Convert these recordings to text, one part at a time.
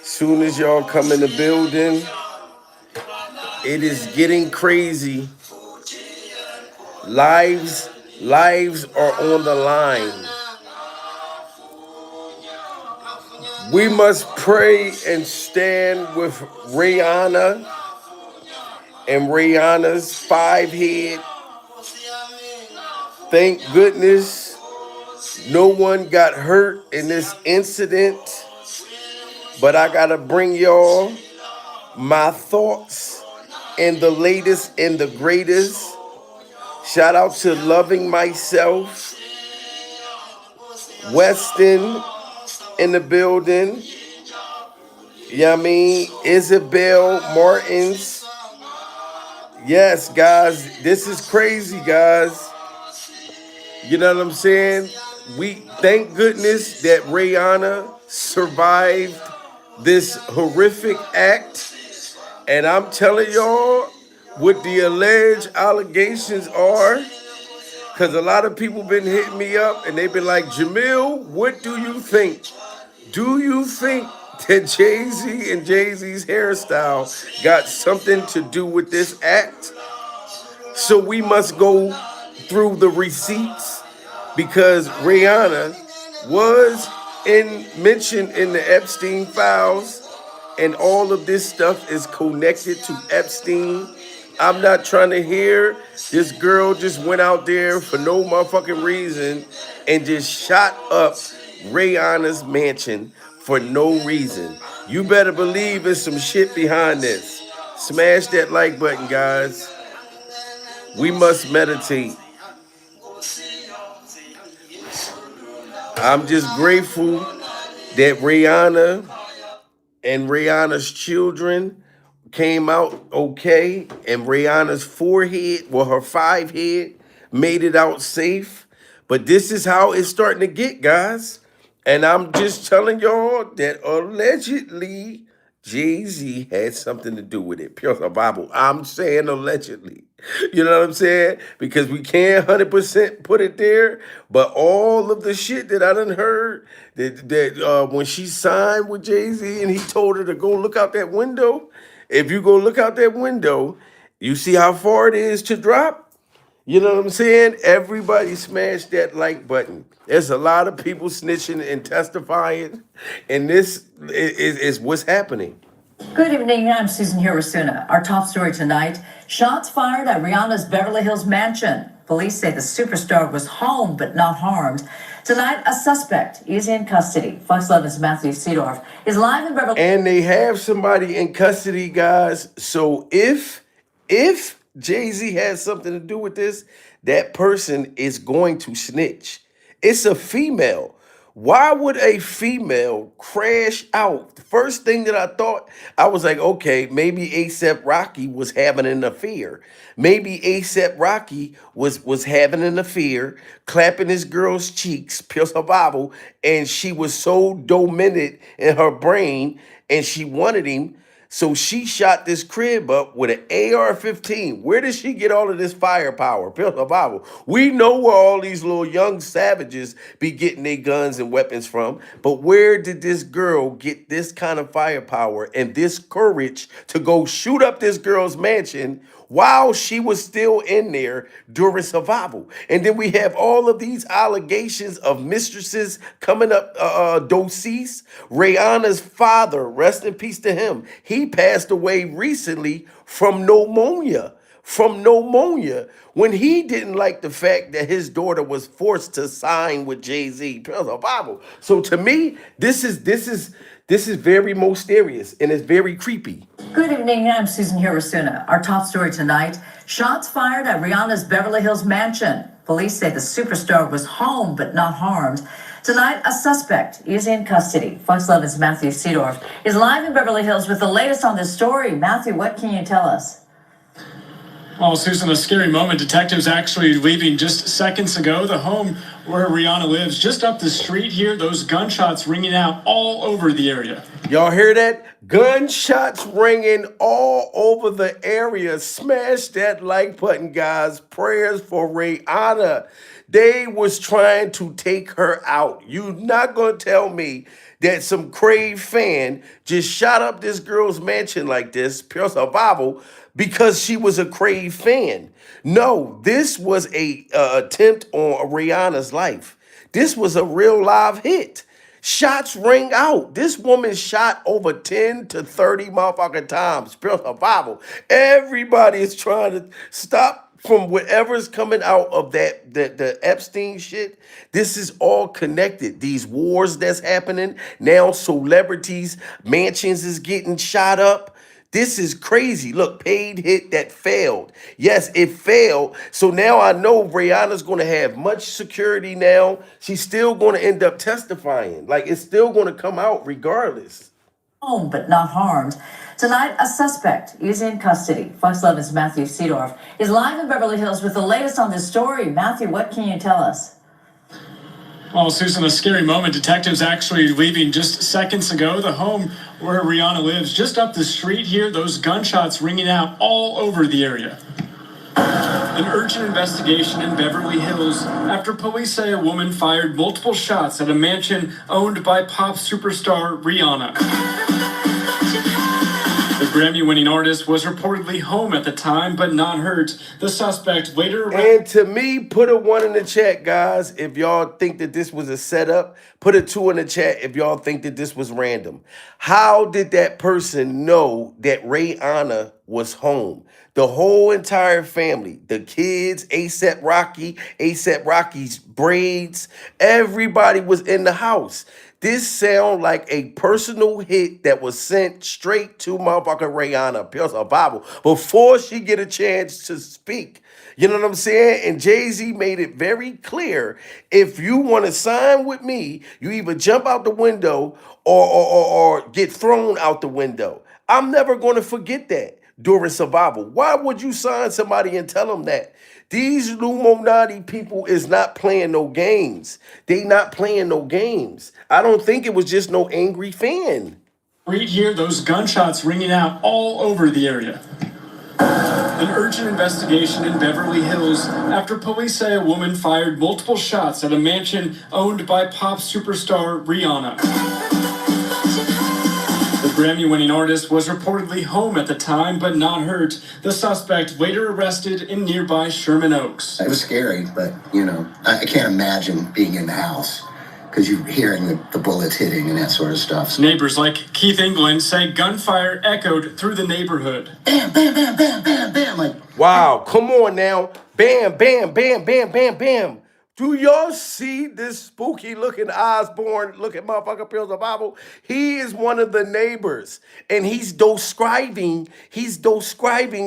Soon as y'all come in the building, it is getting crazy. Lives, lives are on the line. We must pray and stand with Rihanna and Rihanna's five head. Thank goodness no one got hurt in this incident. But I gotta bring y'all my thoughts and the latest and the greatest. Shout out to Loving Myself, Weston in the building. You know what I mean? Isabel Martins. Yes, guys, this is crazy, guys. You know what I'm saying? We thank goodness that Rihanna survived this horrific act. And I'm telling y'all what the alleged allegations are. Because a lot of people been hitting me up and they've been like, Jamil, what do you think? Do you think that Jay-Z and Jay-Z's hairstyle got something to do with this act? So we must go through the receipts because Rihanna was mentioned in the Epstein files and all of this stuff is connected to Epstein. I'm not trying to hear this girl just went out there for no motherfucking reason and just shot up Rihanna's mansion for no reason. You better believe there's some shit behind this. Smash that like button, guys. We must meditate. I'm just grateful that Rihanna and Rihanna's children came out okay, and Rihanna's forehead, well, her five head, made it out safe. But this is how it's starting to get, guys. And I'm just telling y'all that allegedly Jay-Z had something to do with it. Pure Bible. I'm saying allegedly. You know what I'm saying? Because we can't 100% put it there. But all of the shit that I done heard that when she signed with Jay-Z and he told her to go look out that window, if you go look out that window, you see how far it is to drop? You know what I'm saying? Everybody smash that like button. There's a lot of people snitching and testifying, and this is what's happening. Good evening, I'm Susan Hirosuna. Our top story tonight, shots fired at Rihanna's Beverly Hills mansion. Police say the superstar was home but not harmed. Tonight, a suspect is in custody. Fox 11's Matthew Seedorf is live in Beverly. And they have somebody in custody, guys. So if Jay-Z has something to do with this, that person is going to snitch. It's a female. Why would a female crash out? The first thing that I thought, I was like, okay, maybe A$AP Rocky was having an affair. Maybe A$AP Rocky was having an affair, clapping his girl's cheeks, Pierce her Bible, and she was so dominant in her brain, and she wanted him. So she shot this crib up with an AR-15. Where did she get all of this firepower? Bible. We know where all these little young savages be getting their guns and weapons from, but where did this girl get this kind of firepower and this courage to go shoot up this girl's mansion while she was still in there during survival? And then we have all of these allegations of mistresses coming up, deceased. Rihanna's father, rest in peace to him, he passed away recently from pneumonia. From pneumonia, when he didn't like the fact that his daughter was forced to sign with Jay-Z. Bible. So to me, this is very mysterious and it's very creepy. Good evening, I'm Susan Hirosuna. Our top story tonight, shots fired at Rihanna's Beverly Hills mansion. Police say the superstar was home but not harmed. Tonight, a suspect is in custody. Fox 11's Matthew Seedorf is live in Beverly Hills with the latest on this story. Matthew, what can you tell us? Well, Susan, a scary moment. Detectives actually leaving just seconds ago. The home where Rihanna lives, just up the street here, those gunshots ringing out all over the area. Y'all hear that? Gunshots ringing all over the area. Smash that like button, guys. Prayers for Rihanna. They was trying to take her out. You're not going to tell me that some Crave fan just shot up this girl's mansion like this, pure survival, because she was a Crave fan. No, this was a attempt on Rihanna's life. This was a real live hit. Shots ring out. This woman shot over 10 to 30 motherfucking times. Pure survival. Everybody is trying to stop from whatever's coming out of the Epstein shit. This is all connected. These wars that's happening now, celebrities, mansions is getting shot up. This is crazy. Look, paid hit that failed. Yes, it failed. So now I know Rihanna's going to have much security now. She's still going to end up testifying. Like, it's still going to come out regardless. Home but not harmed. Tonight, a suspect is in custody. Fox 11's Matthew Seedorf is live in Beverly Hills with the latest on this story. Matthew, what can you tell us? Well, Susan, a scary moment. Detectives actually leaving just seconds ago. The home where Rihanna lives, just up the street here, those gunshots ringing out all over the area. An urgent investigation in Beverly Hills after police say a woman fired multiple shots at a mansion owned by pop superstar Rihanna. The Grammy-winning artist was reportedly home at the time, but not hurt. The suspect later... And to me, put a 1 in the chat, guys, if y'all think that this was a setup. Put a 2 in the chat if y'all think that this was random. How did that person know that Rihanna was home? The whole entire family, the kids, A$AP Rocky's braids, everybody was in the house. This sound like a personal hit that was sent straight to motherfucking Rihanna, pure survival, before she get a chance to speak. You know what I'm saying? And Jay-Z made it very clear, if you want to sign with me, you either jump out the window or get thrown out the window. I'm never going to forget that during survival. Why would you sign somebody and tell them that? These Illuminati people is not playing no games. They not playing no games. I don't think it was just no angry fan. Right here, those gunshots ringing out all over the area. An urgent investigation in Beverly Hills after police say a woman fired multiple shots at a mansion owned by pop superstar Rihanna. The Grammy-winning artist was reportedly home at the time, but not hurt. The suspect later arrested in nearby Sherman Oaks. It was scary, but, you know, I can't imagine being in the house because you're hearing the bullets hitting and that sort of stuff. Neighbors like Keith England say gunfire echoed through the neighborhood. Bam, bam, bam, bam, bam, bam. Like, wow, come on now. Bam, bam, bam, bam, bam, bam. Do y'all see this spooky looking Osborne looking motherfucker Pills of Bible? He is one of the neighbors, and he's describing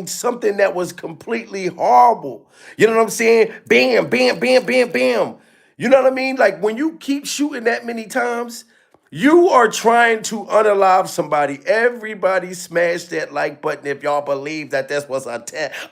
something that was completely horrible. You know what I'm saying? Bam, bam, bam, bam, bam. You know what I mean? Like when you keep shooting that many times, you are trying to unalive somebody. Everybody smash that like button if y'all believe that this was an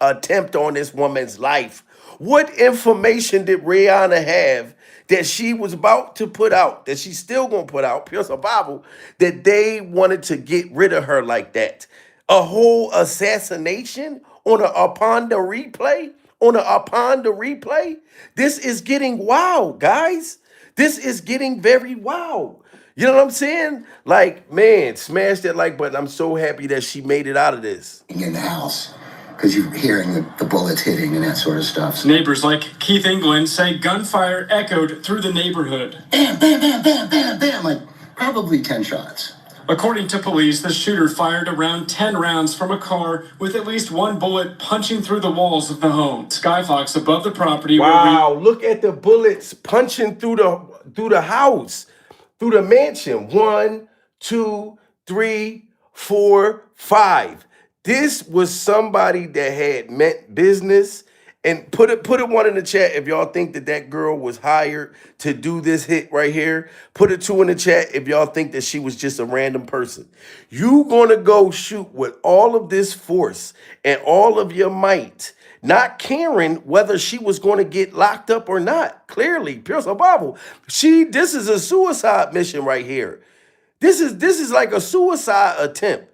attempt on this woman's life. What information did Rihanna have that she was about to put out, that she's still going to put out, pure survival, that they wanted to get rid of her like that? A whole assassination upon the replay? Upon the replay? This is getting wild, guys. This is getting very wild. You know what I'm saying? Like, man, smash that like button. I'm so happy that she made it out of this. in the house because you're hearing the bullets hitting and that sort of stuff. Neighbors like Keith England say gunfire echoed through the neighborhood. Bam, bam, bam, bam, bam, bam. Like probably 10 shots. According to police, the shooter fired around 10 rounds from a car with at least one bullet punching through the walls of the home. Skyfox above the property. Wow, look at the bullets punching through the house, through the mansion. 1, 2, 3, 4, 5. This was somebody that had meant business. And put a 1 in the chat if y'all think that girl was hired to do this hit right here. Put a 2 in the chat if y'all think that she was just a random person. You gonna go shoot with all of this force and all of your might, not caring whether she was going to get locked up or not. Clearly, pure survival. This is a suicide mission right here. This is like a suicide attempt.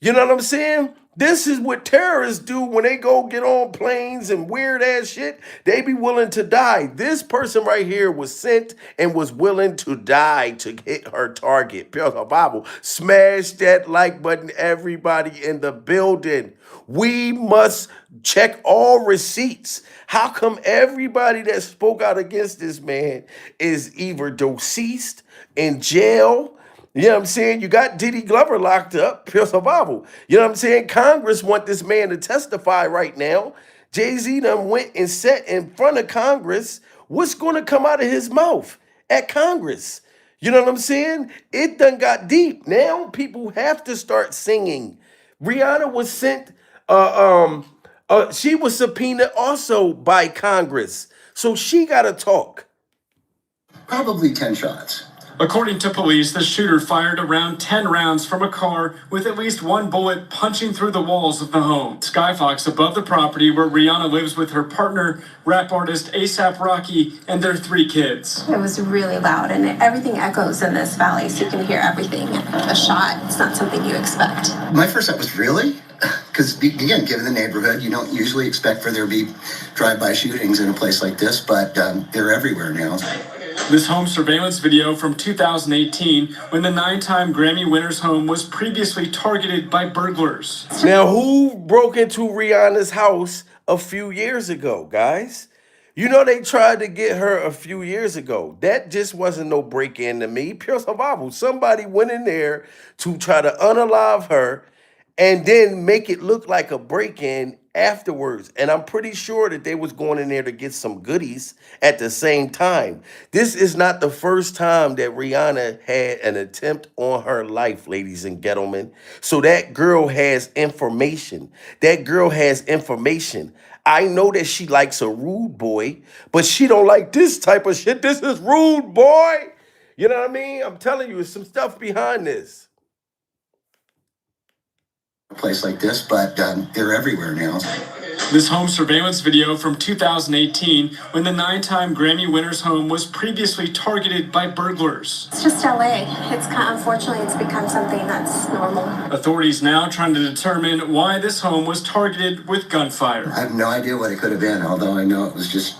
You know what I'm saying? This is what terrorists do when they go get on planes and weird ass shit. They be willing to die. This person right here was sent and was willing to die to hit her target. Pure Bible. Smash that like button, everybody in the building. We must check all receipts. How come everybody that spoke out against this man is either deceased, in jail? You know what I'm saying? You got Diddy Glover locked up, pure survival. You know what I'm saying? Congress want this man to testify right now. Jay-Z done went and sat in front of Congress. What's going to come out of his mouth at Congress? You know what I'm saying? It done got deep. Now people have to start singing. Rihanna was sent, she was subpoenaed also by Congress. So she got to talk. Probably 10 shots. According to police, the shooter fired around 10 rounds from a car with at least one bullet punching through the walls of the home. Skyfox above the property where Rihanna lives with her partner, rap artist A$AP Rocky, and their 3 kids. It was really loud, and everything echoes in this valley, so you can hear everything. A shot, it's not something you expect. My first thought was, really? Because, again, given the neighborhood, you don't usually expect for there to be drive-by shootings in a place like this, but they're everywhere now. This home surveillance video from 2018 when the 9-time Grammy winner's home was previously targeted by burglars. Now, who broke into Rihanna's house a few years ago, guys? You know they tried to get her a few years ago. That just wasn't no break-in to me. Pure survival. Somebody went in there to try to unalive her and then make it look like a break-in afterwards. And I'm pretty sure that they was going in there to get some goodies at the same time. This is not the first time that Rihanna had an attempt on her life, ladies and gentlemen. So that girl has information. That girl has information. I know that she likes a rude boy, but she don't like this type of shit. This is rude, boy. You know what I mean? I'm telling you, there's some stuff behind this. A place like this, but they're everywhere now. This home surveillance video from 2018 when the 9-time Grammy winner's home was previously targeted by burglars. It's just LA. Unfortunately, it's become something that's normal. Authorities now trying to determine why this home was targeted with gunfire. I have no idea what it could have been, although I know it was just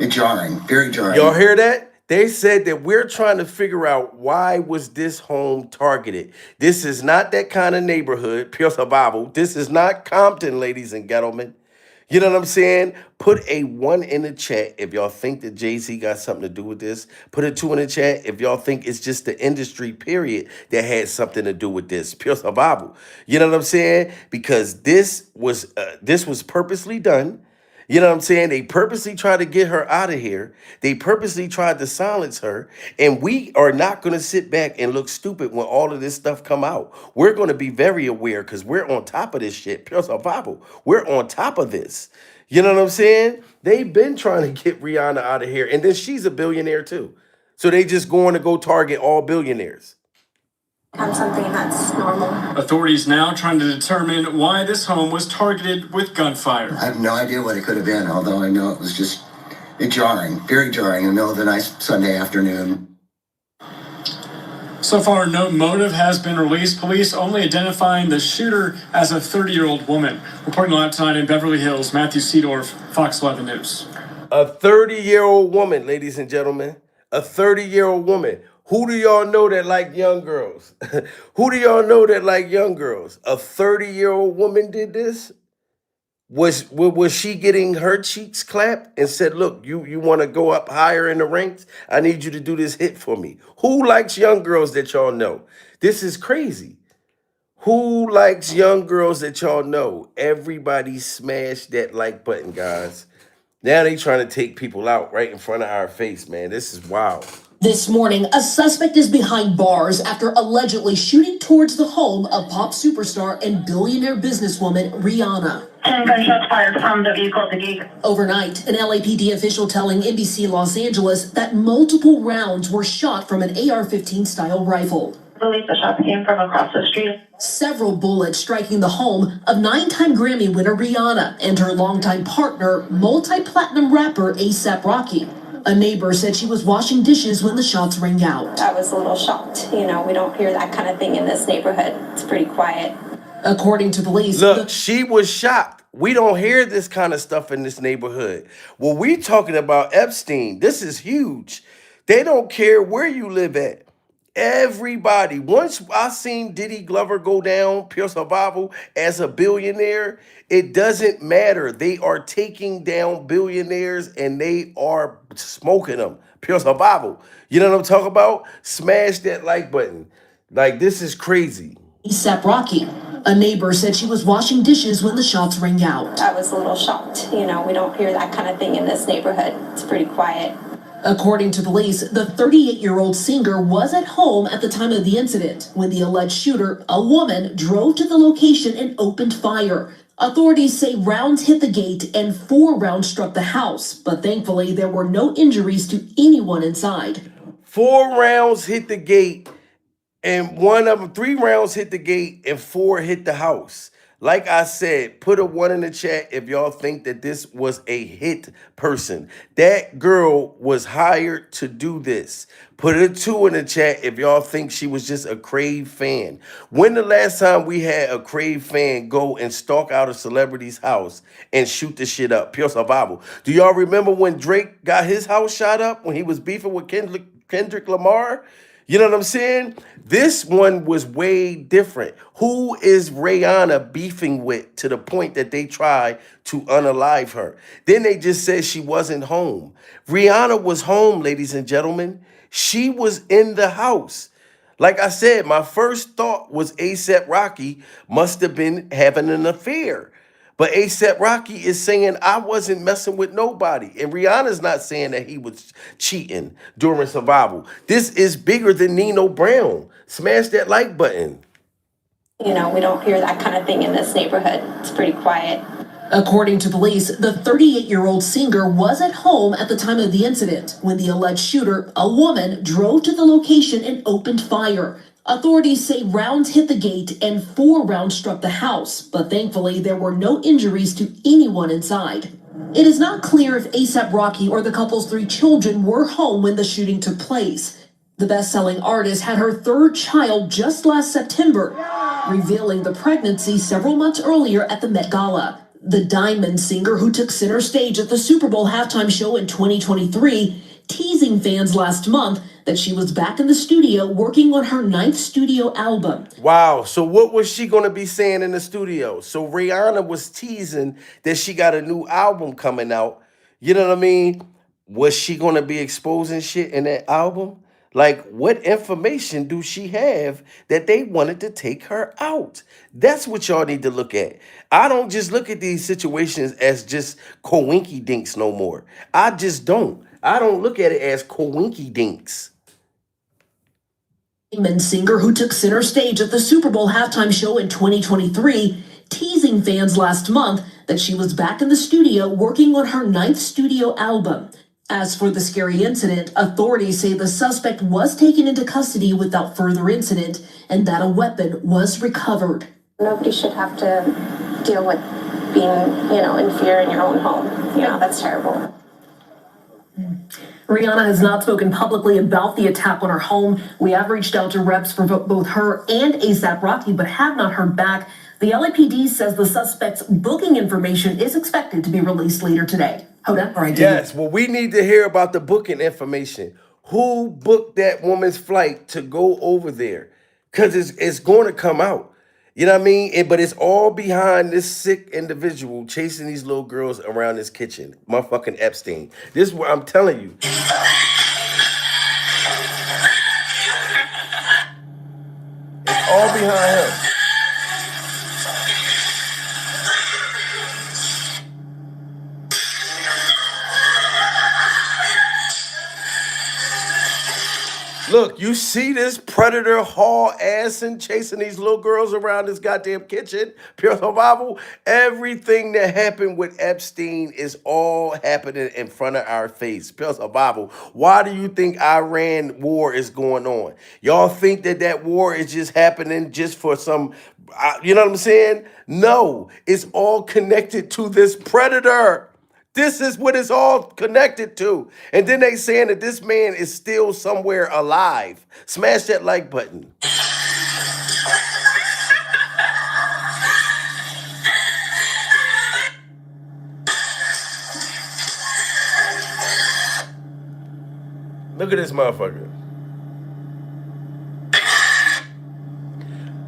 jarring, very jarring. Y'all hear that? They said that we're trying to figure out why was this home targeted. This is not that kind of neighborhood, pure survival. This is not Compton, ladies and gentlemen. You know what I'm saying? Put a 1 in the chat if y'all think that Jay-Z got something to do with this. Put a 2 in the chat if y'all think it's just the industry, period, that had something to do with this. Pure survival. You know what I'm saying? Because this was purposely done. You know what I'm saying? They purposely tried to get her out of here. They purposely tried to silence her. And we are not going to sit back and look stupid when all of this stuff come out. We're going to be very aware because we're on top of this shit. Pure survival. We're on top of this. You know what I'm saying? They've been trying to get Rihanna out of here. And then she's a billionaire too. So they just going to go target all billionaires. Something that's normal. Authorities now trying to determine why this home was targeted with gunfire. I have no idea what it could have been, although I know it was just jarring, very jarring in the middle of a nice Sunday afternoon. So far, no motive has been released. Police only identifying the shooter as a 30-year-old woman. Reporting live tonight in Beverly Hills, Matthew Seedorf, Fox 11 News. A 30-year-old woman, ladies and gentlemen. A 30-year-old woman. Who do y'all know that like young girls? Who do y'all know that like young girls? A 30-year-old woman did this? Was she getting her cheeks clapped and said, look, you want to go up higher in the ranks? I need you to do this hit for me. Who likes young girls that y'all know? This is crazy. Who likes young girls that y'all know? Everybody smash that like button, guys. Now they trying to take people out right in front of our face, man. This is wild. This morning, a suspect is behind bars after allegedly shooting towards the home of pop superstar and billionaire businesswoman Rihanna. 10 gunshots fired from the vehicle at the gate. Overnight, an LAPD official telling NBC Los Angeles that multiple rounds were shot from an AR-15 style rifle. I believe the shots came from across the street. Several bullets striking the home of 9-time Grammy winner Rihanna and her longtime partner, multi-platinum rapper A$AP Rocky. A neighbor said she was washing dishes when the shots rang out. I was a little shocked. We don't hear that kind of thing in this neighborhood. It's pretty quiet. According to police, Look, she was shocked. We don't hear this kind of stuff in this neighborhood. Well, we talking about Epstein. This is huge. They don't care where you live at. Everybody. Once I seen Diddy Glover go down, pure survival, as a billionaire, it doesn't matter. They are taking down billionaires and they are smoking them. Pure survival. You know what I'm talking about? Smash that like button. Like, this is crazy. ASAP Rocky. A neighbor said she was washing dishes when the shots rang out. I was a little shocked. You know, we don't hear that kind of thing in this neighborhood. It's pretty quiet. According to police, the 38-year-old singer was at home at the time of the incident when the alleged shooter, a woman, drove to the location and opened fire. Authorities say rounds hit the gate and 4 rounds struck the house, but thankfully there were no injuries to anyone inside. 4 rounds hit the gate, and 3 rounds hit the gate, and 4 hit the house. Like I said, put a 1 in the chat if y'all think that this was a hit person. That girl was hired to do this. Put a 2 in the chat if y'all think she was just a Crave fan. When the last time we had a Crave fan go and stalk out a celebrity's house and shoot the shit up? Pure survival. Do y'all remember when Drake got his house shot up when he was beefing with Kendrick Lamar? You know what I'm saying? This one was way different. Who is Rihanna beefing with to the point that they try to unalive her? Then they just said she wasn't home. Rihanna was home, ladies and gentlemen. She was in the house. Like I said, my first thought was A$AP Rocky must have been having an affair. But A$AP Rocky is saying, I wasn't messing with nobody. And Rihanna's not saying that he was cheating during survival. This is bigger than Nino Brown. Smash that like button. You know, we don't hear that kind of thing in this neighborhood. It's pretty quiet. According to police, the 38-year-old singer was at home at the time of the incident when the alleged shooter, a woman, drove to the location and opened fire. Authorities say rounds hit the gate and 4 rounds struck the house, but thankfully there were no injuries to anyone inside. It is not clear if A$AP Rocky or the couple's 3 children were home when the shooting took place. The best-selling artist had her 3rd child just last September, revealing the pregnancy several months earlier at the Met Gala. The Diamond singer, who took center stage at the Super Bowl halftime show in 2023, teasing fans last month that she was back in the studio working on her 9th studio album. Wow. So what was she going to be saying in the studio? So Rihanna was teasing that she got a new album coming out. You know what I mean? Was she going to be exposing shit in that album? Like, what information do she have that they wanted to take her out? That's what y'all need to look at. I don't just look at these situations as just coinky dinks no more. I just don't. I don't look at it as coinky dinks. Diamond singer, who took center stage at the Super Bowl halftime show in 2023, teasing fans last month that she was back in the studio working on her 9th studio album. As for the scary incident, authorities say the suspect was taken into custody without further incident and that a weapon was recovered. Nobody should have to deal with being, in fear in your own home. That's terrible. Rihanna has not spoken publicly about the attack on her home. We have reached out to reps for both her and A$AP Rocky, but have not heard back. The LAPD says the suspect's booking information is expected to be released later today. Yes, well, we need to hear about the booking information. Who booked that woman's flight to go over there? Because it's going to come out. You know what I mean? But it's all behind this sick individual chasing these little girls around this kitchen. Motherfucking Epstein. This is what I'm telling you. It's all behind him. Look, you see this predator haul ass and chasing these little girls around this goddamn kitchen. Pure survival. Everything that happened with Epstein is all happening in front of our face. Pure survival. Why do you think Iran war is going on? Y'all think that war is just happening just for some, you know what I'm saying? No, it's all connected to this predator. This is what it's all connected to. And then they saying that this man is still somewhere alive. Smash that like button. Look at this motherfucker.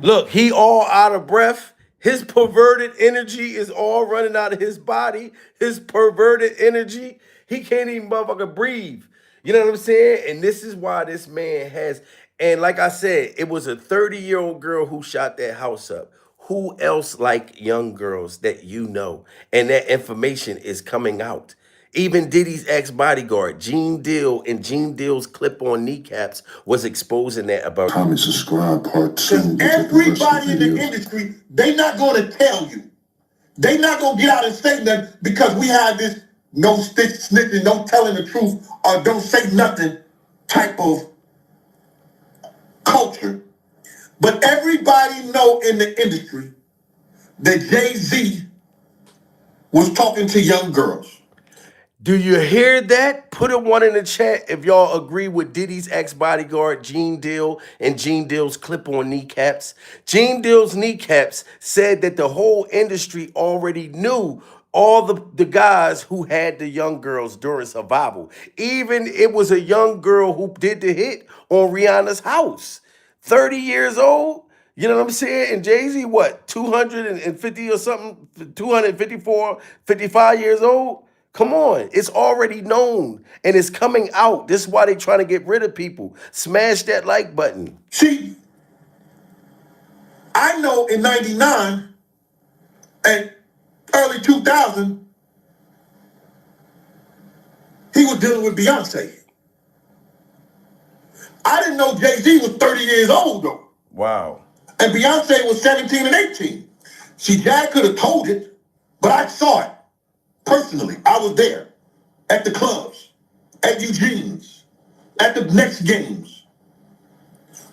Look, he all out of breath. His perverted energy is all running out of his body. His perverted energy. He can't even motherfucker breathe. You know what I'm saying? And this is why this man has, and like I said, it was a 30-year-old girl who shot that house up. Who else like young girls that you know? And that information is coming out. Even Diddy's ex-bodyguard, Gene Deal, and Gene Deal's clip-on kneecaps was exposing that about. Comment, subscribe, part 2. Everybody in the industry, they not going to tell you. They not going to get out and say nothing because we have this no stitch snitching, no telling the truth, or don't say nothing type of culture. But everybody know in the industry that Jay-Z was talking to young girls. Do you hear that? Put a 1 in the chat if y'all agree with Diddy's ex-bodyguard, Gene Deal, and Gene Deal's clip-on kneecaps. Gene Deal's kneecaps said that the whole industry already knew all the guys who had the young girls during survival. Even it was a young girl who did the hit on Rihanna's house. 30 years old? You know what I'm saying? And Jay-Z, what, 250 or something? 254, 55 years old? Come on, it's already known and it's coming out. This is why they trying to get rid of people. Smash that like button. See, I know in 99 and early 2000, he was dealing with Beyonce. I didn't know Jay-Z was 30 years old though. Wow. And Beyonce was 17 and 18. See, Dad could have told it, but I saw it. Personally, I was there at the clubs, at Eugene's, at the next games.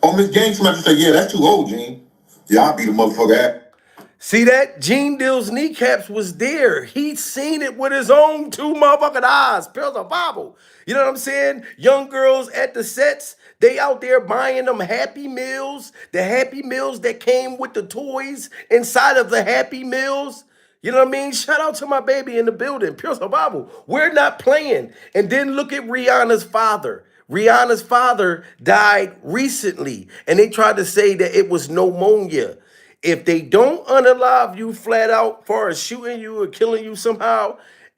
Oh, Miss Gang, somebody say, yeah, that's too old, Gene. Yeah, I'll be the motherfucker at. See that? Gene Deal's kneecaps was there. He seen it with his own 2 motherfucking eyes. Pills of Bible. You know what I'm saying? Young girls at the sets, they out there buying them Happy Meals. The Happy Meals that came with the toys inside of the Happy Meals. You know what I mean? Shout out to my baby in the building. Pure survival. We're not playing. And then look at Rihanna's father. Rihanna's father died recently. And they tried to say that it was pneumonia. If they don't unalive you flat out far as shooting you or killing you somehow,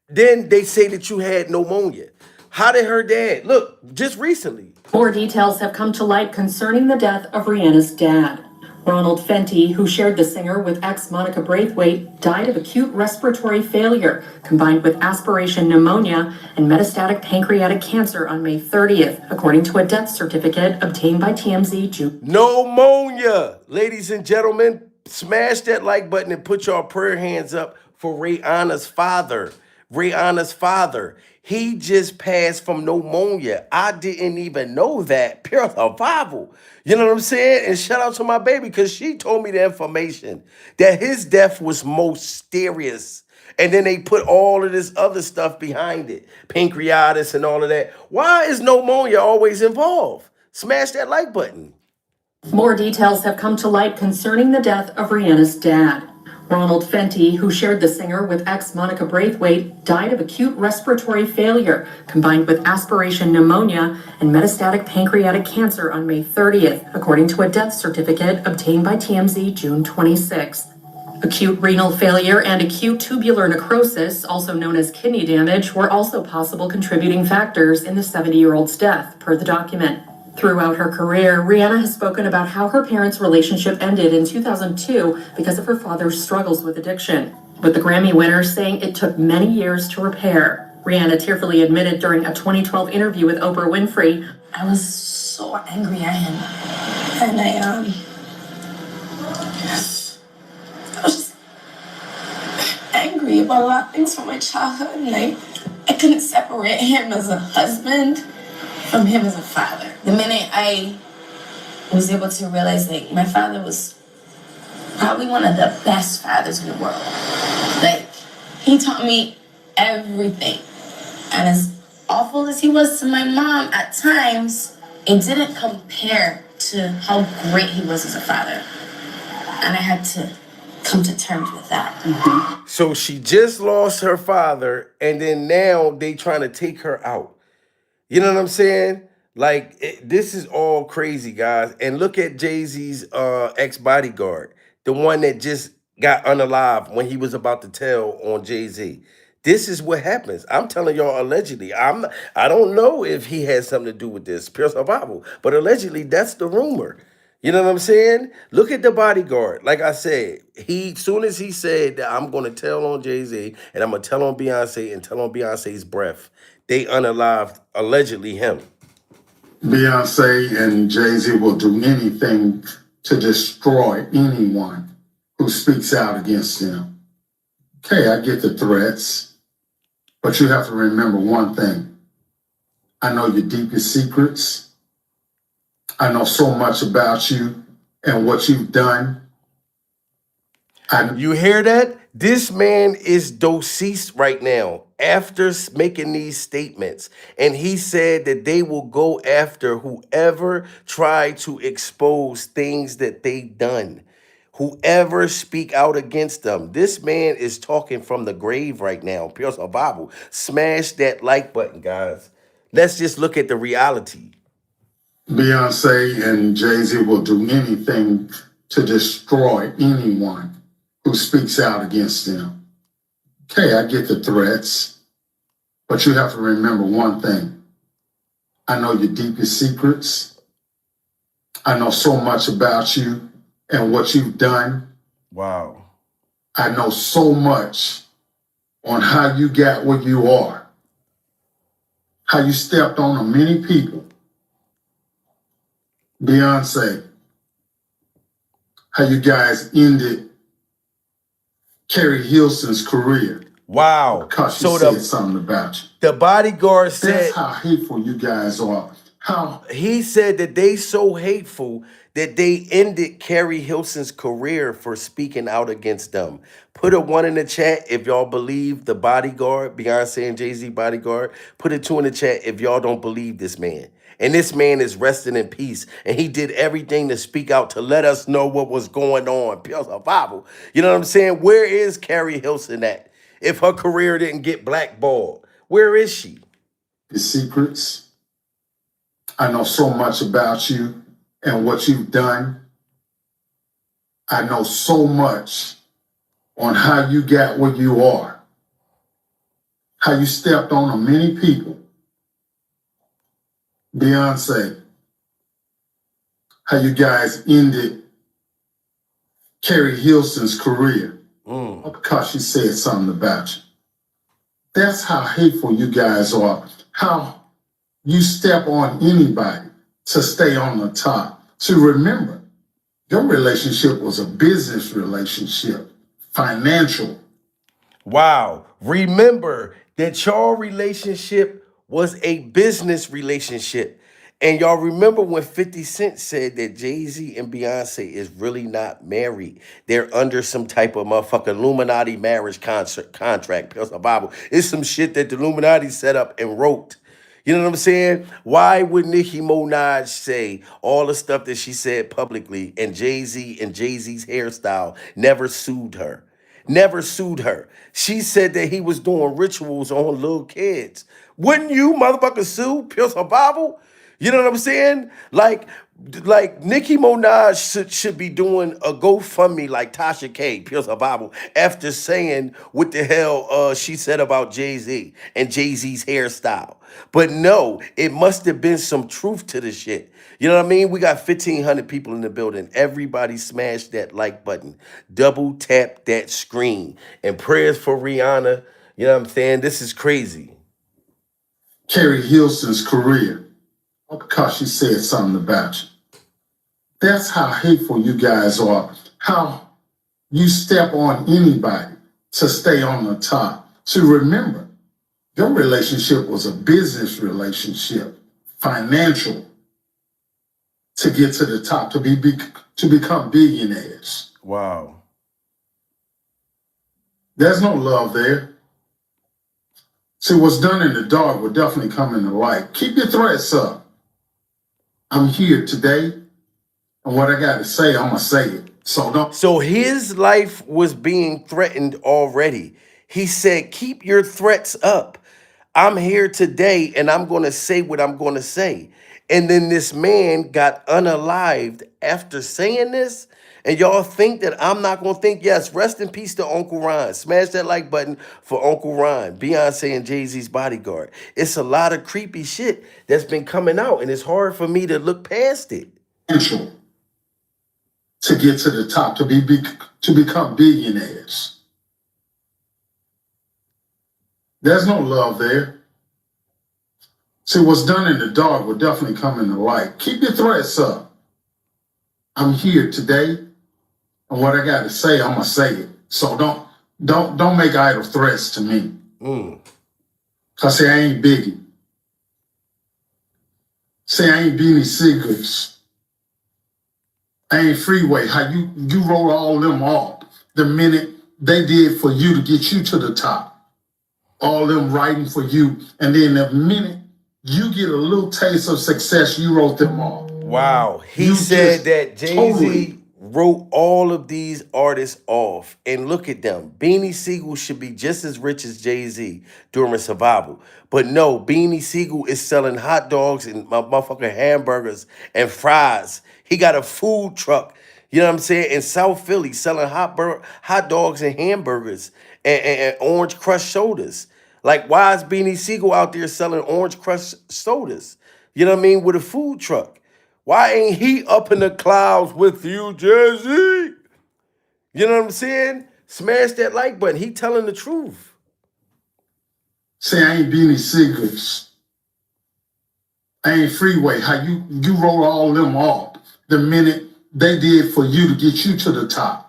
then they say that you had pneumonia. How did her dad? Look, just recently. More details have come to light concerning the death of Rihanna's dad. Ronald Fenty, who shared the singer with ex Monica Braithwaite, died of acute respiratory failure combined with aspiration pneumonia and metastatic pancreatic cancer on May 30th, according to a death certificate obtained by TMZ June. Pneumonia. Ladies and gentlemen, smash that like button and put your prayer hands up for Rihanna's father. Rihanna's father. He just passed from pneumonia. I didn't even know that. Pure survival. You know what I'm saying? And shout out to my baby because she told me the information that his death was mysterious. And then they put all of this other stuff behind it. Pancreatitis and all of that. Why is pneumonia always involved? Smash that like button. More details have come to light concerning the death of Rihanna's dad. Ronald Fenty, who shared the singer with ex Monica Braithwaite, died of acute respiratory failure combined with aspiration pneumonia and metastatic pancreatic cancer on May 30th, according to a death certificate obtained by TMZ June 26th. Acute renal failure and acute tubular necrosis, also known as kidney damage, were also possible contributing factors in the 70-year-old's death, per the document. Throughout her career, Rihanna has spoken about how her parents' relationship ended in 2002 because of her father's struggles with addiction, with the Grammy winner saying it took many years to repair. Rihanna tearfully admitted during a 2012 interview with Oprah Winfrey, I was so angry at him. And I was just angry about a lot of things from my childhood. And I couldn't separate him as a husband from him as a father. The minute I was able to realize, like, my father was probably one of the best fathers in the world. Like, he taught me everything. And as awful as he was to my mom at times, it didn't compare to how great he was as a father. And I had to come to terms with that. Mm-hmm. So she just lost her father, and then now they trying to take her out. You know what I'm saying? Like this is all crazy, guys. And look at Jay-Z's ex bodyguard, the one that just got unalive when he was about to tell on Jay-Z. This is what happens. I'm telling y'all allegedly. I don't know if he had something to do with this, pure survival, but allegedly that's the rumor. You know what I'm saying? Look at the bodyguard. Like I said, he soon as he said that I'm gonna tell on Jay-Z and I'm gonna tell on Beyonce and tell on Beyonce's breath, they unalived allegedly him. Beyonce and Jay-Z will do anything to destroy anyone who speaks out against them. Okay, I get the threats, but you have to remember one thing. I know your deepest secrets. I know so much about you and what you've done. You hear that? This man is deceased right now after making these statements. And he said that they will go after whoever tried to expose things that they done. Whoever speak out against them. This man is talking from the grave right now. Pure survival. Smash that like button, guys. Let's just look at the reality. Beyonce and Jay-Z will do anything to destroy anyone who speaks out against them. Okay, I get the threats, but you have to remember one thing. I know your deepest secrets. I know so much about you and what you've done. Wow. I know so much on how you got where you are, how you stepped on many people. Beyonce, how you guys ended Carrie Hilson's career. Wow. Because she said something about you. The bodyguard said that's how hateful you guys are. How he said that they so hateful that they ended Carrie Hilson's career for speaking out against them. Put a 1 in the chat if y'all believe the bodyguard, Beyonce and Jay-Z bodyguard. Put a 2 in the chat if y'all don't believe this man. And this man is resting in peace. And he did everything to speak out to let us know what was going on. Pure survival. You know what I'm saying? Where is Carrie Hilson at? If her career didn't get blackballed, where is she? The secrets. I know so much about you and what you've done. I know so much on how you got where you are, how you stepped on many people. Beyonce, how you guys ended Carrie Hilson's career because she said something about you. That's how hateful you guys are. How you step on anybody to stay on the top. To remember, your relationship was a business relationship, financial. Wow. Remember that your relationship was a business relationship. And y'all remember when 50 Cent said that Jay-Z and Beyonce is really not married. They're under some type of motherfucking Illuminati marriage contract. Because the Bible is some shit that the Illuminati set up and wrote. You know what I'm saying? Why would Nicki Minaj say all the stuff that she said publicly and Jay-Z and Jay-Z's hairstyle never sued her? Never sued her. She said that he was doing rituals on little kids. Wouldn't you motherfucker sue Pure Survival? You know what I'm saying? Like Nicki Minaj should be doing a GoFundMe like Tasha K, Pure Survival, after saying what the hell she said about Jay-Z and Jay-Z's hairstyle. But no, it must have been some truth to the shit. You know what I mean? We got 1,500 people in the building. Everybody smash that like button. Double tap that screen. And prayers for Rihanna. You know what I'm saying? This is crazy. Carrie Hilson's career because she said something about you. That's how hateful you guys are. How you step on anybody to stay on the top. To remember, your relationship was a business relationship, financial, to get to the top, to become billionaires. Wow. There's no love there. See, what's done in the dark will definitely come in the light. Keep your threats up. I'm here today, and what I got to say, I'm going to say it. So his life was being threatened already. He said, keep your threats up. I'm here today, and I'm going to say what I'm going to say. And then this man got unalived after saying this. And y'all think that I'm not gonna think, yes, rest in peace to Uncle Ron. Smash that like button for Uncle Ron, Beyonce and Jay-Z's bodyguard. It's a lot of creepy shit that's been coming out, and it's hard for me to look past it. Potential to get to the top, to become billionaires. There's no love there. See, what's done in the dark will definitely come in the light. Keep your threats up. I'm here today, and what I got to say, I'm gonna say it. So don't make idle threats to me. Cause see, I ain't Biggie. See, I ain't Beanie Sigels. I ain't Freeway. How you wrote all them off the minute they did for you to get you to the top. All them writing for you, and then the minute you get a little taste of success, you wrote them off. Wow. He You said just that Jay-Z totally wrote all of these artists off. And look at them. Beanie Siegel should be just as rich as Jay-Z during survival. But no, Beanie Siegel is selling hot dogs and motherfucking hamburgers and fries. He got a food truck, you know what I'm saying, in South Philly selling hot dogs and hamburgers and Orange Crush sodas. Like, why is Beanie Siegel out there selling Orange Crush sodas? You know what I mean? With a food truck. Why ain't he up in the clouds with you, Jay-Z? You know what I'm saying? Smash that like button. He telling the truth. say I ain't Beanie Sigels. I ain't Freeway. How you wrote all them off the minute they did for you to get you to the top.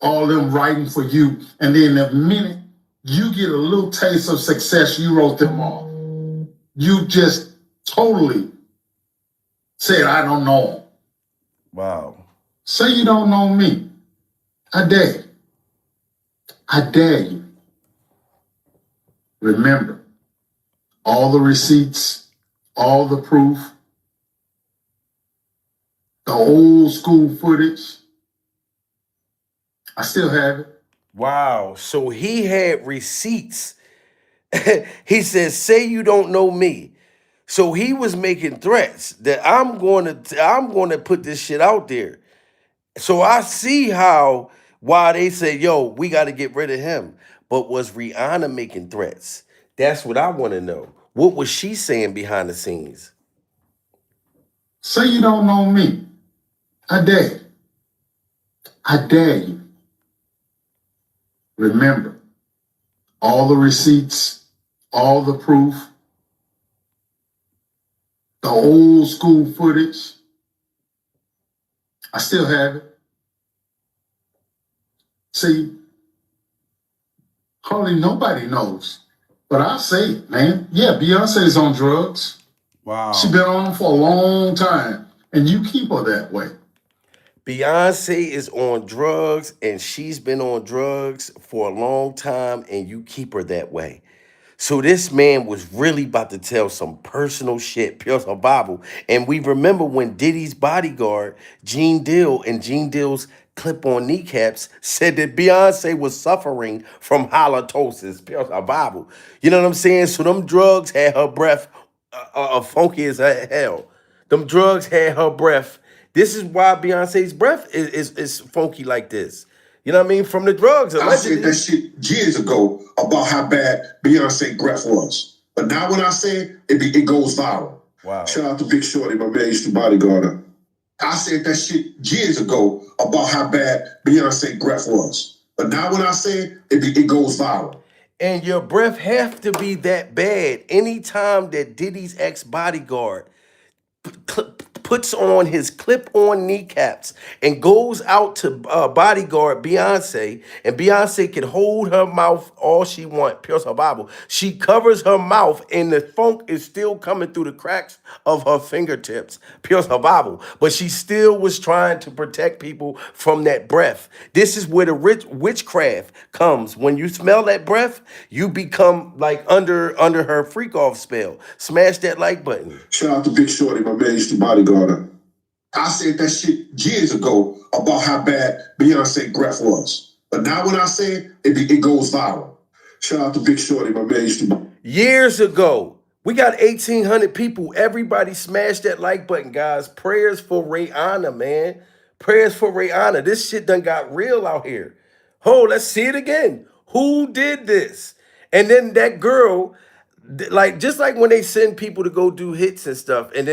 All them writing for you, and then the minute you get a little taste of success, you wrote them off. You just totally said, I don't know him. Wow. Say you don't know me. I dare you. I dare you. Remember, all the receipts, all the proof, the old school footage, I still have it. Wow. So he had receipts. He says, say you don't know me. So he was making threats that I'm going to put this shit out there. So I see why they say, yo, we got to get rid of him. But was Rihanna making threats? That's what I want to know. What was she saying behind the scenes? Say you don't know me. I dare you. I dare you. Remember, all the receipts, all the proof, the old school footage, I still have it. See, hardly nobody knows, but I say it, man. Yeah, Beyonce's on drugs. Wow. She's been on them for a long time, and you keep her that way. Beyonce is on drugs, and she's been on drugs for a long time, and you keep her that way. So this man was really about to tell some personal shit, pure Bible. And we remember when Diddy's bodyguard, Gene Deal, and Gene Deal's clip-on kneecaps said that Beyonce was suffering from halitosis, pure Bible. You know what I'm saying? So them drugs had her breath funky as hell. Them drugs had her breath. This is why Beyonce's breath is funky like this. You know what I mean? From the drugs, allegedly. I said that shit years ago about how bad Beyonce breath was. But now when I say it, it goes viral. Wow. Shout out to Big Shorty, my man used to bodyguard her. I said that shit years ago about how bad Beyonce breath was. But now when I say it, it goes viral. And your breath have to be that bad. Anytime that Diddy's ex-bodyguard puts on his clip-on kneecaps and goes out to bodyguard Beyonce, and Beyonce can hold her mouth all she wants, pure survival. She covers her mouth, and the funk is still coming through the cracks of her fingertips, pure survival. But she still was trying to protect people from that breath. This is where the witchcraft comes. When you smell that breath, you become like under her freak-off spell. Smash that like button. Shout out to Big Shorty, my man used to bodyguard her. I said that shit years ago about how bad Beyonce breath was. But now when I say it, it goes viral. Shout out to Big Shorty, my man used to. Years ago. We got 1,800 people. Everybody smash that like button, guys. Prayers for Rihanna, man. Prayers for Rihanna. This shit done got real out here. Oh, let's see it again. Who did this? And then that girl, like just like when they send people to go do hits and stuff, and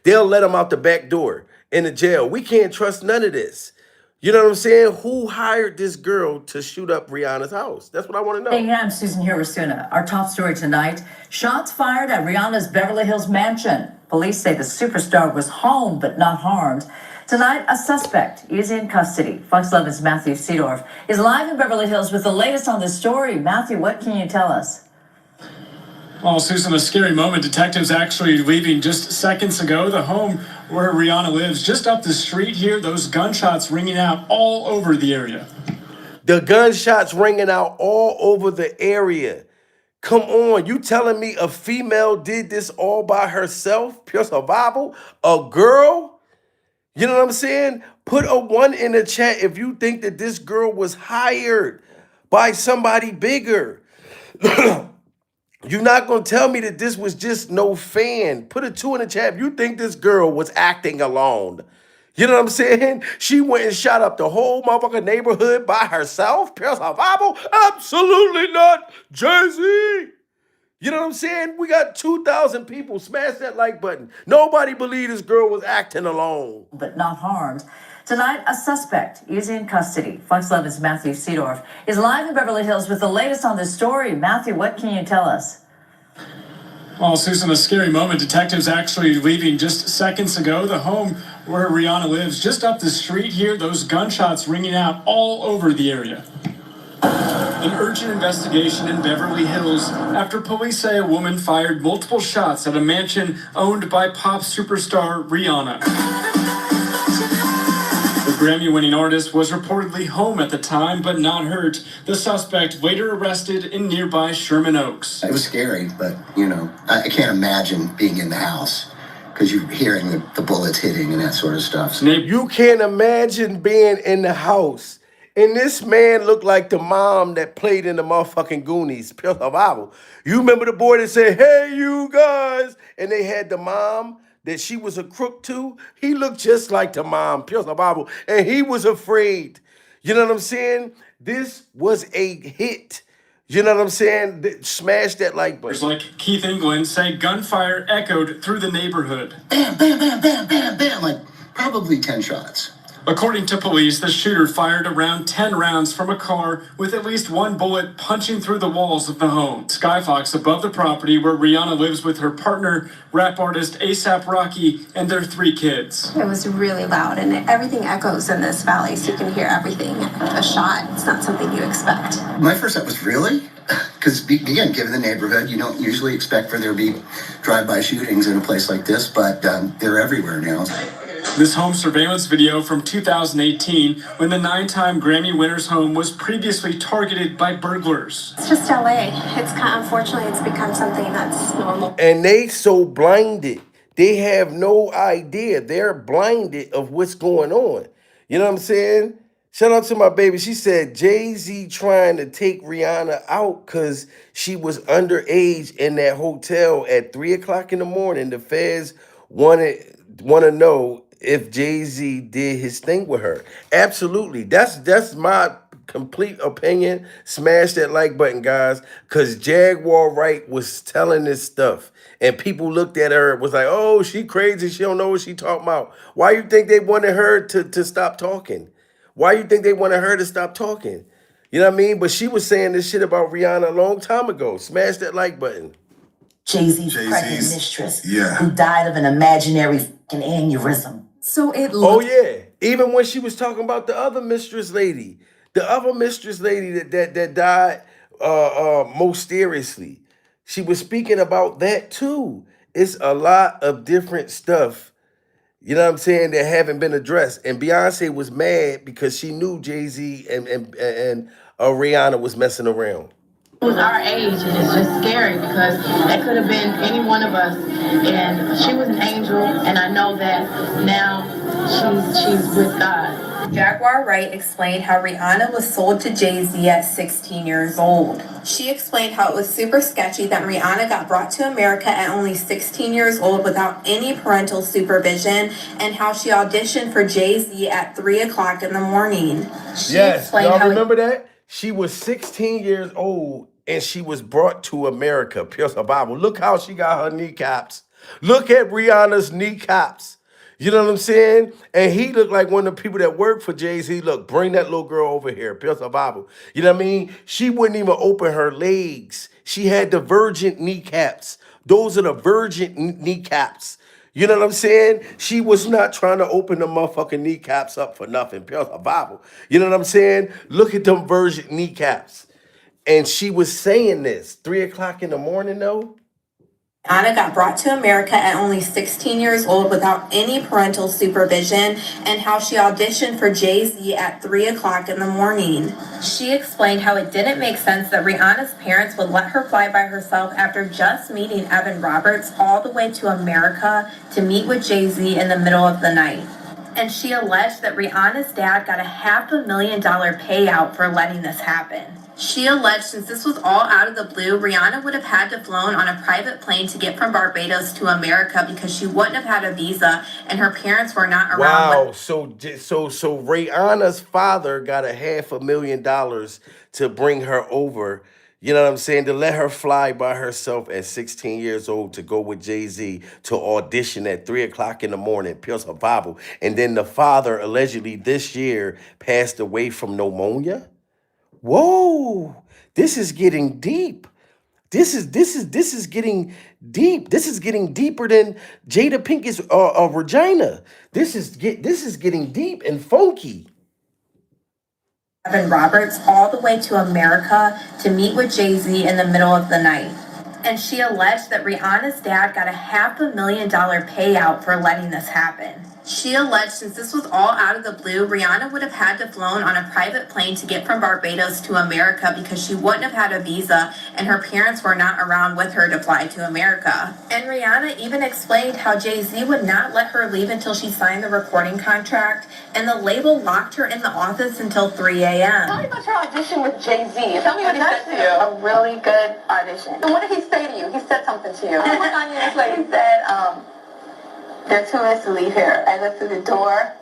they'll let them out the back door in the jail. We can't trust none of this. You know what I'm saying? Who hired this girl to shoot up Rihanna's house? That's what I want to know. Hey, I'm Susan Hirosuna. Our top story tonight, shots fired at Rihanna's Beverly Hills mansion. Police say the superstar was home but not harmed. Tonight, a suspect is in custody. Fox 11's Matthew Seedorf is live in Beverly Hills with the latest on this story. Matthew, what can you tell us? Well, Susan, a scary moment. Detectives actually leaving just seconds ago. The home where Rihanna lives, just up the street here, those gunshots ringing out all over the area. The gunshots ringing out all over the area. Come on, you telling me a female did this all by herself? Pure survival? A girl? You know what I'm saying? Put a 1 in the chat if you think that this girl was hired by somebody bigger. You're not going to tell me that this was just no fan. Put a 2 in the chat if you think this girl was acting alone. You know what I'm saying? She went and shot up the whole motherfucking neighborhood by herself. Pure survival? Absolutely not. Jay-Z. You know what I'm saying? We got 2,000 people. Smash that like button. Nobody believed this girl was acting alone. But not harmed. Tonight, a suspect is in custody. Fox 11's Matthew Seedorf is live in Beverly Hills with the latest on this story. Matthew, what can you tell us? Well, Susan, a scary moment. Detectives actually leaving just seconds ago. The home where Rihanna lives, just up the street here, those gunshots ringing out all over the area. An urgent investigation in Beverly Hills after police say a woman fired multiple shots at a mansion owned by pop superstar Rihanna. The Grammy-winning artist was reportedly home at the time, but not hurt. The suspect later arrested in nearby Sherman Oaks. It was scary, but, you know, I can't imagine being in the house because you're hearing the bullets hitting and that sort of stuff. You can't imagine being in the house. And this man looked like the mom that played in the motherfucking Goonies, Pure Survival. You remember the boy that said, "Hey, you guys," and they had the mom that she was a crook too? He looked just like the mom, Pure Survival, and he was afraid. You know what I'm saying? This was a hit. You know what I'm saying? Smash that like button. Like Keith England say gunfire echoed through the neighborhood. Bam, bam, bam, bam, bam, bam, like probably 10 shots. According to police, the shooter fired around 10 rounds from a car with at least one bullet punching through the walls of the home. Skyfox above the property where Rihanna lives with her partner, rap artist A$AP Rocky, and their 3 kids. It was really loud, and everything echoes in this valley, so you can hear everything. A shot, it's not something you expect. My first thought was, really? Because, again, given the neighborhood, you don't usually expect for there to be drive-by shootings in a place like this, but they're everywhere now. This home surveillance video from 2018, when the 9-time Grammy winner's home was previously targeted by burglars. It's just LA. Unfortunately, it's become something that's normal. And they so blinded. They have no idea. They're blinded of what's going on. You know what I'm saying? Shout out to my baby. She said Jay-Z trying to take Rihanna out because she was underage in that hotel at 3 o'clock in the morning. The feds want to know if Jay-Z did his thing with her. Absolutely. That's my complete opinion. Smash that like button, guys, because Jaguar Wright was telling this stuff. And people looked at her and was like, oh, she crazy. She don't know what she talking about. Why you think they wanted her to stop talking? Why you think they wanted her to stop talking? You know what I mean? But she was saying this shit about Rihanna a long time ago. Smash that like button. Jay-Z's pregnant mistress who died of an imaginary fucking aneurysm. So it Oh, yeah. Even when she was talking about the other mistress lady that died mysteriously. She was speaking about that too. It's a lot of different stuff, you know what I'm saying, that haven't been addressed. And Beyonce was mad because she knew Jay-Z and Rihanna was messing around. It was our age, and it's just scary because that could have been any one of us. And she was an angel, and I know that now she's with God. Jaguar Wright explained how Rihanna was sold to Jay-Z at 16 years old. She explained how it was super sketchy that Rihanna got brought to America at only 16 years old without any parental supervision, and how she auditioned for Jay-Z at 3 o'clock in the morning. Yes, y'all remember that? She was 16 years old and she was brought to America. Pure survival. Look how she got her kneecaps. Look at Rihanna's kneecaps. You know what I'm saying? And he looked like one of the people that work for Jay-Z. Look, bring that little girl over here. Pure survival. You know what I mean? She wouldn't even open her legs. She had the virgin kneecaps. Those are the virgin kneecaps. You know what I'm saying? She was not trying to open the motherfucking kneecaps up for nothing. Pure survival. You know what I'm saying? Look at them virgin kneecaps. And she was saying this. 3 o'clock in the morning, though? Rihanna got brought to America at only 16 years old without any parental supervision, and how she auditioned for Jay-Z at 3 o'clock in the morning. She explained how it didn't make sense that Rihanna's parents would let her fly by herself after just meeting Evan Roberts all the way to America to meet with Jay-Z in the middle of the night. And she alleged that Rihanna's dad got a $500,000 payout for letting this happen. She alleged since this was all out of the blue, Rihanna would have had to flown on a private plane to get from Barbados to America because she wouldn't have had a visa and her parents were not around. Wow, so Rihanna's father got $500,000 to bring her over. You know what I'm saying? To let her fly by herself at 16 years old to go with Jay-Z to audition at 3 o'clock in the morning. Pure survival. And then the father allegedly this year passed away from pneumonia. Whoa, this is getting deep. This is getting deep. This is getting deeper than Jada Pinkett's Regina. This is getting deep and funky. Evan Roberts all the way to America to meet with Jay-Z in the middle of the night. And she alleged that Rihanna's dad got a $500,000 payout for letting this happen. She alleged since this was all out of the blue, Rihanna would have had to flown on a private plane to get from Barbados to America because she wouldn't have had a visa and her parents were not around with her to fly to America. And Rihanna even explained how Jay-Z would not let her leave until she signed the recording contract, and the label locked her in the office until 3 a.m. Tell me about your audition with Jay-Z. Tell me what he said to you. A really good audition. And what did he say to you? He said something to you. He said, there are 2 minutes to leave here. I look through the door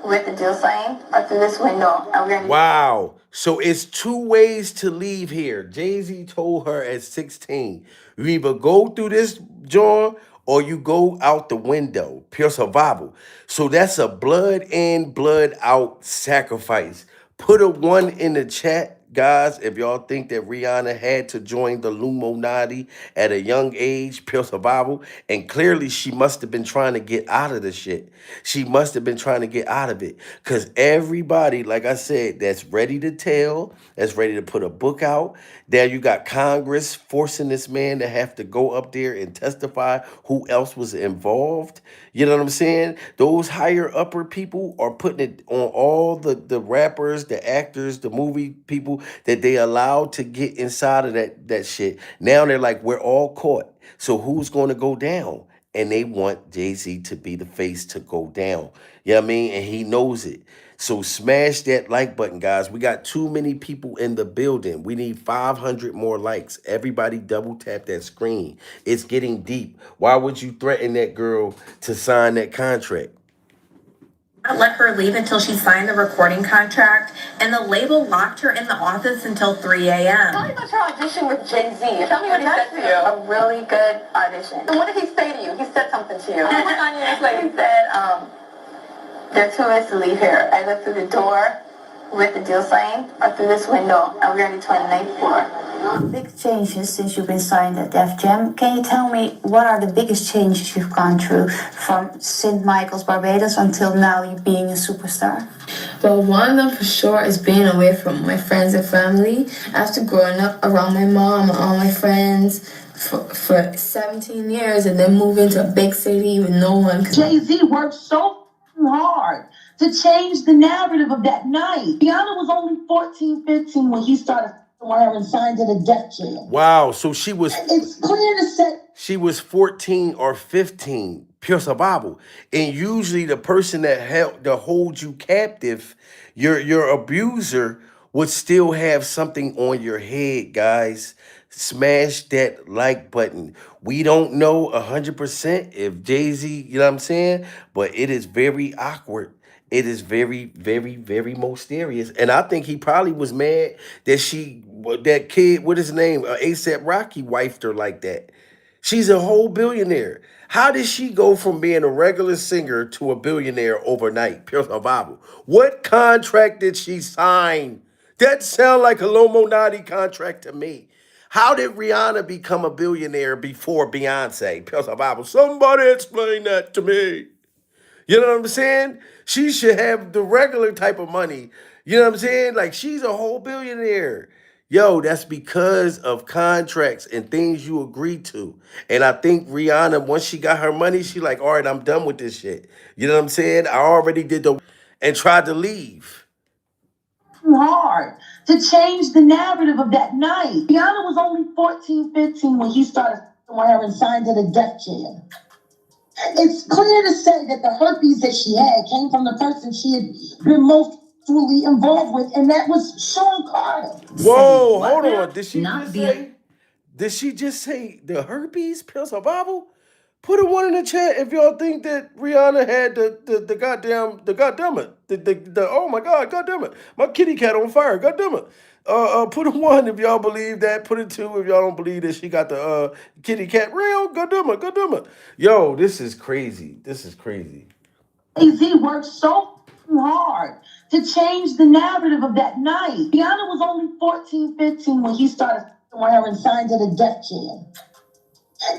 with the deal sign or through this window. And we're gonna Wow. So it's 2 ways to leave here. Jay-Z told her at 16, you either go through this joint or you go out the window. Pure survival. So that's a blood in, blood out sacrifice. Put a 1 in the chat, guys, if y'all think that Rihanna had to join the Illuminati at a young age. Pure survival. And clearly she must have been trying to get out of the shit. She must have been trying to get out of it. Because everybody, like I said, that's ready to tell, that's ready to put a book out. There you got Congress forcing this man to have to go up there and testify who else was involved. You know what I'm saying? Those higher upper people are putting it on all the rappers, the actors, the movie people that they allowed to get inside of that shit. Now they're like, we're all caught. So who's going to go down? And they want Jay-Z to be the face to go down. You know what I mean? And he knows it. So smash that like button, guys. We got too many people in the building. We need 500 more likes. Everybody double tap that screen. It's getting deep. Why would you threaten that girl to sign that contract? I let her leave until she signed the recording contract, and the label locked her in the office until 3 a.m. Tell me about your audition with Jay-Z. Tell me what he said to you. A really good audition. And what did he say to you? He said something to you. He said, there are 2 minutes to leave here. I look through the door with the deal sign or through this window, and we're on the 29th floor. Big changes since you've been signed at Def Jam. Can you tell me what are the biggest changes you've gone through from St. Michael's, Barbados until now you being a superstar? Well, one of them for sure is being away from my friends and family. After growing up around my mom and all my friends for 17 years and then moving to a big city with no one. Jay-Z worked so hard to change the narrative of that night. Rihanna was only 14, 15 when he started her and signed to the Def Jam. Wow, so she was... It's clear to say... She was 14 or 15. Pure survival. And usually the person that holds you captive, your abuser, would still have something on your head, guys. Smash that like button. We don't know 100% if Jay-Z, you know what I'm saying? But it is very awkward. It is very, very, very mysterious. And I think he probably was mad that kid, what his name, ASAP Rocky wifed her like that. She's a whole billionaire. How did she go from being a regular singer to a billionaire overnight? Pure survival. What contract did she sign? That sound like a Illuminati contract to me. How did Rihanna become a billionaire before Beyonce? Pure survival. Somebody explain that to me. You know what I'm saying? She should have the regular type of money. You know what I'm saying? Like she's a whole billionaire. Yo, that's because of contracts and things you agree to. And I think Rihanna, once she got her money, she like, all right, I'm done with this shit. You know what I'm saying? I already did the and tried to leave. Hard to change the narrative of that night. Rihanna was only 14, 15 when he started with her and signed to the death jail. It's clear to say that the herpes that she had came from the person she had been most fully involved with, and that was Sean Carter. Whoa, hold on. Did she just say the herpes pill survival? Put a one in the chat if y'all think that Rihanna had the goddamn it. The oh my god, goddamn it. My kitty cat on fire, goddamn it. Put a one if y'all believe that. Put a two if y'all don't believe that she got the kitty cat real. Goddamn it, goddamn it. Yo, this is crazy. This is crazy. Jay-Z worked so hard to change the narrative of that night. Rihanna was only 14, 15 when he started with her and signed to the death jail.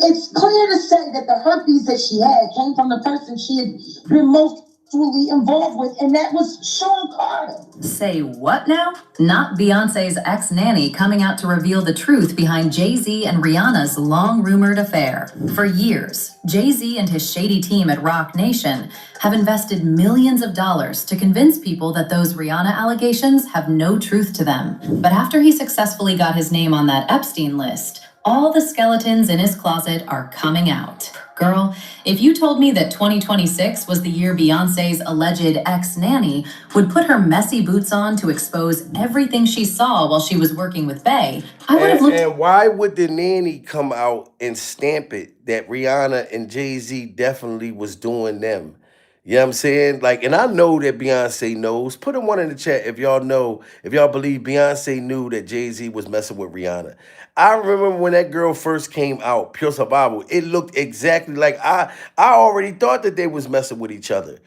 It's clear to say that the herpes that she had came from the person she had been most fully involved with, and that was Sean Carter. Say what now? Not Beyonce's ex-nanny coming out to reveal the truth behind Jay-Z and Rihanna's long-rumored affair. For years, Jay-Z and his shady team at Roc Nation have invested millions of dollars to convince people that those Rihanna allegations have no truth to them. But after he successfully got his name on that Epstein list, all the skeletons in his closet are coming out. Girl, if you told me that 2026 was the year Beyonce's alleged ex-nanny would put her messy boots on to expose everything she saw while she was working with Bey, I would have looked... And why would the nanny come out and stamp it that Rihanna and Jay-Z definitely was doing them? You know what I'm saying? Like, and I know that Beyonce knows. Put a one in the chat if y'all know, if y'all believe Beyonce knew that Jay-Z was messing with Rihanna. I remember when that girl first came out, Pure Survival, it looked exactly like I already thought that they was messing with each other.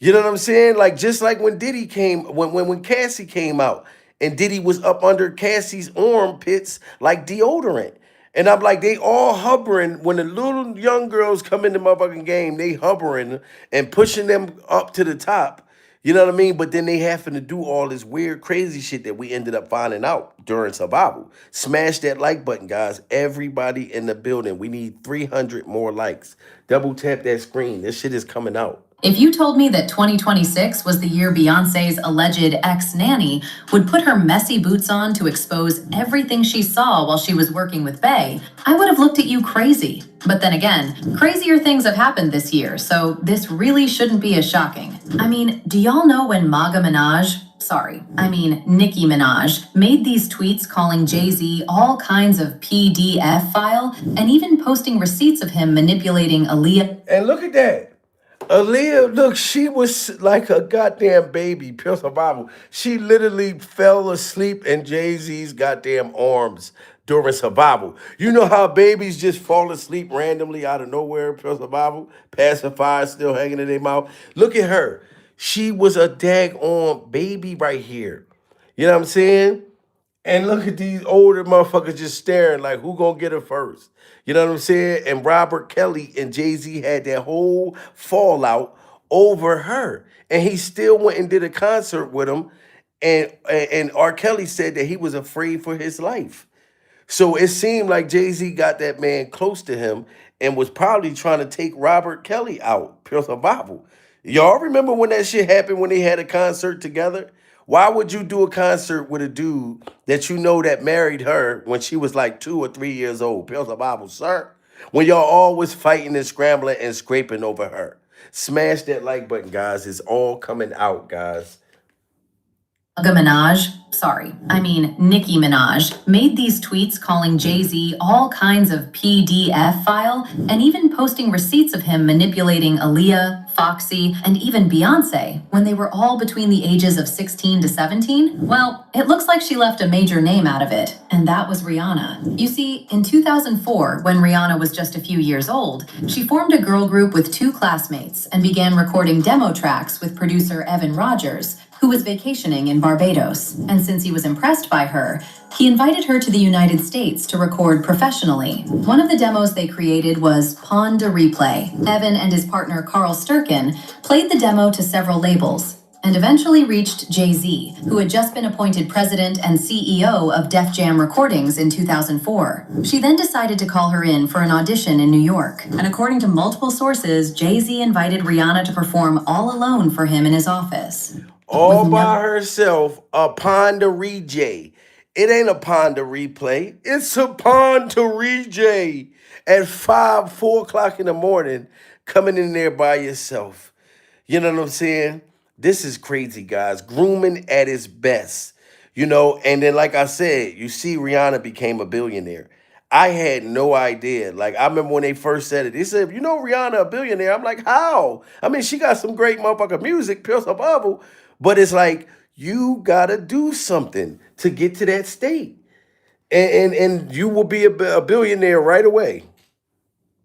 You know what I'm saying? Like, just like when Diddy came, when Cassie came out, and Diddy was up under Cassie's armpits like deodorant. And I'm like, they all hovering. When the little young girls come in the motherfucking game, they hovering and pushing them up to the top. You know what I mean? But then they having to do all this weird, crazy shit that we ended up finding out during survival. Smash that like button, guys. Everybody in the building. We need 300 more likes. Double tap that screen. This shit is coming out. If you told me that 2026 was the year Beyonce's alleged ex-nanny would put her messy boots on to expose everything she saw while she was working with Bey, I would have looked at you crazy. But then again, crazier things have happened this year, so this really shouldn't be as shocking. I mean, do y'all know when Nicki Minaj made these tweets calling Jay-Z all kinds of PDF file and even posting receipts of him manipulating Aaliyah? And look at that. Aaliyah, look, she was like a goddamn baby, Pure Survival. She literally fell asleep in Jay-Z's goddamn arms during survival. You know how babies just fall asleep randomly out of nowhere, Pure Survival? Pacifier still hanging in their mouth. Look at her. She was a daggone baby right here. You know what I'm saying? And look at these older motherfuckers just staring like, who gonna get her first? You know what I'm saying? And Robert Kelly and Jay-Z had that whole fallout over her. And he still went and did a concert with him. And R. Kelly said that he was afraid for his life. So it seemed like Jay-Z got that man close to him and was probably trying to take Robert Kelly out. Pure Survival. Y'all remember when that shit happened when they had a concert together? Why would you do a concert with a dude that you know that married her when she was like 2 or 3 years old? Pure Survival, sir. when y'all always fighting and scrambling and scraping over her. Smash that like button, guys. It's all coming out, guys. Nicki Minaj, made these tweets calling Jay-Z all kinds of PDF file and even posting receipts of him manipulating Aaliyah, Foxy, and even Beyonce when they were all between the ages of 16 to 17. Well, it looks like she left a major name out of it, and that was Rihanna. You see, in 2004, when Rihanna was just a few years old, she formed a girl group with two classmates and began recording demo tracks with producer Evan Rogers, who was vacationing in Barbados. And since he was impressed by her, he invited her to the United States to record professionally. One of the demos they created was Pon de Replay. Evan and his partner Carl Sturken played the demo to several labels and eventually reached Jay-Z, who had just been appointed president and CEO of Def Jam Recordings in 2004. She then decided to call her in for an audition in New York. And according to multiple sources, Jay-Z invited Rihanna to perform all alone for him in his office. All by herself, a Pon de Rejay. It ain't a Pon de Replay. It's a Pon de Rejay at 4 o'clock in the morning, coming in there by yourself. You know what I'm saying? This is crazy, guys. Grooming at its best. You know, and then like I said, you see Rihanna became a billionaire. I had no idea. Like, I remember when they first said it. They said, you know Rihanna a billionaire? I'm like, how? I mean, she got some great motherfucking music, Pills of Bubble. But it's like, you gotta do something to get to that state. And you will be a billionaire right away.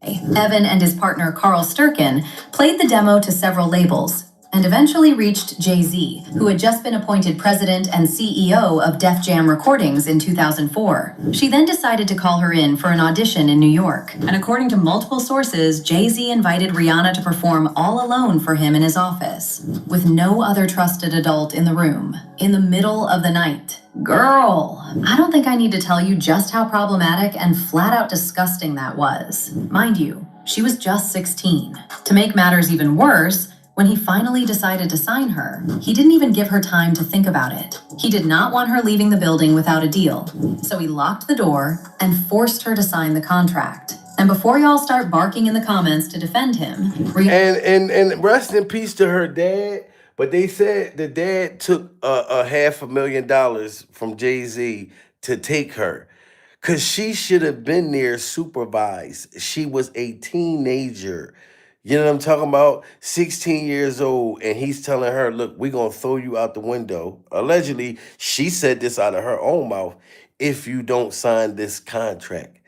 Evan and his partner Carl Sturken played the demo to several labels and eventually reached Jay-Z, who had just been appointed president and CEO of Def Jam Recordings in 2004. She then decided to call her in for an audition in New York. And according to multiple sources, Jay-Z invited Rihanna to perform all alone for him in his office, with no other trusted adult in the room, in the middle of the night. Girl, I don't think I need to tell you just how problematic and flat out disgusting that was. Mind you, she was just 16. To make matters even worse, when he finally decided to sign her, he didn't even give her time to think about it. He did not want her leaving the building without a deal, so he locked the door and forced her to sign the contract. And before y'all start barking in the comments to defend him, and rest in peace to her dad. But they said the dad took a $500,000 from Jay-Z to take her, because she should have been there supervised. She was a teenager. You know what I'm talking about? 16 years old, and he's telling her, look, we're going to throw you out the window. Allegedly, she said this out of her own mouth, if you don't sign this contract.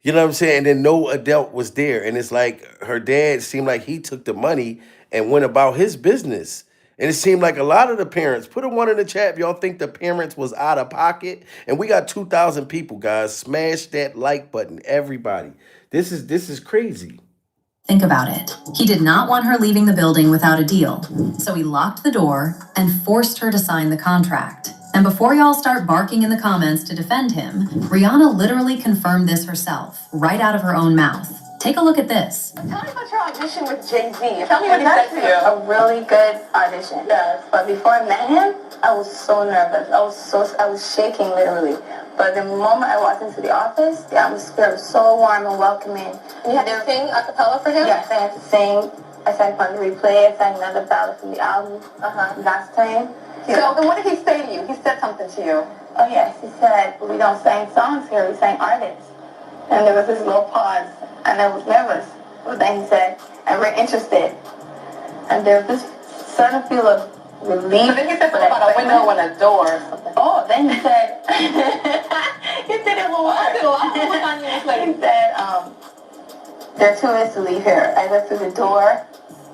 You know what I'm saying? And then no adult was there. And it's like her dad seemed like he took the money and went about his business. And it seemed like a lot of the parents, put a 1 in the chat if y'all think the parents was out of pocket. And we got 2,000 people, guys. Smash that like button, everybody. This is crazy. Think about it. He did not want her leaving the building without a deal, so he locked the door and forced her to sign the contract. And before y'all start barking in the comments to defend him, Rihanna literally confirmed this herself, right out of her own mouth. Take a look at this. Tell me about your audition with Jay-Z. Tell me what he said to you. A really good audition. Yes. But before I met him, I was so nervous. I was shaking literally. But the moment I walked into the office, the atmosphere was so warm and welcoming. You had to sing a cappella for him? Yes, I had to sing. I sang Pon de Replay. I sang another ballad from the album last time. So then what did he say to you? He said something to you. Oh yes, he said, we don't sing songs here, we sing artists. And there was this little pause, and I was nervous. But then he said, and we're interested. And there was this sudden feel of relief. But then he said something about a window and a door or something. Oh, then he said, he did it a little while. He said, there are 2 ways to leave here. Either through the door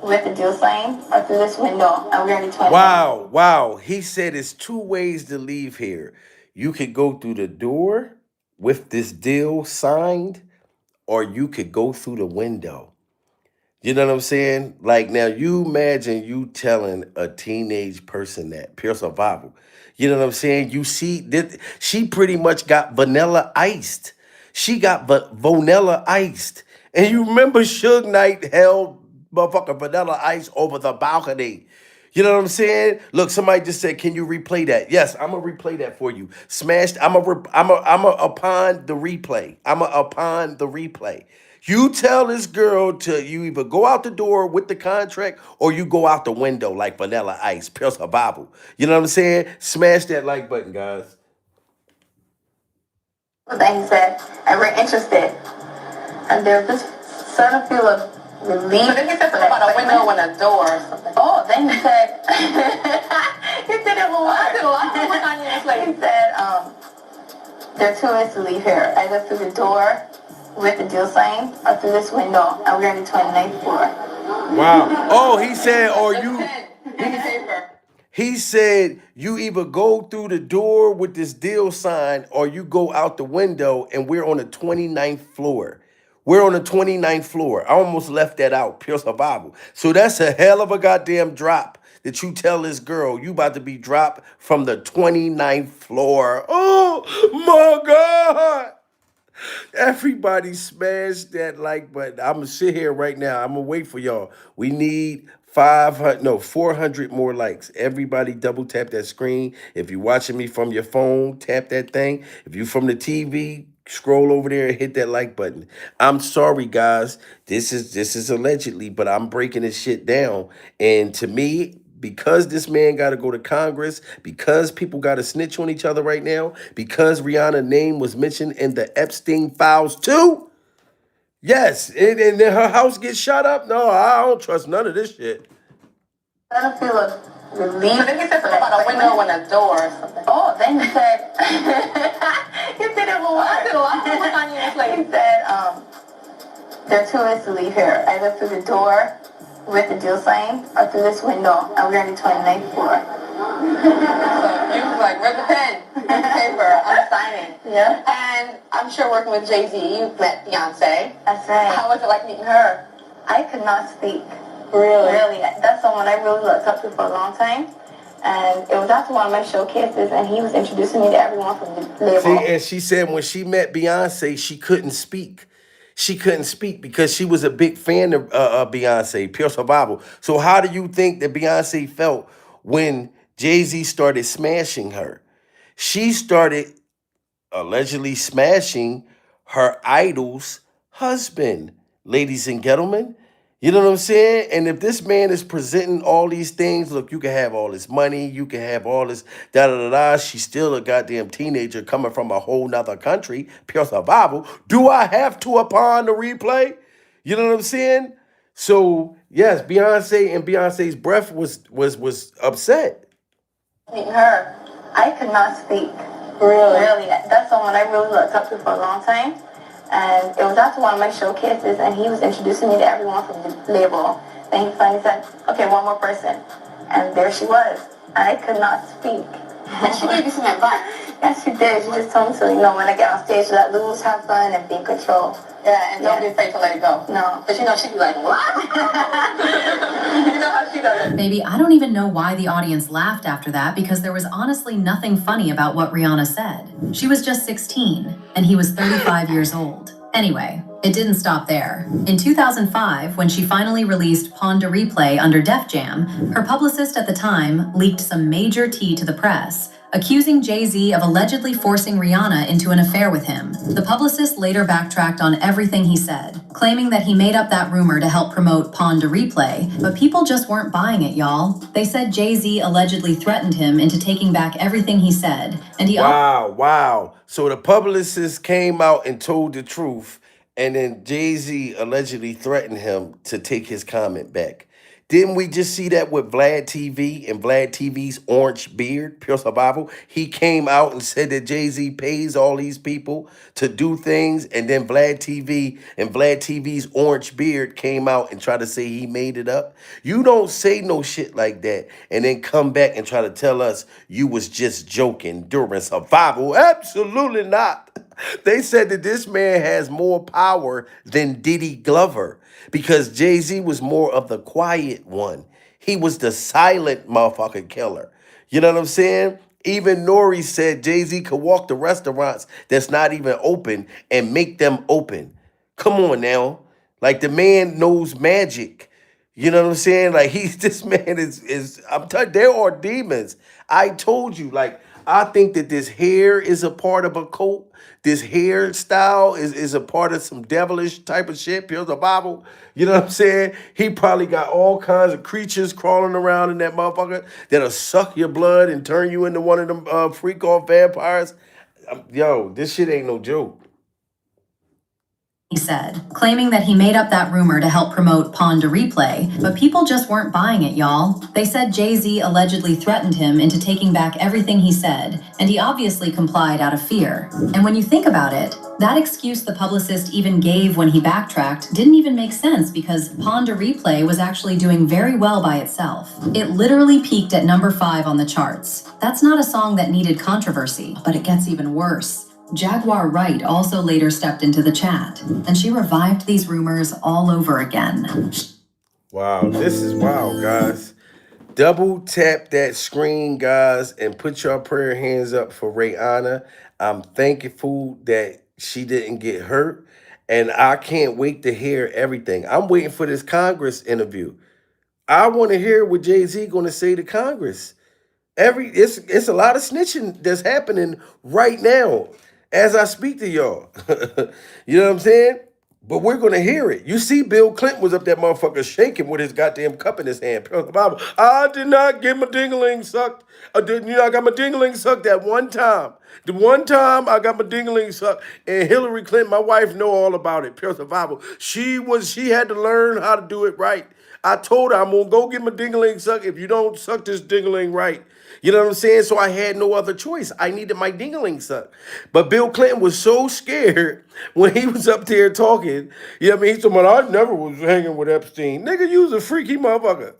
with the deal sign or through this window. And we're already 20. Wow. He said it's 2 ways to leave here. You could go through the door with this deal signed, or you could go through the window. You know what I'm saying? Like, now you imagine you telling a teenage person that, pure survival. You know what I'm saying? You see, that she pretty much got vanilla iced. She got vanilla iced. And you remember Suge Knight held motherfucking vanilla ice over the balcony. You know what I'm saying? Look, somebody just said, can you replay that? Yes, I'm gonna replay that for you. Smashed, I'm a upon the replay. I'm a upon the replay. You tell this girl to you either go out the door with the contract or you go out the window like Vanilla Ice, Pure Survival. You know what I'm saying? Smash that like button, guys. That he said, and we're interested. And there's this certain feel of relief. But then he said something about a window and a door or something. Oh, then he said, he did it more. I did a lot of work on you. Like he said, there are 2 ways to leave here. Either through the door with the deal sign or through this window. And we're on the 29th floor. Wow. Oh, he said, or you. He said you either go through the door with this deal sign or you go out the window, and we're on the 29th floor. We're on the 29th floor. I almost left that out. Pure Survival. So that's a hell of a goddamn drop that you tell this girl you about to be dropped from the 29th floor. Oh my God. Everybody smash that like button. I'm gonna sit here right now. I'm gonna wait for y'all. We need 400 more likes. Everybody double tap that screen. If you're watching me from your phone, tap that thing. If you're from the TV, scroll over there and hit that like button. I'm sorry, guys. This is allegedly, but I'm breaking this shit down. And to me, because this man got to go to Congress, because people got to snitch on each other right now, because Rihanna's name was mentioned in the Epstein files too. Yes, and then her house gets shot up. No, I don't trust none of this shit. I don't feel a relief. But then he said something about a window and a door or something. Oh, then he said, he did it more. I did a lot of work on you. Like he said, there are 2 ways to leave here. Either through the door with the deal sign or through this window. And we're on the 29th floor. So you was like, where's the pen? Where's the paper? I'm signing. Yeah. And I'm sure working with Jay-Z, you met Beyonce. That's right. How was it like meeting her? I could not speak. Really? Really. That's someone I really looked up to for a long time. And it was after one of my showcases, and he was introducing me to everyone from the label. See, and she said when she met Beyonce, she couldn't speak. She couldn't speak because she was a big fan of Beyonce, Pure Survival. So how do you think that Beyonce felt when Jay-Z started smashing her? She started allegedly smashing her idol's husband, ladies and gentlemen. You know what I'm saying? And if this man is presenting all these things, look, you can have all this money, you can have all this da-da-da-da. She's still a goddamn teenager coming from a whole nother country, Pure Survival. Do I have to upon the replay? You know what I'm saying? So, yes, Beyonce and Beyonce's breath was upset. Meeting her, I could not speak. Really? Really. That's someone I really looked up to for a long time. And it was after one of my showcases, and he was introducing me to everyone from the label. Then he finally said, okay, one more person. And there she was. I could not speak. And she gave you some advice. Yes, she did. She just told me to, when I get on stage, let loose, have fun, and be in control. Yeah, and don't be afraid to let it go. No. But she'd be like, what? You know how she does it. Baby, I don't even know why the audience laughed after that, because there was honestly nothing funny about what Rihanna said. She was just 16, and he was 35 years old. Anyway, it didn't stop there. In 2005, when she finally released Pon de Replay under Def Jam, her publicist at the time leaked some major tea to the press, accusing Jay-Z of allegedly forcing Rihanna into an affair with him. The publicist later backtracked on everything he said, claiming that he made up that rumor to help promote Pon de Replay, but people just weren't buying it, y'all. They said Jay-Z allegedly threatened him into taking back everything he said, and he— Wow. So the publicist came out and told the truth, and then Jay-Z allegedly threatened him to take his comment back. Didn't we just see that with Vlad TV and Vlad TV's orange beard, Pure Survival? He came out and said that Jay-Z pays all these people to do things, and then Vlad TV and Vlad TV's orange beard came out and tried to say he made it up. You don't say no shit like that and then come back and try to tell us you was just joking during Survival. Absolutely not. They said that this man has more power than Diddy Glover, because Jay-Z was more of the quiet one. He was the silent motherfucking killer. You know what I'm saying? Even Nori said Jay-Z could walk to restaurants that's not even open and make them open. Come on now. Like, the man knows magic. You know what I'm saying? Like, this man is I'm telling you, there are demons. I told you, like, I think that this hair is a part of a cult. This hairstyle is a part of some devilish type of shit. Pills of Bible. You know what I'm saying? He probably got all kinds of creatures crawling around in that motherfucker that'll suck your blood and turn you into one of them freak off vampires. Yo, this shit ain't no joke. He said, claiming that he made up that rumor to help promote Pawn to Replay, but people just weren't buying it, y'all. They said Jay-Z allegedly threatened him into taking back everything he said, and he obviously complied out of fear. And when you think about it, that excuse the publicist even gave when he backtracked didn't even make sense because Pawn to Replay was actually doing very well by itself. It literally peaked at number 5 on the charts. That's not a song that needed controversy, but it gets even worse. Jaguar Wright also later stepped into the chat, and she revived these rumors all over again. Wow, this is wild, guys. Double tap that screen, guys, and put your prayer hands up for Rihanna. I'm thankful that she didn't get hurt, and I can't wait to hear everything. I'm waiting for this Congress interview. I want to hear what Jay-Z going to say to Congress. It's a lot of snitching that's happening right now as I speak to y'all. You know what I'm saying? But we're gonna hear it. You see, Bill Clinton was up that motherfucker shaking with his goddamn cup in his hand. The Bible. I did not get my dingling sucked. I got my dingling sucked that one time. The one time I got my dingling sucked, and Hillary Clinton, my wife, know all about it. Pure survival. She had to learn how to do it right. I told her I'm gonna go get my dingling sucked if you don't suck this dingling right. You know what I'm saying? So I had no other choice. I needed my dingling sucked. But Bill Clinton was so scared when he was up there talking. You know what I mean? He's talking about, I never was hanging with Epstein. Nigga, you was a freaky motherfucker.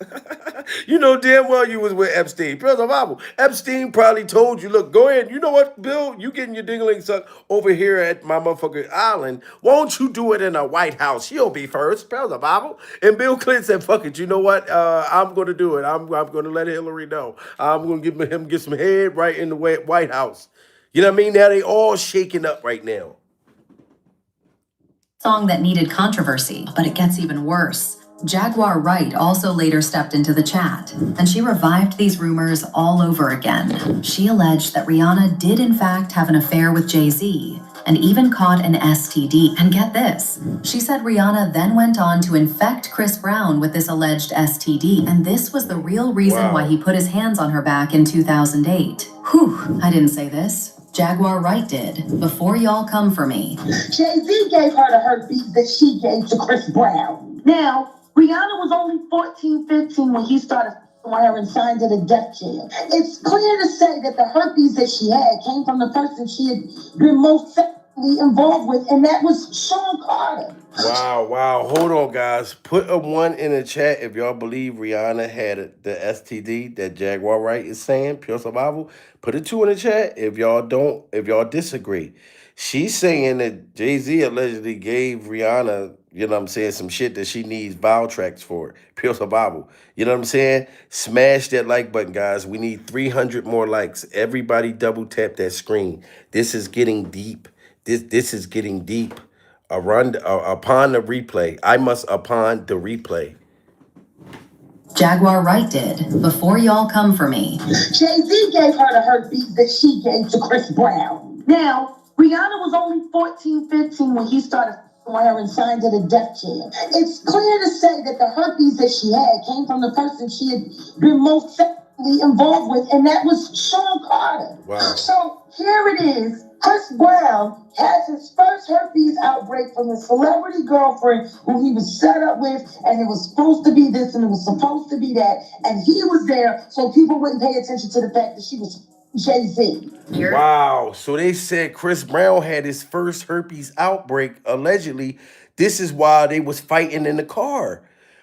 You know damn well you was with Epstein. Epstein probably told you, look, go ahead. You know what, Bill? You getting your dingling sucked over here at my motherfucking island. Won't you do it in a White House? She'll be first. And Bill Clinton said, fuck it. You know what? I'm going to do it. I'm going to let Hillary know. I'm going to give him get some head right in the White House. You know what I mean? Now they all shaking up right now. Song that needed controversy, but it gets even worse. Jaguar Wright also later stepped into the chat, and she revived these rumors all over again. She alleged that Rihanna did in fact have an affair with Jay-Z, and even caught an STD. And get this, she said Rihanna then went on to infect Chris Brown with this alleged STD, and this was the real reason why he put his hands on her back in 2008. Whew, I didn't say this. Jaguar Wright did, before y'all come for me. Jay-Z gave her the herpes that she gave to Chris Brown. Now, Rihanna was only 14, 15 when he started with her and signed to the death jail. It's clear to say that the herpes that she had came from the person she had been most sexually involved with, and that was Sean Carter. Wow. Hold on, guys. Put a 1 in the chat if y'all believe Rihanna had the STD that Jaguar Wright is saying, pure survival. Put a 2 in the chat if y'all disagree. She's saying that Jay-Z allegedly gave Rihanna, you know what I'm saying, some shit that she needs vowel tracks for. Pure survival. You know what I'm saying? Smash that like button, guys. We need 300 more likes. Everybody double tap that screen. This is getting deep. This is getting deep. Upon the replay. I must upon the replay. Jaguar Wright did, before y'all come for me. Jay-Z gave her the herpes that she gave to Chris Brown. Now, Rihanna was only 14, 15 when he started with her and signed to the death jail. It's clear to say that the herpes that she had came from the person she had been most sexually involved with, and that was Sean Carter. Wow. So here it is. Chris Brown has his first herpes outbreak from a celebrity girlfriend who he was set up with, and it was supposed to be this and it was supposed to be that, and he was there so people wouldn't pay attention to the fact that she was Jay-Z. Wow. So they said Chris Brown had his first herpes outbreak, allegedly. This is why they was fighting in the car.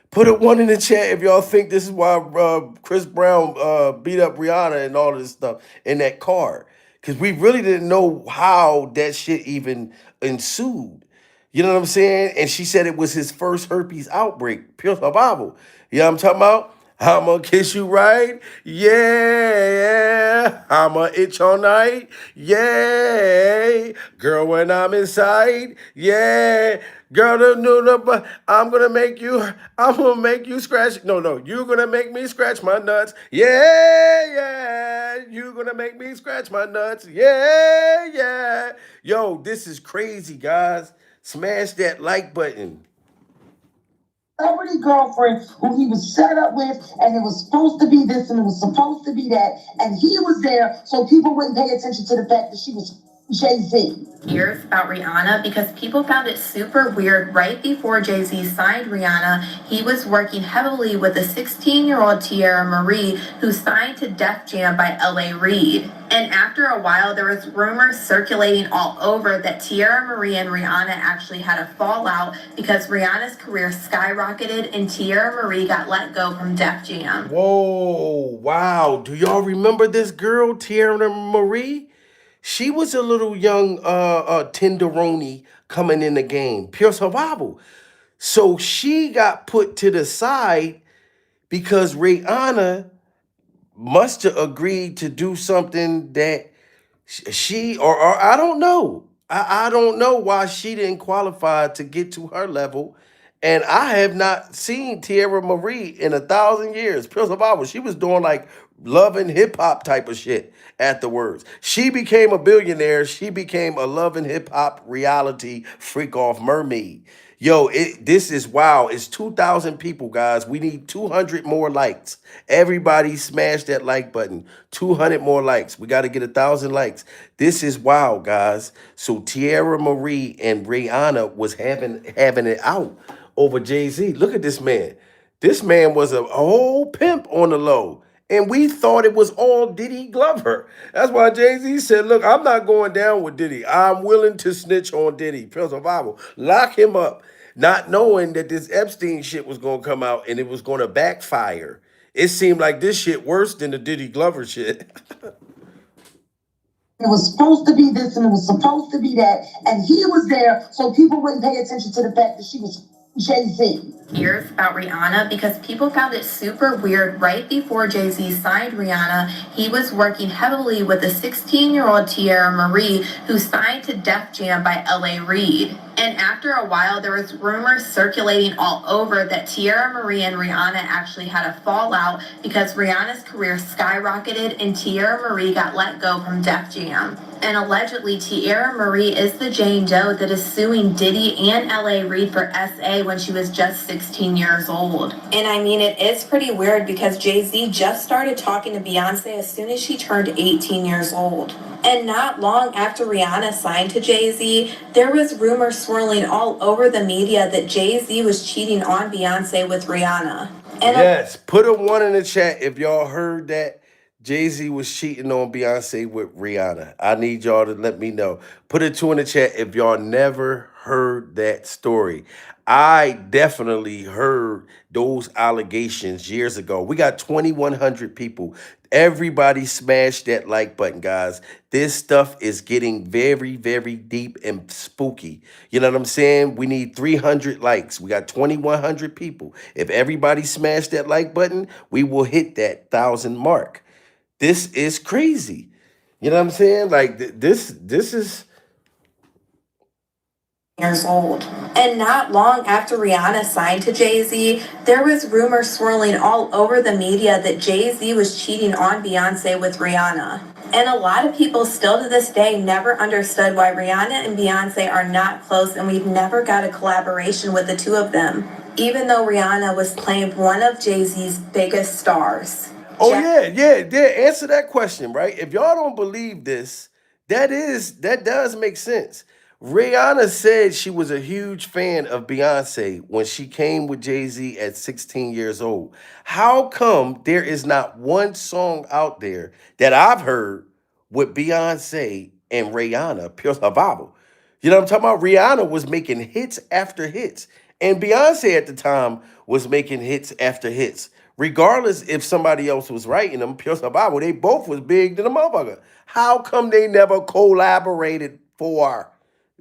Put a 1 in the chat if y'all think this is why Chris Brown beat up Rihanna and all this stuff in that car. Because we really didn't know how that shit even ensued. You know what I'm saying? And she said it was his first herpes outbreak. Pure survival. You know what I'm talking about? I'ma kiss you right. Yeah. I'ma itch all night. Yeah. Girl, when I'm inside. Yeah. Girl, no, I'm gonna make you scratch. No, you're gonna make me scratch my nuts. Yeah, you're gonna make me scratch my nuts. Yeah. Yo, this is crazy, guys. Smash that like button. Celebrity girlfriend who he was set up with, and it was supposed to be this and it was supposed to be that, and he was there so people wouldn't pay attention to the fact that she was Jay-Z. Years about Rihanna because people found it super weird. Right before Jay-Z signed Rihanna, he was working heavily with a 16-year-old Tierra Marie who signed to Def Jam by L.A. Reid. And after a while, there was rumors circulating all over that Tierra Marie and Rihanna actually had a fallout because Rihanna's career skyrocketed and Tierra Marie got let go from Def Jam. Whoa, wow. Do y'all remember this girl, Tierra Marie? She was a little young tenderoni coming in the game, pure survival. So she got put to the side because Rihanna must have agreed to do something that she or I don't know. I don't know why she didn't qualify to get to her level. And I have not seen Tierra Marie in 1,000 years. Pure survival. She was doing like love and hip hop type of shit afterwards. She became a billionaire. She became a love and hip hop reality freak off mermaid. Yo, this is wow. It's 2,000 people, guys. We need 200 more likes. Everybody smash that like button. 200 more likes. We got to get 1,000 likes. This is wow, guys. So Tierra Marie and Rihanna was having it out over Jay-Z. Look at this man. This man was a whole pimp on the low. And we thought it was all Diddy Glover. That's why Jay-Z said, look, I'm not going down with Diddy. I'm willing to snitch on Diddy. Pure survival. Lock him up. Not knowing that this Epstein shit was going to come out and it was going to backfire. It seemed like this shit worse than the Diddy Glover shit. It was supposed to be this and it was supposed to be that, and he was there so people wouldn't pay attention to the fact that she was Jay-Z. Years about Rihanna because people found it super weird. Right before Jay-Z signed Rihanna, he was working heavily with a 16-year-old Tierra Marie who signed to Def Jam by L.A. Reid. And after a while, there was rumors circulating all over that Tierra Marie and Rihanna actually had a fallout because Rihanna's career skyrocketed and Tierra Marie got let go from Def Jam. And allegedly, Tierra Marie is the Jane Doe that is suing Diddy and L.A. Reid for SA when she was just 16 years old. And I mean, it is pretty weird because Jay-Z just started talking to Beyonce as soon as she turned 18 years old. And not long after Rihanna signed to Jay-Z, there was rumors swirling all over the media that Jay-Z was cheating on Beyonce with Rihanna. And yes, put a 1 in the chat if y'all heard that Jay-Z was cheating on Beyonce with Rihanna. I need y'all to let me know. Put a 2 in the chat if y'all never heard that story. I definitely heard those allegations years ago. We got 2,100 people. Everybody smash that like button, guys. This stuff is getting very, very deep and spooky. You know what I'm saying? We need 300 likes. We got 2,100 people. If everybody smash that like button, we will hit that 1,000 mark. This is crazy. You know what I'm saying? Like this is years old. And not long after Rihanna signed to Jay-Z, there was rumors swirling all over the media that Jay-Z was cheating on Beyonce with Rihanna. And a lot of people still to this day never understood why Rihanna and Beyonce are not close, and we've never got a collaboration with the two of them, even though Rihanna was claimed one of Jay-Z's biggest stars. Oh, yeah. Answer that question, right? If y'all don't believe this, that does make sense. Rihanna said she was a huge fan of Beyonce when she came with Jay-Z at 16 years old. How come there is not one song out there that I've heard with Beyonce and Rihanna, pure survival? You know what I'm talking about? Rihanna was making hits after hits, and Beyonce at the time was making hits after hits. Regardless if somebody else was writing them, pure survival, they both was big to the motherfucker. How come they never collaborated for?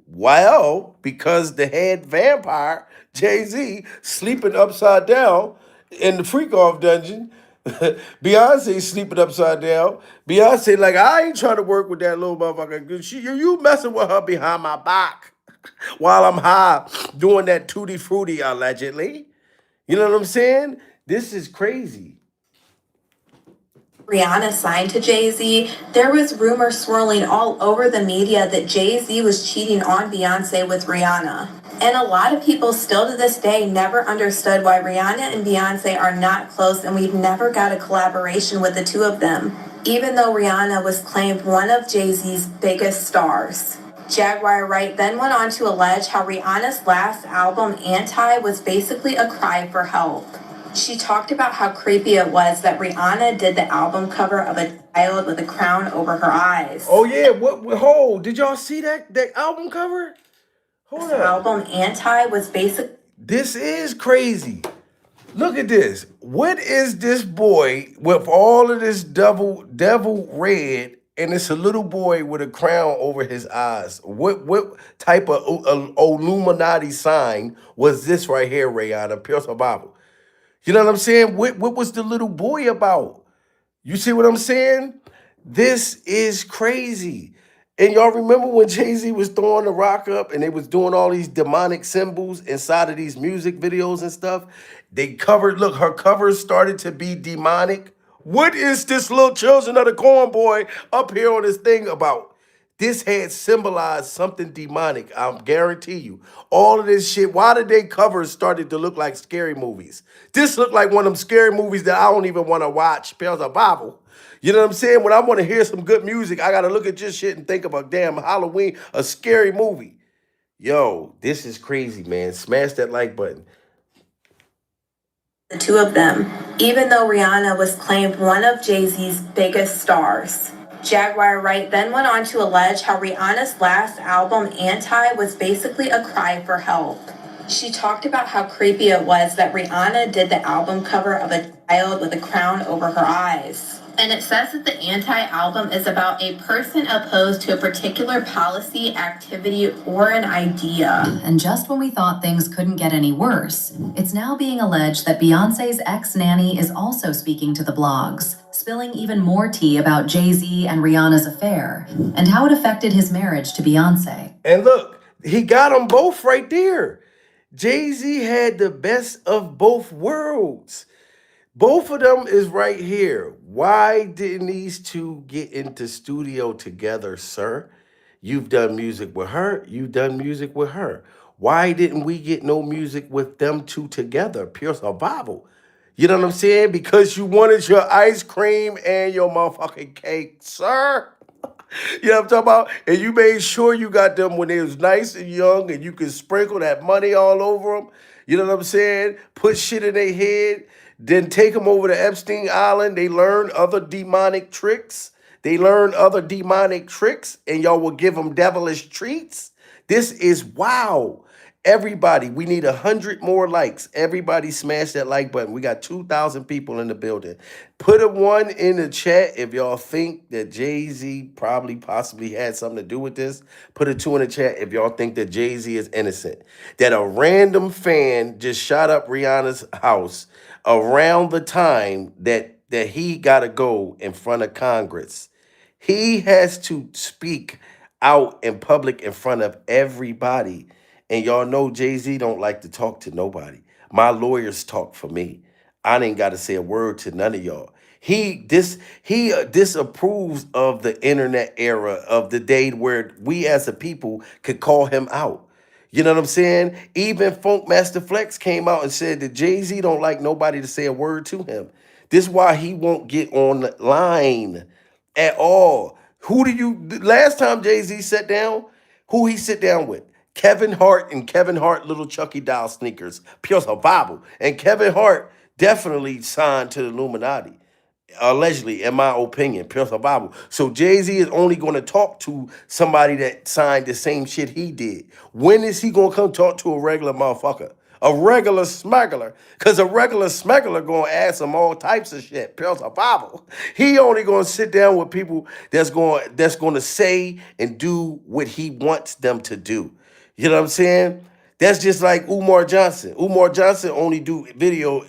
Well, because the head vampire, Jay-Z, sleeping upside down in the freak-off dungeon. Beyonce sleeping upside down. Beyonce like, I ain't trying to work with that little motherfucker. You messing with her behind my back. while I'm high doing that tutti frutti allegedly. You know what I'm saying? This is crazy. Rihanna signed to Jay-Z, there was rumors swirling all over the media that Jay-Z was cheating on Beyonce with Rihanna. And a lot of people still to this day never understood why Rihanna and Beyonce are not close, and we've never got a collaboration with the two of them, even though Rihanna was claimed one of Jay-Z's biggest stars. Jaguar Wright then went on to allege how Rihanna's last album, Anti, was basically a cry for help. She talked about how creepy it was that Rihanna did the album cover of a child with a crown over her eyes. Oh yeah, hold, did y'all see that album cover? Hold This up. album, Anti, was basically... This is crazy. Look at this. What is this boy with all of this devil red, and it's a little boy with a crown over his eyes? What type of Illuminati sign was this right here, Rihanna? Pure Bible. You know what I'm saying? What was the little boy about? You see what I'm saying? This is crazy. And y'all remember when Jay-Z was throwing the rock up and they was doing all these demonic symbols inside of these music videos and stuff? They covered, look, her covers started to be demonic. What is this little Children of the Corn boy up here on this thing about? This had symbolized something demonic, I guarantee you. All of this shit, why did they covers started to look like scary movies? This looked like one of them scary movies that I don't even want to watch. Pales a Bible. You know what I'm saying? When I want to hear some good music, I got to look at this shit and think about, damn, Halloween, a scary movie. Yo, this is crazy, man. Smash that like button. The two of them, even though Rihanna was claimed one of Jay-Z's biggest stars. Jaguar Wright then went on to allege how Rihanna's last album, Anti, was basically a cry for help. She talked about how creepy it was that Rihanna did the album cover of a child with a crown over her eyes. And it says that the Anti album is about a person opposed to a particular policy, activity, or an idea. And just when we thought things couldn't get any worse, it's now being alleged that Beyonce's ex-nanny is also speaking to the blogs, spilling even more tea about Jay-Z and Rihanna's affair and how it affected his marriage to Beyonce. And look, he got them both right there. Jay-Z had the best of both worlds. Both of them is right here. Why didn't these two get into studio together, sir? You've done music with her. You've done music with her. Why didn't we get no music with them two together? Pure survival. You know what I'm saying? Because you wanted your ice cream and your motherfucking cake, sir. You know what I'm talking about? And you made sure you got them when they was nice and young and you could sprinkle that money all over them. You know what I'm saying? Put shit in their head. Then take them over to Epstein Island. They learn other demonic tricks. And y'all will give them devilish treats. This is wow. Everybody, we need 100 more likes. Everybody smash that like button. We got 2,000 people in the building. Put a 1 in the chat if y'all think that Jay-Z possibly had something to do with this. Put a 2 in the chat if y'all think that Jay-Z is innocent. That a random fan just shot up Rihanna's house around the time that he got to go in front of Congress. He has to speak out in public in front of everybody. And y'all know Jay-Z don't like to talk to nobody. My lawyers talk for me. I ain't got to say a word to none of y'all. He disapproves of the internet era of the day where we as a people could call him out. You know what I'm saying? Even Funk Master Flex came out and said that Jay-Z don't like nobody to say a word to him. This is why he won't get on the line at all. Last time Jay-Z sat down, who he sit down with? Kevin Hart and Kevin Hart little Chucky doll sneakers. Pure survival. And Kevin Hart definitely signed to the Illuminati. Allegedly, in my opinion, pure survival. So Jay-Z is only going to talk to somebody that signed the same shit he did. When is he going to come talk to a regular motherfucker? A regular smuggler. Because a regular smuggler going to ask him all types of shit. Pure survival. He only going to sit down with people that's going to say and do what he wants them to do. You know what I'm saying? That's just like Umar Johnson. Umar Johnson only do video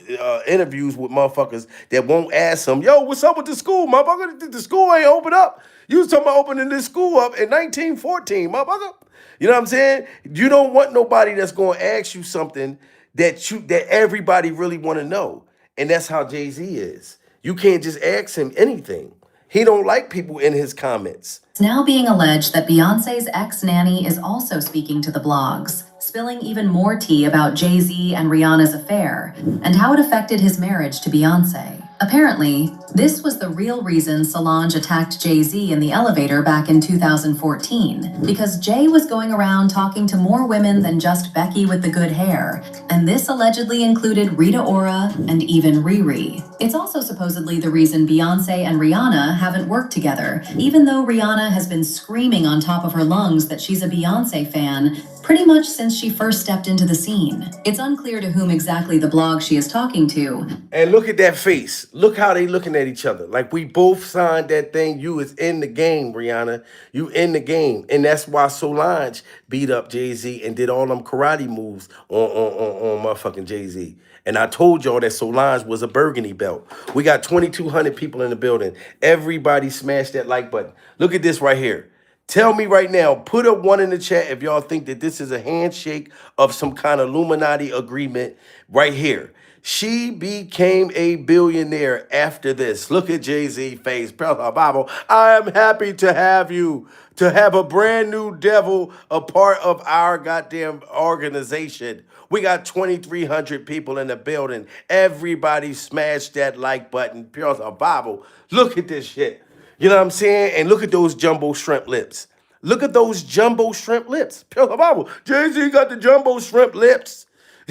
interviews with motherfuckers that won't ask him, yo, what's up with the school, motherfucker? The school ain't open up. You was talking about opening this school up in 1914, motherfucker. You know what I'm saying? You don't want nobody that's going to ask you something that everybody really want to know. And that's how Jay-Z is. You can't just ask him anything. He don't like people in his comments. It's now being alleged that Beyonce's ex-nanny is also speaking to the blogs, spilling even more tea about Jay-Z and Rihanna's affair and how it affected his marriage to Beyonce. Apparently, this was the real reason Solange attacked Jay-Z in the elevator back in 2014, because Jay was going around talking to more women than just Becky with the good hair, and this allegedly included Rita Ora and even Riri. It's also supposedly the reason Beyonce and Rihanna haven't worked together, even though Rihanna has been screaming on top of her lungs that she's a Beyonce fan pretty much since she first stepped into the scene. It's unclear to whom exactly the blog she is talking to. And look at that face. Look how they looking at each other. Like we both signed that thing. You is in the game, Rihanna. You in the game. And that's why Solange beat up Jay-Z and did all them karate moves on motherfucking Jay-Z. And I told y'all that Solange was a burgundy belt. We got 2,200 people in the building. Everybody smash that like button. Look at this right here. Tell me right now, put a 1 in the chat if y'all think that this is a handshake of some kind of Illuminati agreement right here. She became a billionaire after this. Look at Jay-Z face. Bible. I am happy to have you, to have a brand new devil a part of our goddamn organization. We got 2,300 people in the building. Everybody smash that like button. Bible. Look at this shit. You know what I'm saying? And look at those jumbo shrimp lips. Look at those jumbo shrimp lips. Bible. Jay-Z got the jumbo shrimp lips.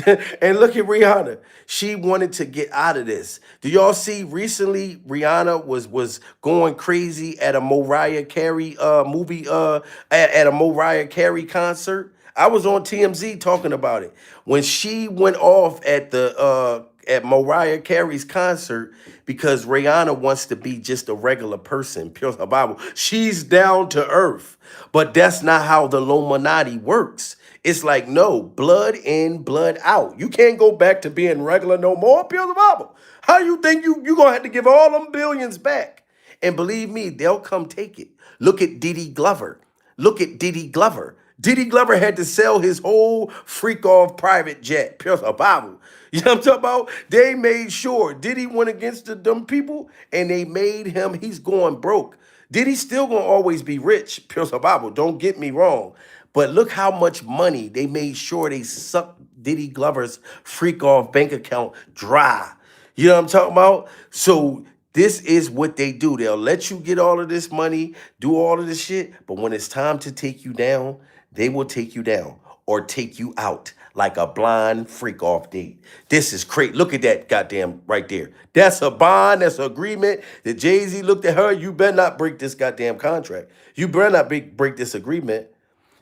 And look at Rihanna. She wanted to get out of this. Do y'all see recently Rihanna was going crazy at a Mariah Carey movie at a Mariah Carey concert? I was on TMZ talking about it. When she went off at the at Mariah Carey's concert because Rihanna wants to be just a regular person. Pure Bible. She's down to earth. But that's not how the Illuminati works. It's like, no, blood in, blood out. You can't go back to being regular no more. Pure Bible. How you think you're going to have to give all them billions back? And believe me, they'll come take it. Look at Diddy Glover. Look at Diddy Glover. Diddy Glover had to sell his whole freak-off private jet. Pure Bible. You know what I'm talking about? They made sure Diddy went against the dumb people, and they made him, he's going broke. Diddy's still going to always be rich. Pure Bible. Don't get me wrong. But look how much money they made sure they sucked Diddy Glover's freak-off bank account dry. You know what I'm talking about? So this is what they do. They'll let you get all of this money, do all of this shit, but when it's time to take you down, they will take you down or take you out like a blind freak-off date. This is crazy. Look at that goddamn right there. That's a bond. That's an agreement that Jay-Z looked at her. You better not break this goddamn contract. You better not break this agreement.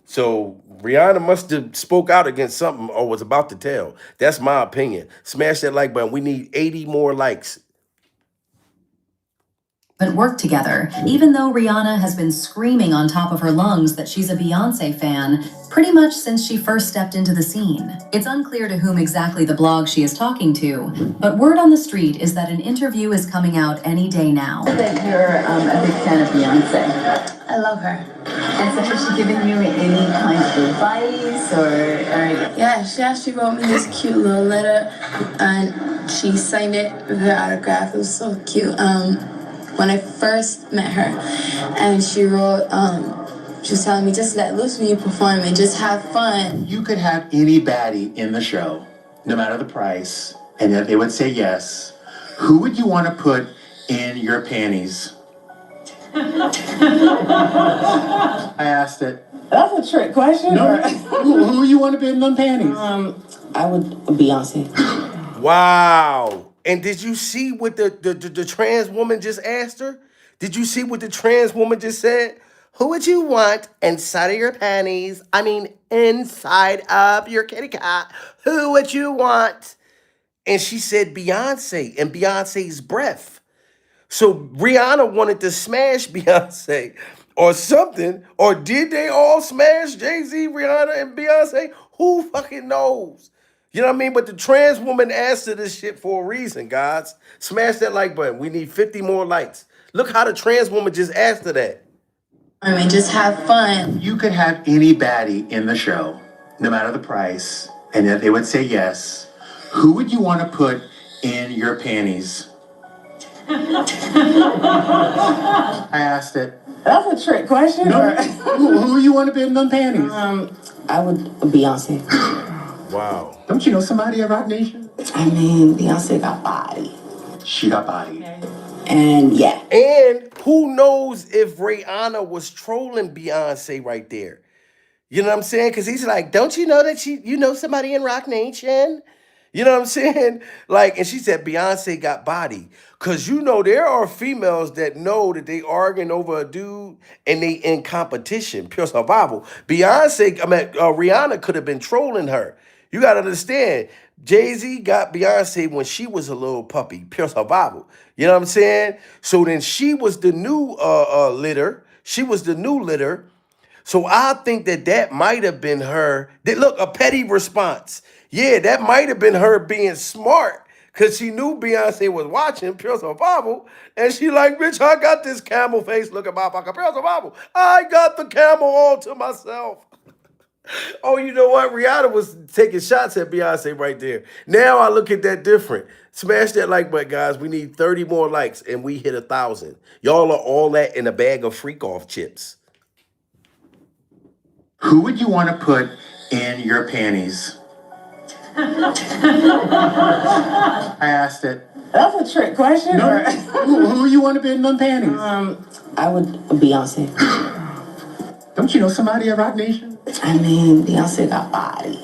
So Rihanna must have spoke out against something or was about to tell. That's my opinion. Smash that like button. We need 80 more likes. But work together, even though Rihanna has been screaming on top of her lungs that she's a Beyonce fan pretty much since she first stepped into the scene. It's unclear to whom exactly the blog she is talking to, but word on the street is that an interview is coming out any day now. That you're a big fan of Beyonce. I love her. And so has she given you any kind of advice or Yeah, she actually wrote me this cute little letter and she signed it with her autograph. It was so cute. When I first met her, and she wrote, she was telling me, just let loose when you perform and just have fun. You could have any baddie in the show, no matter the price, and if they would say yes, who would you want to put in your panties? I asked it. That's a trick question. No, who you want to put in them panties? I would Beyonce. Wow. And did you see what the trans woman just asked her? Did you see what the trans woman just said? Who would you want inside of your panties? I mean, inside of your kitty cat. Who would you want? And she said Beyonce and Beyonce's breath. So Rihanna wanted to smash Beyonce or something. Or did they all smash Jay-Z, Rihanna, and Beyonce? Who fucking knows? You know what I mean? But the trans woman asked her this shit for a reason, guys. Smash that like button. We need 50 more likes. Look how the trans woman just asked her that. And just have fun. You could have any baddie in the show, no matter the price, and if they would say yes, who would you want to put in your panties? I asked it. That's a trick question. No, who you want to put in them panties? I would Beyonce. Wow. Don't you know somebody at Rock Nation? I mean, Beyonce got body. She got body. And yeah. And who knows if Rihanna was trolling Beyonce right there? You know what I'm saying? Because he's like, don't you know that you know somebody in Rock Nation? You know what I'm saying? Like, and she said Beyonce got body. Because you know there are females that know that they arguing over a dude and they in competition. Pure survival. Rihanna could have been trolling her. You got to understand, Jay-Z got Beyonce when she was a little puppy. Pure survival. You know what I'm saying? So then she was the new litter. She was the new litter. So I think that might have been her. Look, a petty response. Yeah, that might have been her being smart because she knew Beyonce was watching Pure Survival. And she like, bitch, I got this camel face looking motherfucker. Pure Survival. I got the camel all to myself. Oh, you know what? Rihanna was taking shots at Beyonce right there. Now I look at that different. Smash that like button, guys. We need 30 more likes and we hit 1,000. Y'all are all that in a bag of freak-off chips. Who would you want to put in your panties? I asked it. That's a trick question. No, who you want to put in them panties? I would Beyonce. Don't you know somebody at Rock Nation? I mean, Beyonce got body.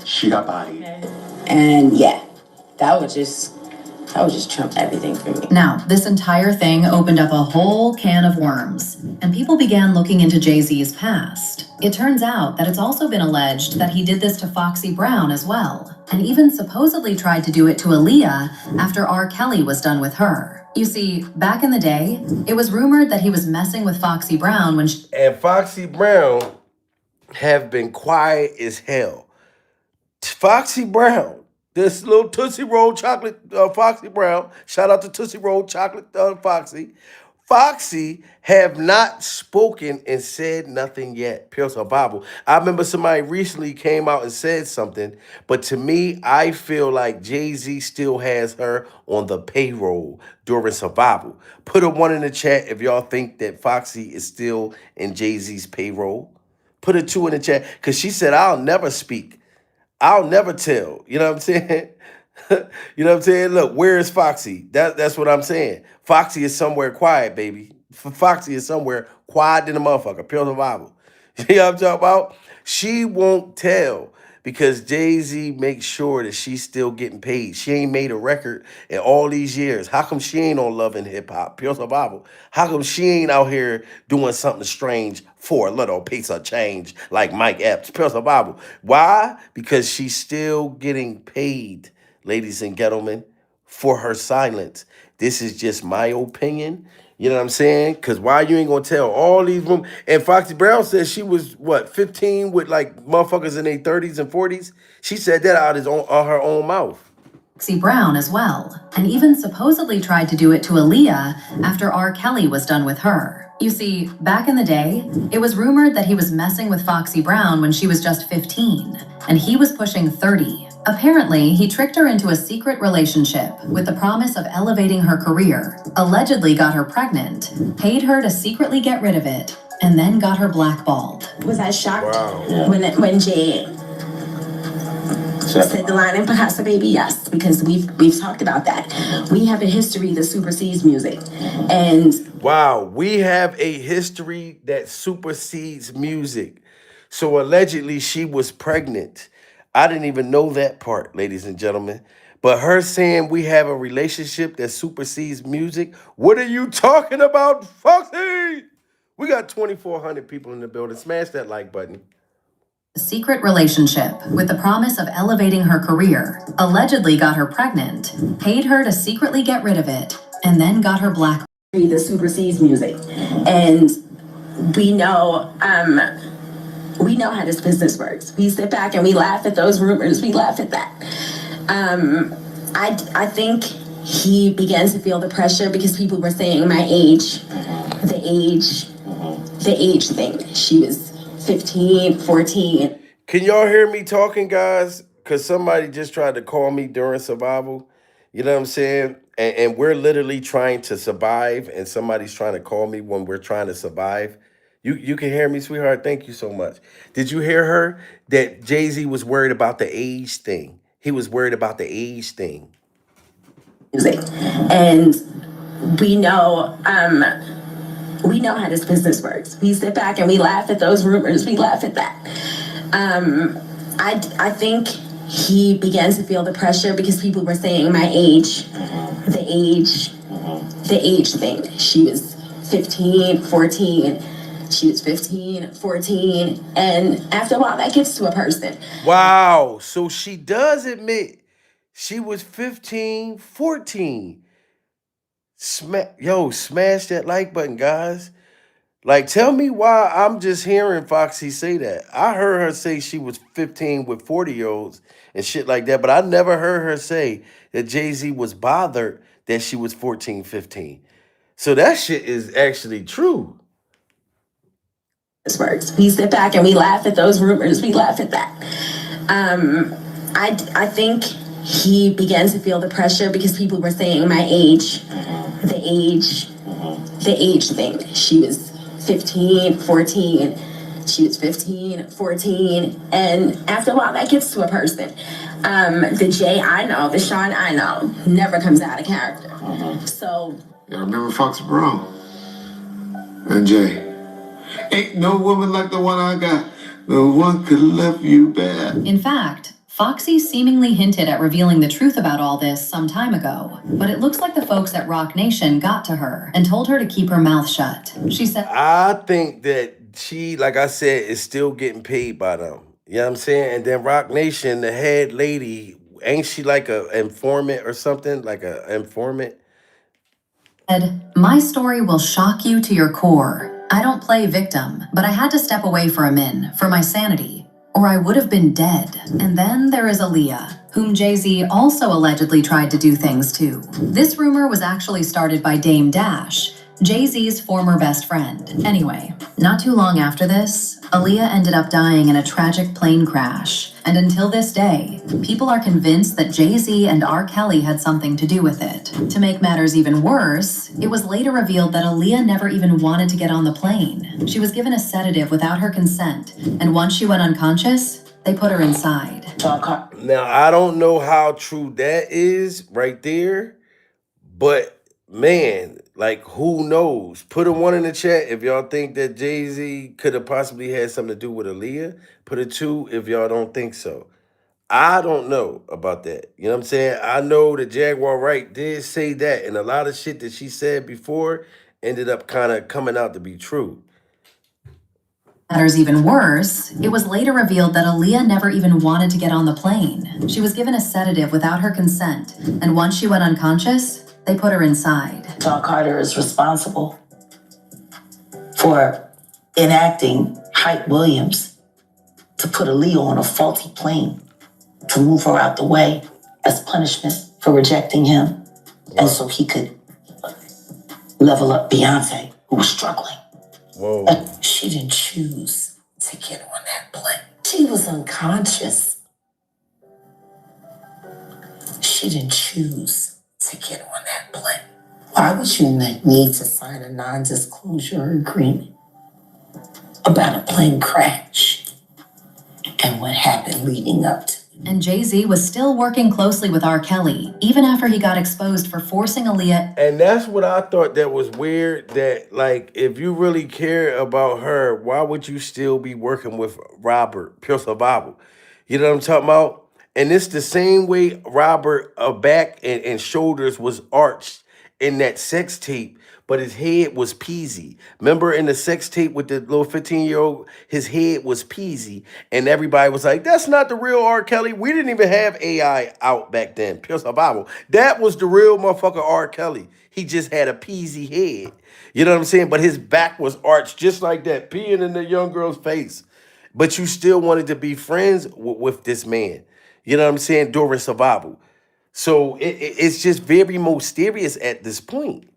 She got body. And yeah, that would just trump everything for me. Now, this entire thing opened up a whole can of worms, and people began looking into Jay-Z's past. It turns out that it's also been alleged that he did this to Foxy Brown as well, and even supposedly tried to do it to Aaliyah after R. Kelly was done with her. You see, back in the day, it was rumored that he was messing with Foxy Brown when she... And Foxy Brown have been quiet as hell. Foxy Brown, this little Tootsie Roll chocolate Foxy Brown, shout out to Tootsie Roll chocolate Foxy. Foxy have not spoken and said nothing yet. Pure survival. I remember somebody recently came out and said something, but to me, I feel like Jay-Z still has her on the payroll during survival. Put a 1 in the chat if y'all think that Foxy is still in Jay-Z's payroll. Put a 2 in the chat, because she said, I'll never speak. I'll never tell. You know what I'm saying? You know what I'm saying? Look, where is Foxy? That's what I'm saying. Foxy is somewhere quiet, baby. Foxy is somewhere quiet than a motherfucker. Pure survival. You know what I'm talking about? She won't tell because Jay-Z makes sure that she's still getting paid. She ain't made a record in all these years. How come she ain't on Love and Hip Hop? Pure survival. How come she ain't out here doing something strange for a little piece of change like Mike Epps? Pure survival. Why? Because she's still getting paid, ladies and gentlemen, for her silence. This is just my opinion. You know what I'm saying? Because why you ain't going to tell all these women? And Foxy Brown said she was, 15 with like motherfuckers in their 30s and 40s? She said that out on her own mouth. Foxy Brown as well, and even supposedly tried to do it to Aaliyah after R. Kelly was done with her. You see, back in the day, it was rumored that he was messing with Foxy Brown when she was just 15, and he was pushing 30. Apparently, he tricked her into a secret relationship with the promise of elevating her career, allegedly got her pregnant, paid her to secretly get rid of it, and then got her blackballed. Was I shocked when Jay said the line, and perhaps a baby? Yes, because we've talked about that. We have a history that supersedes music. And wow, we have a history that supersedes music. So allegedly she was pregnant. I didn't even know that part, ladies and gentlemen. But her saying we have a relationship that supersedes music, what are you talking about, Foxy? We got 2,400 people in the building. Smash that like button. Secret relationship with the promise of elevating her career, allegedly got her pregnant, paid her to secretly get rid of it, and then got her black. That supersedes music. And we know how this business works. We sit back and we laugh at those rumors. We laugh at that. I think he began to feel the pressure because people were saying my age, the age the age thing. She was 15, 14. Can y'all hear me talking, guys? Because somebody just tried to call me during survival. You know what I'm saying? And we're literally trying to survive, and somebody's trying to call me when we're trying to survive. You can hear me, sweetheart? Thank you so much. Did you hear her? That Jay-Z was worried about the age thing. He was worried about the age thing. Music. And we know how this business works. We sit back and we laugh at those rumors. We laugh at that. I think he began to feel the pressure because people were saying my age, the age thing. She was 15, 14. She was 15, 14. And after a while, that gets to a person. Wow. So she does admit she was 15, 14. Smash that like button, guys. Like, tell me why I'm just hearing Foxy say that. I heard her say she was 15 with 40-year-olds and shit like that, but I never heard her say that Jay-Z was bothered that she was 14, 15. So that shit is actually true. This works. We sit back and we laugh at those rumors. We laugh at that. I think he began to feel the pressure because people were saying my age, the age thing. She was 15, 14. She was 15, 14. And after a while, that gets to a person. The Jay I know, the Sean I know, never comes out of character. So. Yeah, I remember Foxy Brown and Jay. Ain't no woman like the one I got. No one could love you bad. In fact, Foxy seemingly hinted at revealing the truth about all this some time ago, but it looks like the folks at Rock Nation got to her and told her to keep her mouth shut. She said, I think that she, like I said, is still getting paid by them. You know what I'm saying? And then Rock Nation, the head lady, ain't she like an informant or something? Like an informant? My story will shock you to your core. I don't play victim, but I had to step away for a min, for my sanity, or I would have been dead. And then there is Aaliyah, whom Jay-Z also allegedly tried to do things to. This rumor was actually started by Dame Dash, Jay-Z's former best friend. Anyway, not too long after this, Aaliyah ended up dying in a tragic plane crash. And until this day, people are convinced that Jay-Z and R. Kelly had something to do with it. To make matters even worse, it was later revealed that Aaliyah never even wanted to get on the plane. She was given a sedative without her consent, and once she went unconscious, they put her inside. Now, I don't know how true that is right there, but man, like, who knows? Put a 1 in the chat if y'all think that Jay-Z could have possibly had something to do with Aaliyah. Put a 2 if y'all don't think so. I don't know about that. You know what I'm saying? I know that Jaguar Wright did say that, and a lot of shit that she said before ended up kind of coming out to be true. Matters even worse, it was later revealed that Aaliyah never even wanted to get on the plane. She was given a sedative without her consent, and once she went unconscious, they put her inside. John Carter is responsible for enacting Hype Williams to put Aaliyah on a faulty plane to move her out the way as punishment for rejecting him. And so he could level up Beyonce, who was struggling. Whoa. And she didn't choose to get on that plane. She was unconscious. She didn't choose to get on that plane. Why would you need to sign a non-disclosure agreement about a plane crash and what happened leading up to? And Jay-Z was still working closely with R. Kelly, even after he got exposed for forcing Aaliyah. And that's what I thought that was weird, that, like, if you really care about her, why would you still be working with Robert, Pure Survival? You know what I'm talking about? And it's the same way Robert back and shoulders was arched in that sex tape, but his head was peasy. Remember in the sex tape with the little 15-year-old, his head was peasy. And everybody was like, that's not the real R. Kelly. We didn't even have AI out back then, Pure Survival. That was the real motherfucker R. Kelly. He just had a peasy head. You know what I'm saying? But his back was arched just like that, peeing in the young girl's face. But you still wanted to be friends with this man. You know what I'm saying? During survival. So it's just very mysterious at this point.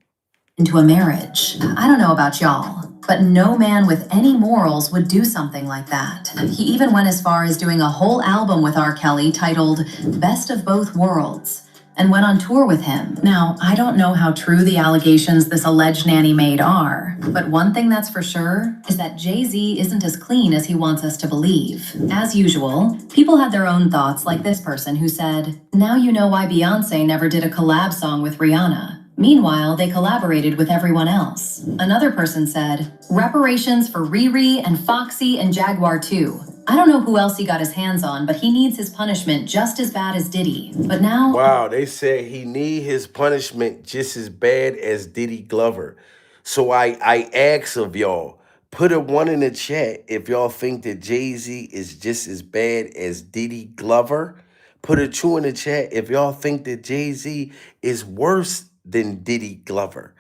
into a marriage. I don't know about y'all, but no man with any morals would do something like that. He even went as far as doing a whole album with R. Kelly titled Best of Both Worlds and went on tour with him. Now, I don't know how true the allegations this alleged nanny maid are, but one thing that's for sure is that Jay-Z isn't as clean as he wants us to believe. As usual, people had their own thoughts, like this person who said, "Now you know why Beyonce never did a collab song with Rihanna. Meanwhile, they collaborated with everyone else." Another person said, "Reparations for Riri and Foxy and Jaguar too. I don't know who else he got his hands on, but he needs his punishment just as bad as Diddy." But now... Wow, they said he need his punishment just as bad as Diddy Glover. So I ask of y'all, put a 1 in the chat if y'all think that Jay-Z is just as bad as Diddy Glover. Put a 2 in the chat if y'all think that Jay-Z is worse than Diddy Glover.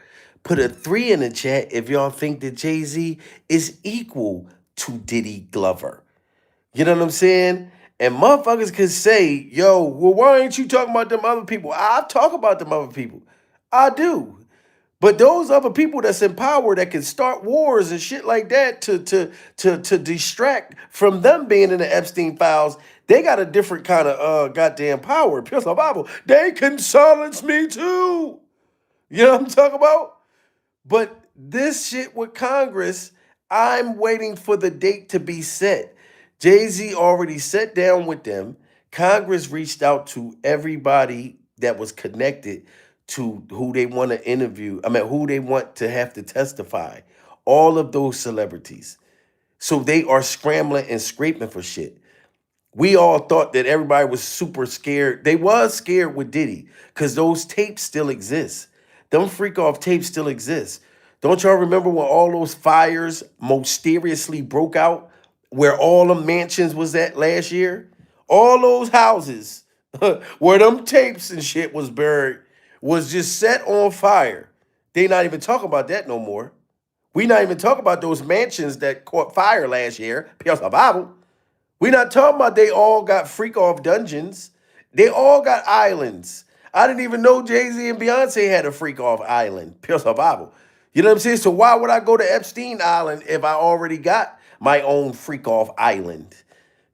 Put a 3 in the chat if y'all think that Jay-Z is equal to Diddy Glover. You know what I'm saying? And motherfuckers could say, yo, well, why ain't you talking about them other people? I talk about them other people. I do. But those other people that's in power that can start wars and shit like that to distract from them being in the Epstein files, they got a different kind of goddamn power. Pure Bible. They can silence me too. You know what I'm talking about? But this shit with Congress, I'm waiting for the date to be set. Jay-Z already sat down with them. Congress reached out to everybody that was connected to who they want to interview. Who they want to have to testify. All of those celebrities. So they are scrambling and scraping for shit. We all thought that everybody was super scared. They was scared with Diddy because those tapes still exist. Them freak off tapes still exist. Don't y'all remember when all those fires mysteriously broke out where all the mansions was at last year? All those houses where them tapes and shit was buried was just set on fire. They not even talking about that no more. We not even talking about those mansions that caught fire last year. Because of Bible. We not talking about they all got freak off dungeons. They all got islands. I didn't even know Jay-Z and Beyonce had a freak off island. Pure survival. You know what I'm saying? So why would I go to Epstein Island if I already got my own freak off island?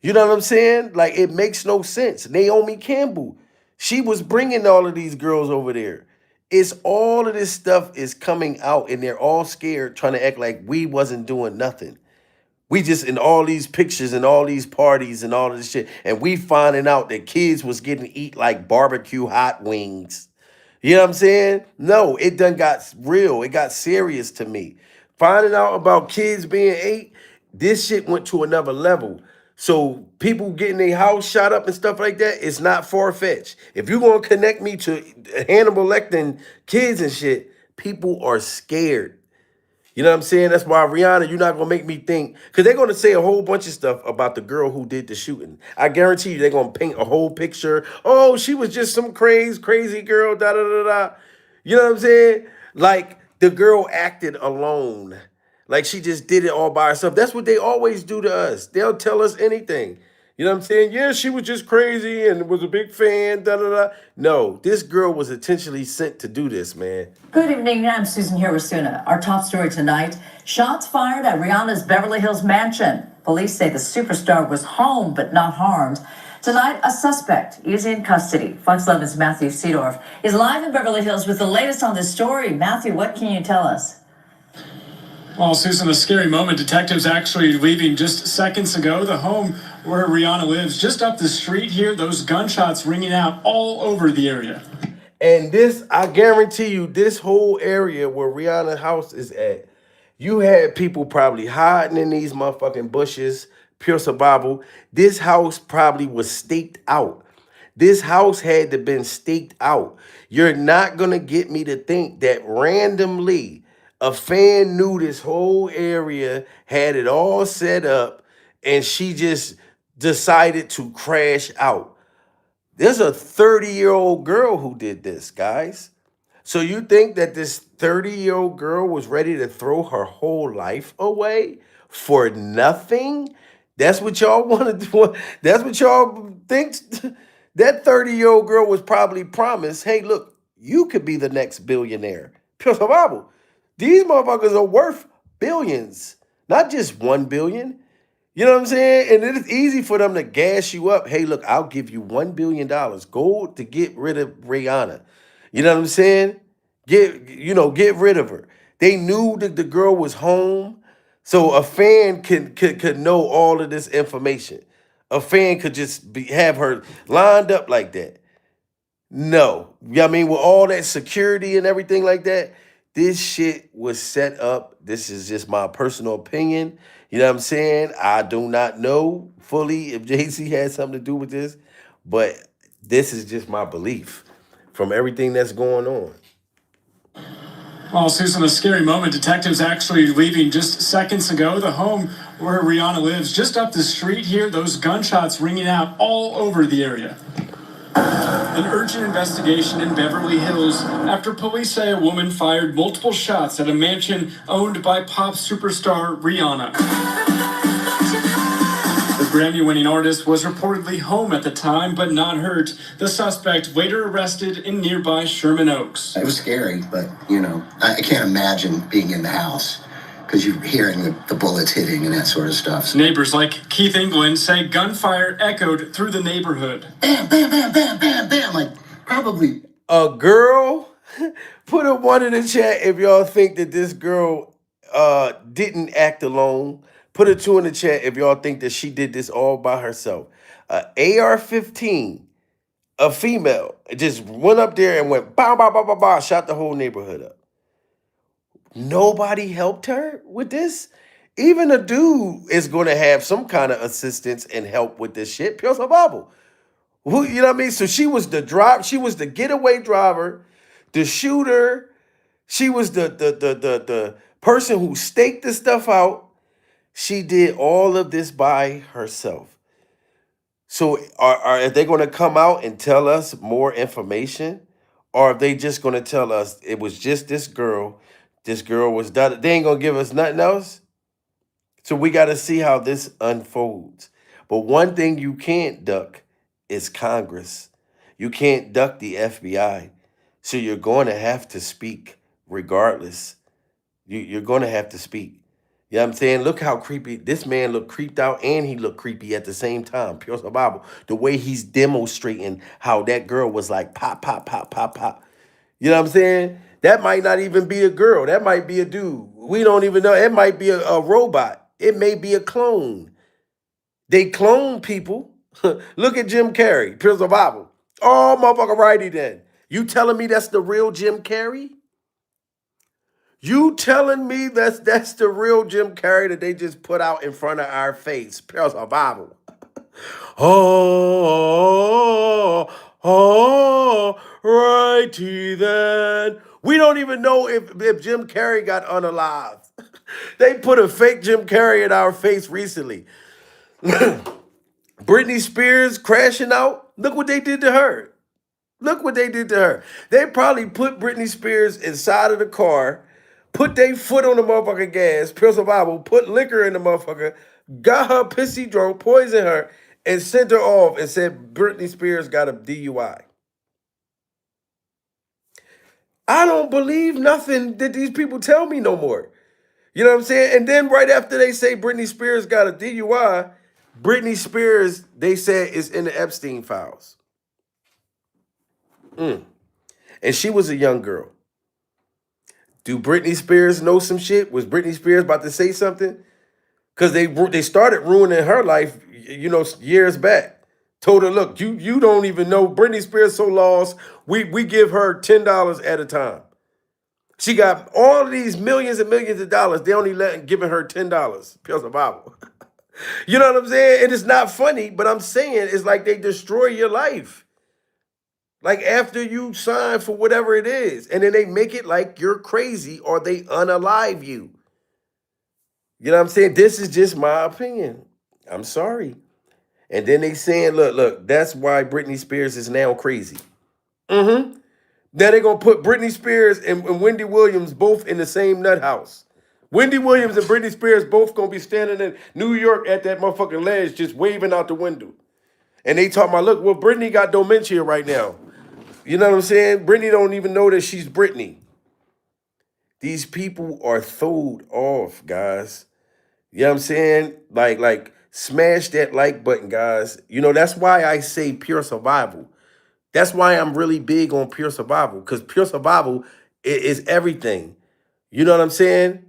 You know what I'm saying? Like, it makes no sense. Naomi Campbell, she was bringing all of these girls over there. It's all of this stuff is coming out and they're all scared trying to act like we wasn't doing nothing. We just in all these pictures and all these parties and all of this shit. And we finding out that kids was getting to eat like barbecue hot wings. You know what I'm saying? No, it done got real. It got serious to me. Finding out about kids being ate, this shit went to another level. So people getting their house shot up and stuff like that, it's not far-fetched. If you're going to connect me to Hannibal Lecter kids and shit, people are scared. You know what I'm saying? That's why, Rihanna, you're not going to make me think. Because they're going to say a whole bunch of stuff about the girl who did the shooting. I guarantee you they're going to paint a whole picture. Oh, she was just some crazy girl, da-da-da-da. You know what I'm saying? Like, the girl acted alone. Like, she just did it all by herself. That's what they always do to us. They'll tell us anything. You know what I'm saying? Yeah, she was just crazy and was a big fan, da-da-da. No, this girl was intentionally sent to do this, man. Good evening, I'm Susan Hirosuna. Our top story tonight, shots fired at Rihanna's Beverly Hills mansion. Police say the superstar was home but not harmed. Tonight, a suspect is in custody. Fox 11's Matthew Seedorf is live in Beverly Hills with the latest on this story. Matthew, what can you tell us? Well, Susan, a scary moment. Detectives actually leaving just seconds ago. The home where Rihanna lives, just up the street here, those gunshots ringing out all over the area. And this, I guarantee you, this whole area where Rihanna's house is at, you had people probably hiding in these motherfucking bushes, pure survival. This house probably was staked out. This house had to been staked out. You're not going to get me to think that randomly a fan knew this whole area, had it all set up, and she just decided to crash out. There's a 30-year-old girl who did this, guys. So you think that this 30-year-old girl was ready to throw her whole life away for nothing? That's what y'all want to do. That's what y'all think. That 30-year-old girl was probably promised, hey, look, you could be the next billionaire. Pure survival. These motherfuckers are worth billions, not just 1 billion. You know what I'm saying? And it is easy for them to gas you up. Hey, look, I'll give you $1 billion. Go to get rid of Rihanna. You know what I'm saying? Get rid of her. They knew that the girl was home. So a fan could know all of this information. A fan could just have her lined up like that. No. You know what I mean? With all that security and everything like that, this shit was set up. This is just my personal opinion. You know what I'm saying? I do not know fully if Jay-Z had something to do with this, but this is just my belief from everything that's going on. Well, Susan, a scary moment. Detectives actually leaving just seconds ago. The home where Rihanna lives, just up the street here, those gunshots ringing out all over the area. An urgent investigation in Beverly Hills after police say a woman fired multiple shots at a mansion owned by pop superstar Rihanna. The Grammy-winning artist was reportedly home at the time, but not hurt. The suspect later arrested in nearby Sherman Oaks. It was scary, but, I can't imagine being in the house because you're hearing the bullets hitting and that sort of stuff. Neighbors like Keith England say gunfire echoed through the neighborhood. Bam, bam, bam, bam, bam, bam, like probably. A girl, put a 1 in the chat if y'all think that this girl didn't act alone. Put a 2 in the chat if y'all think that she did this all by herself. AR-15, a female, just went up there and went bow, bow, bow, bow, bow, shot the whole neighborhood up. Nobody helped her with this. Even a dude is going to have some kind of assistance and help with this shit. Pure survival. You know what I mean? So she was the getaway driver, the shooter. She was the person who staked the stuff out. She did all of this by herself. So are they going to come out and tell us more information? Or are they just going to tell us it was just this girl? This girl was done. They ain't going to give us nothing else. So we got to see how this unfolds. But one thing you can't duck is Congress. You can't duck the FBI. So you're going to have to speak regardless. You're going to have to speak. You know what I'm saying? Look how creepy. This man looked creeped out and he looked creepy at the same time. Pure survival. The way he's demonstrating how that girl was like pop, pop, pop, pop, pop. You know what I'm saying? That might not even be a girl. That might be a dude. We don't even know. It might be a robot. It may be a clone. They clone people. Look at Jim Carrey, Pure Survival. Oh, motherfucker, righty then. You telling me that's the real Jim Carrey? You telling me that's the real Jim Carrey that they just put out in front of our face? Pure Survival. Righty then. We don't even know if Jim Carrey got unalived. They put a fake Jim Carrey in our face recently. Britney Spears crashing out. Look what they did to her. Look what they did to her. They probably put Britney Spears inside of the car, put their foot on the motherfucking gas, Pure Survival, put liquor in the motherfucker, got her pissy drunk, poisoned her, and sent her off and said Britney Spears got a DUI. I don't believe nothing that these people tell me no more. You know what I'm saying? And then right after they say Britney Spears got a DUI, Britney Spears, they said, is in the Epstein files. And she was a young girl. Do Britney Spears know some shit? Was Britney Spears about to say something? Because they started ruining her life, years back. Told her, look, you don't even know. Britney Spears so lost, we give her $10 at a time. She got all of these millions and millions of dollars. They only giving her $10. Pure survival. You know what I'm saying? And it's not funny, but I'm saying it's like they destroy your life. Like after you sign for whatever it is, and then they make it like you're crazy or they unalive you. You know what I'm saying? This is just my opinion. I'm sorry. And then they saying, look, that's why Britney Spears is now crazy. Now they're going to put Britney Spears and Wendy Williams both in the same nut house. Wendy Williams and Britney Spears both going to be standing in New York at that motherfucking ledge just waving out the window. And they talking about, look, well, Britney got dementia right now. You know what I'm saying? Britney don't even know that she's Britney. These people are throwed off, guys. You know what I'm saying? Like smash that like button, guys. You know, that's why I say pure survival. That's why I'm really big on pure survival, because pure survival is everything. You know what I'm saying?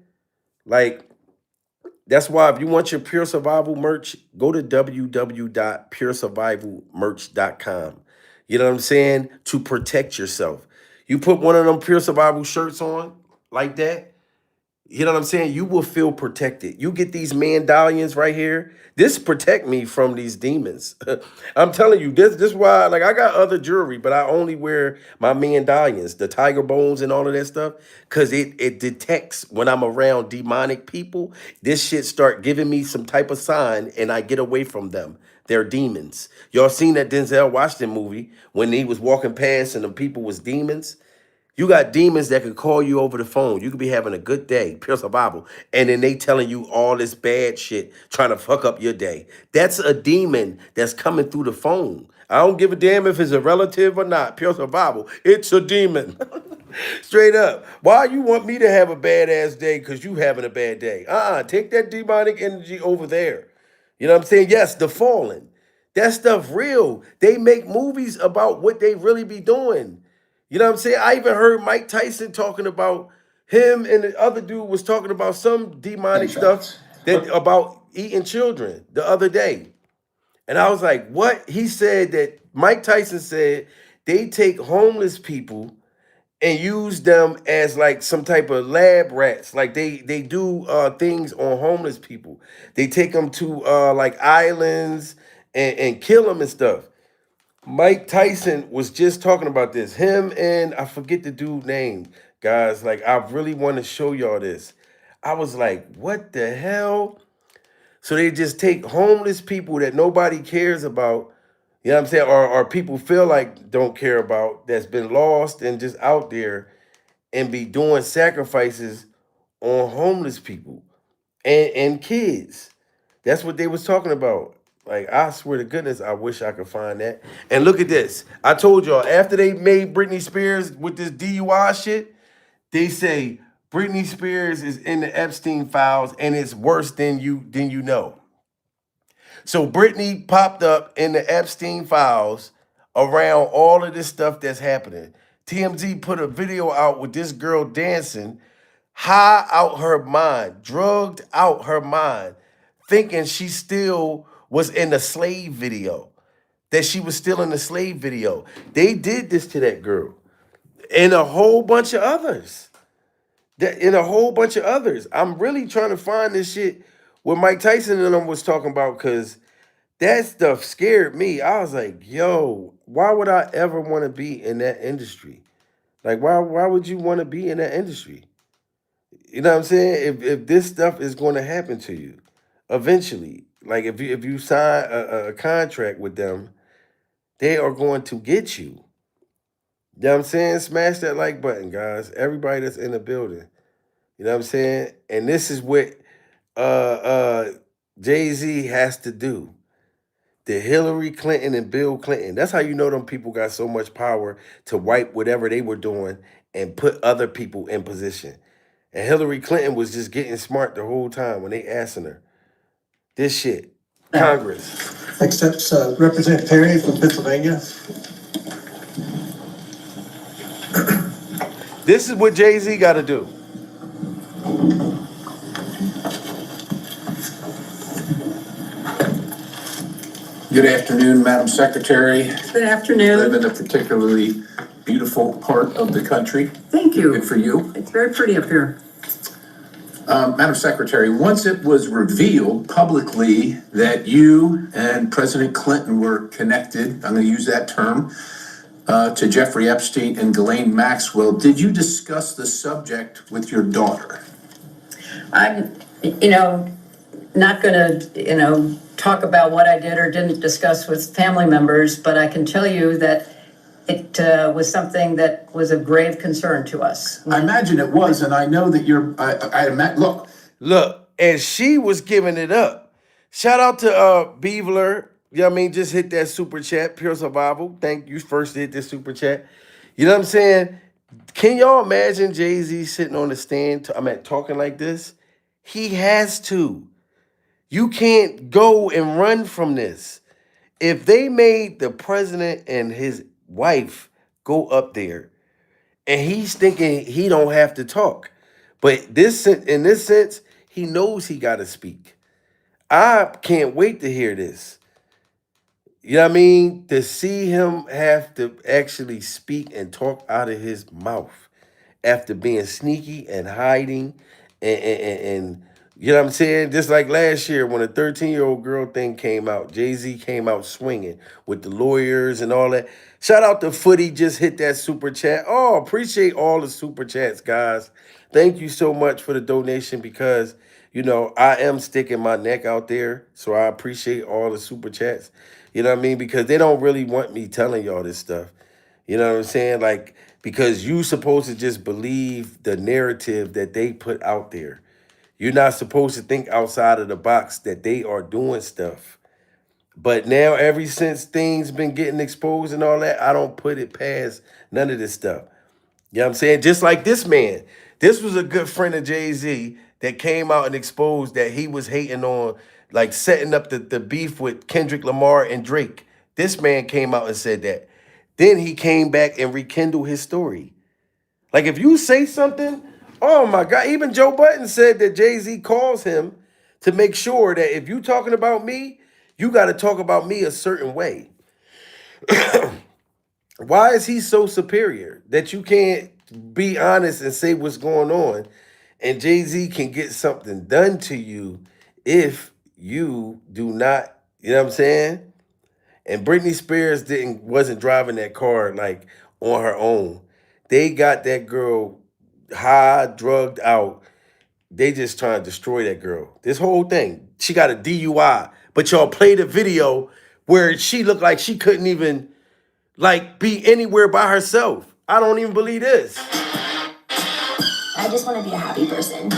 Like, that's why if you want your pure survival merch, go to www.puresurvivalmerch.com. You know what I'm saying? To protect yourself. You put one of them pure survival shirts on like that, you know what I'm saying? You will feel protected. You get these mandalions right here. This protect me from these demons. I'm telling you, this is why, like, I got other jewelry, but I only wear my mandalions, the tiger bones and all of that stuff, because it detects when I'm around demonic people. This shit start giving me some type of sign, and I get away from them. They're demons. Y'all seen that Denzel Washington movie when he was walking past and the people was demons? You got demons that could call you over the phone. You could be having a good day, pure survival, and then they telling you all this bad shit, trying to fuck up your day. That's a demon that's coming through the phone. I don't give a damn if it's a relative or not. Pure survival. It's a demon. Straight up. Why you want me to have a badass day because you having a bad day? Take that demonic energy over there. You know what I'm saying? Yes, the fallen. That stuff real. They make movies about what they really be doing. You know what I'm saying? I even heard Mike Tyson talking about him, and the other dude was talking about some demonic stuff that about eating children the other day. And I was like, what? He said that Mike Tyson said they take homeless people and use them as like some type of lab rats. Like they do things on homeless people. They take them to like islands and kill them and stuff. Mike Tyson was just talking about this. Him and I forget the dude name, guys. Like, I really want to show y'all this. I was like, what the hell? So they just take homeless people that nobody cares about, you know what I'm saying? Or people feel like don't care about, that's been lost and just out there, and be doing sacrifices on homeless people and kids. That's what they was talking about. Like, I swear to goodness, I wish I could find that. And look at this. I told y'all, after they made Britney Spears with this DUI shit, they say Britney Spears is in the Epstein files and it's worse than you know. So Britney popped up in the Epstein files around all of this stuff that's happening. TMZ put a video out with this girl dancing high out her mind, drugged out her mind, thinking she still was in the slave video, that she was still in the slave video. They did this to that girl and a whole bunch of others. I'm really trying to find this shit what Mike Tyson and them was talking about, because that stuff scared me. I was like, yo, why would I ever want to be in that industry? Like, why would you want to be in that industry? You know what I'm saying? If this stuff is going to happen to you eventually, like if you sign a contract with them, they are going to get you. You know what I'm saying? Smash that like button, guys. Everybody that's in the building. You know what I'm saying? And this is what uh uh Jay-Z has to do. The Hillary Clinton and Bill Clinton. That's how you know them people got so much power to wipe whatever they were doing and put other people in position. And Hillary Clinton was just getting smart the whole time when they asking her this shit. Congress. Accepts Representative Perry from Pennsylvania. This is what Jay-Z got to do. Good afternoon, Madam Secretary. Good afternoon. I live in a particularly beautiful part of the country. Thank you. Good for you. It's very pretty up here. Madam Secretary, once it was revealed publicly that you and President Clinton were connected, I'm going to use that term, to Jeffrey Epstein and Ghislaine Maxwell, did you discuss the subject with your daughter? I'm, not going to, talk about what I did or didn't discuss with family members, but I can tell you that it was something that was of grave concern to us. I imagine it was, and I know that you're, Look, and she was giving it up. Shout out to Beevler. You know what I mean? Just hit that super chat, Pure Survival. Thank you. First hit this super chat. You know what I'm saying? Can y'all imagine Jay-Z sitting on the stand, talking like this? He has to. You can't go and run from this. If they made the president and his wife go up there and he's thinking he don't have to talk, but in this sense, he knows he got to speak. I can't wait to hear this. You know what I mean? To see him have to actually speak and talk out of his mouth after being sneaky and hiding and you know what I'm saying? Just like last year when a 13-year-old girl thing came out, Jay-Z came out swinging with the lawyers and all that. Shout out to Footy, just hit that super chat. Oh, appreciate all the super chats, guys. Thank you so much for the donation because, I am sticking my neck out there. So I appreciate all the super chats. You know what I mean? Because they don't really want me telling y'all this stuff. You know what I'm saying? Like, because you supposed to just believe the narrative that they put out there. You're not supposed to think outside of the box that they are doing stuff. But now, ever since things been getting exposed and all that, I don't put it past none of this stuff. You know what I'm saying? Just like this man. This was a good friend of Jay-Z that came out and exposed that he was hating on, like setting up the beef with Kendrick Lamar and Drake. This man came out and said that. Then he came back and rekindled his story. Like if you say something, oh my God, even Joe Budden said that Jay-Z calls him to make sure that if you talking about me, you got to talk about me a certain way. Why is he so superior that you can't be honest and say what's going on and Jay-Z can get something done to you if you do not, you know what I'm saying? And Britney Spears wasn't driving that car like on her own. They got that girl high, drugged out. They just trying to destroy that girl. This whole thing. She got a DUI. But y'all played a video where she looked like she couldn't even be anywhere by herself. I don't even believe this. I just want to be a happy person.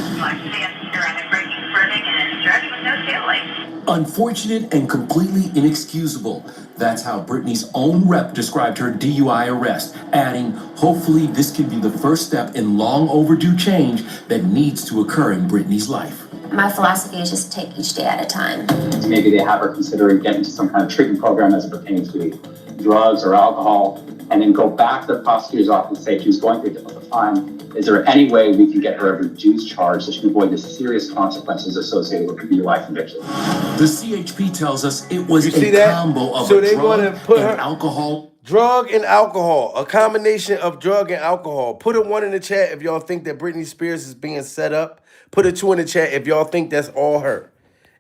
Unfortunate and completely inexcusable. That's how Britney's own rep described her DUI arrest, adding, hopefully this can be the first step in long overdue change that needs to occur in Britney's life. My philosophy is just take each day at a time. Maybe they have her considering getting to some kind of treatment program as it pertains to drugs or alcohol, and then go back to the prosecutor's office and say she's going through a difficult time. Is there any way we can get her a reduced charge so she can avoid the serious consequences associated with her DUI conviction? The CHP tells us it was You see a that? combo of So a they drug gonna put and her alcohol. drug and alcohol, a combination of drug and alcohol. Put a 1 in the chat if y'all think that Britney Spears is being set up. Put a 2 in the chat if y'all think that's all her.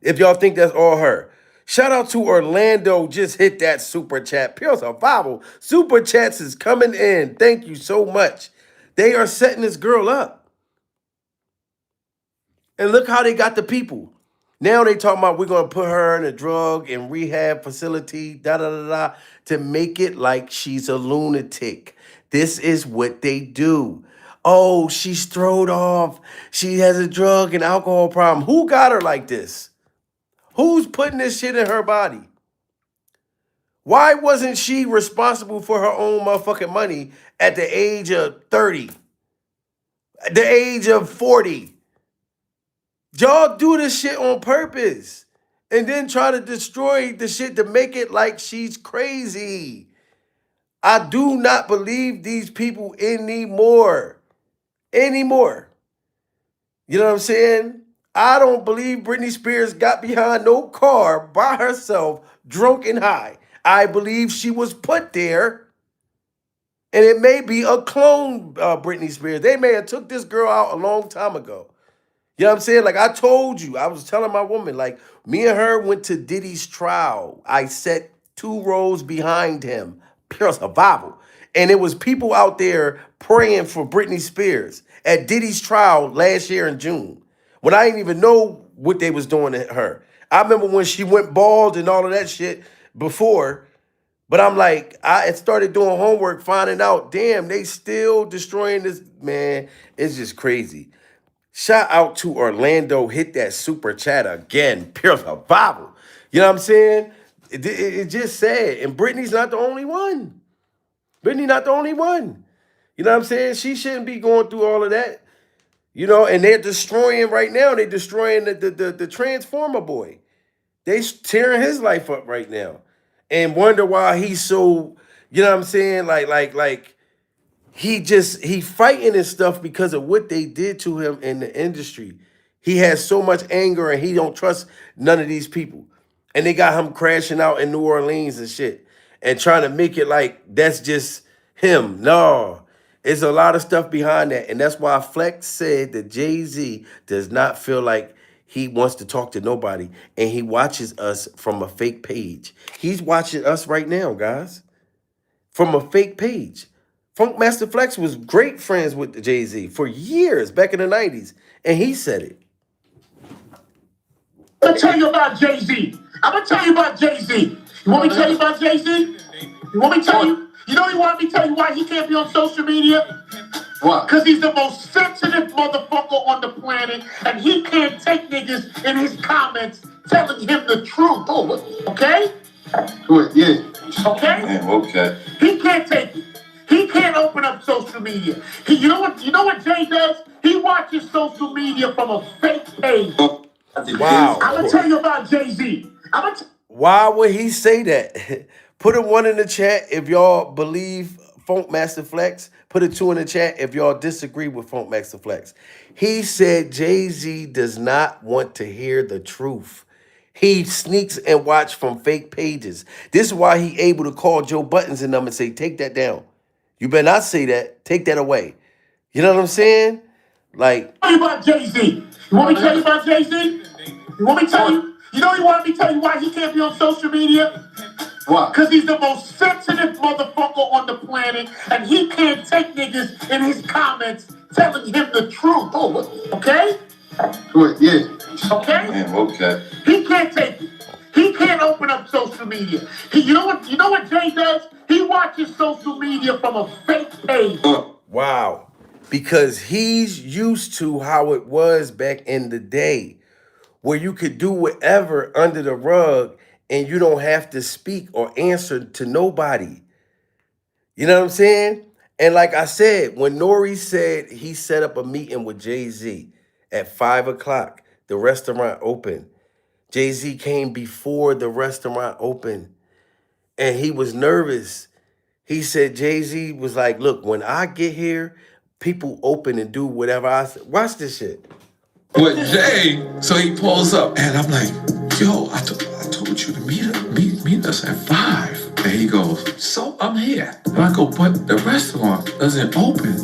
If y'all think that's all her. Shout out to Orlando, just hit that super chat. Pure survival. Super chats is coming in. Thank you so much. They are setting this girl up. And look how they got the people. Now they talking about we're going to put her in a drug and rehab facility, to make it like she's a lunatic. This is what they do. Oh, she's thrown off. She has a drug and alcohol problem. Who got her like this? Who's putting this shit in her body? Why wasn't she responsible for her own motherfucking money at the age of 30? At the age of 40? Y'all do this shit on purpose and then try to destroy the shit to make it like she's crazy. I do not believe these people anymore. Anymore. You know what I'm saying? I don't believe Britney Spears got behind no car by herself, drunk and high. I believe she was put there, and it may be a clone Britney Spears. They may have took this girl out a long time ago. You know what I'm saying? Like I told you, I was telling my woman, like me and her went to Diddy's trial. I sat 2 rows behind him, pure survival. And it was people out there praying for Britney Spears at Diddy's trial last year in June, when I didn't even know what they was doing to her. I remember when she went bald and all of that shit before, but I'm like, I started doing homework, finding out, damn, they still destroying this, man. It's just crazy. Shout out to Orlando. Hit that super chat again. Pure survival. You know what I'm saying? It just sad. And Britney's not the only one. Britney not the only one. You know what I'm saying? She shouldn't be going through all of that. You know, and they're destroying right now. They're destroying the Transformer boy. They tearing his life up right now, and wonder why he's so. You know what I'm saying? Like he fighting and stuff because of what they did to him in the industry. He has so much anger and he don't trust none of these people. And they got him crashing out in New Orleans and shit and trying to make it like that's just him. No, it's a lot of stuff behind that. And that's why Flex said that Jay-Z does not feel like he wants to talk to nobody and he watches us from a fake page. He's watching us right now, guys, from a fake page. Funk Master Flex was great friends with Jay-Z for years back in the 90s. And he said it. I'm gonna tell you about Jay-Z. I'm gonna tell you about Jay-Z. You want me to tell you about Jay-Z? You want me to tell you? You know you want me to tell you why he can't be on social media? What? Because he's the most sensitive motherfucker on the planet, and he can't take niggas in his comments telling him the truth. Oh, okay? Yeah. Okay? Yeah, okay. He can't take it. He can't open up social media. You know what Jay does? He watches social media from a fake page. Wow. I'm gonna tell you about Jay-Z. Why would he say that? Put a 1 in the chat if y'all believe Funk Master Flex. Put a 2 in the chat if y'all disagree with Funk Master Flex. He said Jay-Z does not want to hear the truth. He sneaks and watch from fake pages. This is why he able to call Joe Buttons and them and say, take that down. You better not say that. Take that away. You know what I'm saying? Like, tell you about Jay-Z. You want me to tell you about Jay-Z? You want me to tell you? You know you want me to tell you why he can't be on social media? What? Because he's the most sensitive motherfucker on the planet, and he can't take niggas in his comments telling him the truth. Oh, okay? Yeah. Okay? Yeah, okay. He can't take it. He can't open up social media. You know what Jay does? He watches social media from a fake page. wow. Because he's used to how it was back in the day, where you could do whatever under the rug and you don't have to speak or answer to nobody. You know what I'm saying? And like I said, when Nori said he set up a meeting with Jay-Z at 5 o'clock, the restaurant opened. Jay-Z came before the restaurant opened and he was nervous. He said Jay-Z was like, look, when I get here, people open and do whatever I say. Watch this shit. But Jay, so he pulls up, and I'm like, yo, I told you to meet us at 5. And he goes, so I'm here. And I go, but the restaurant doesn't open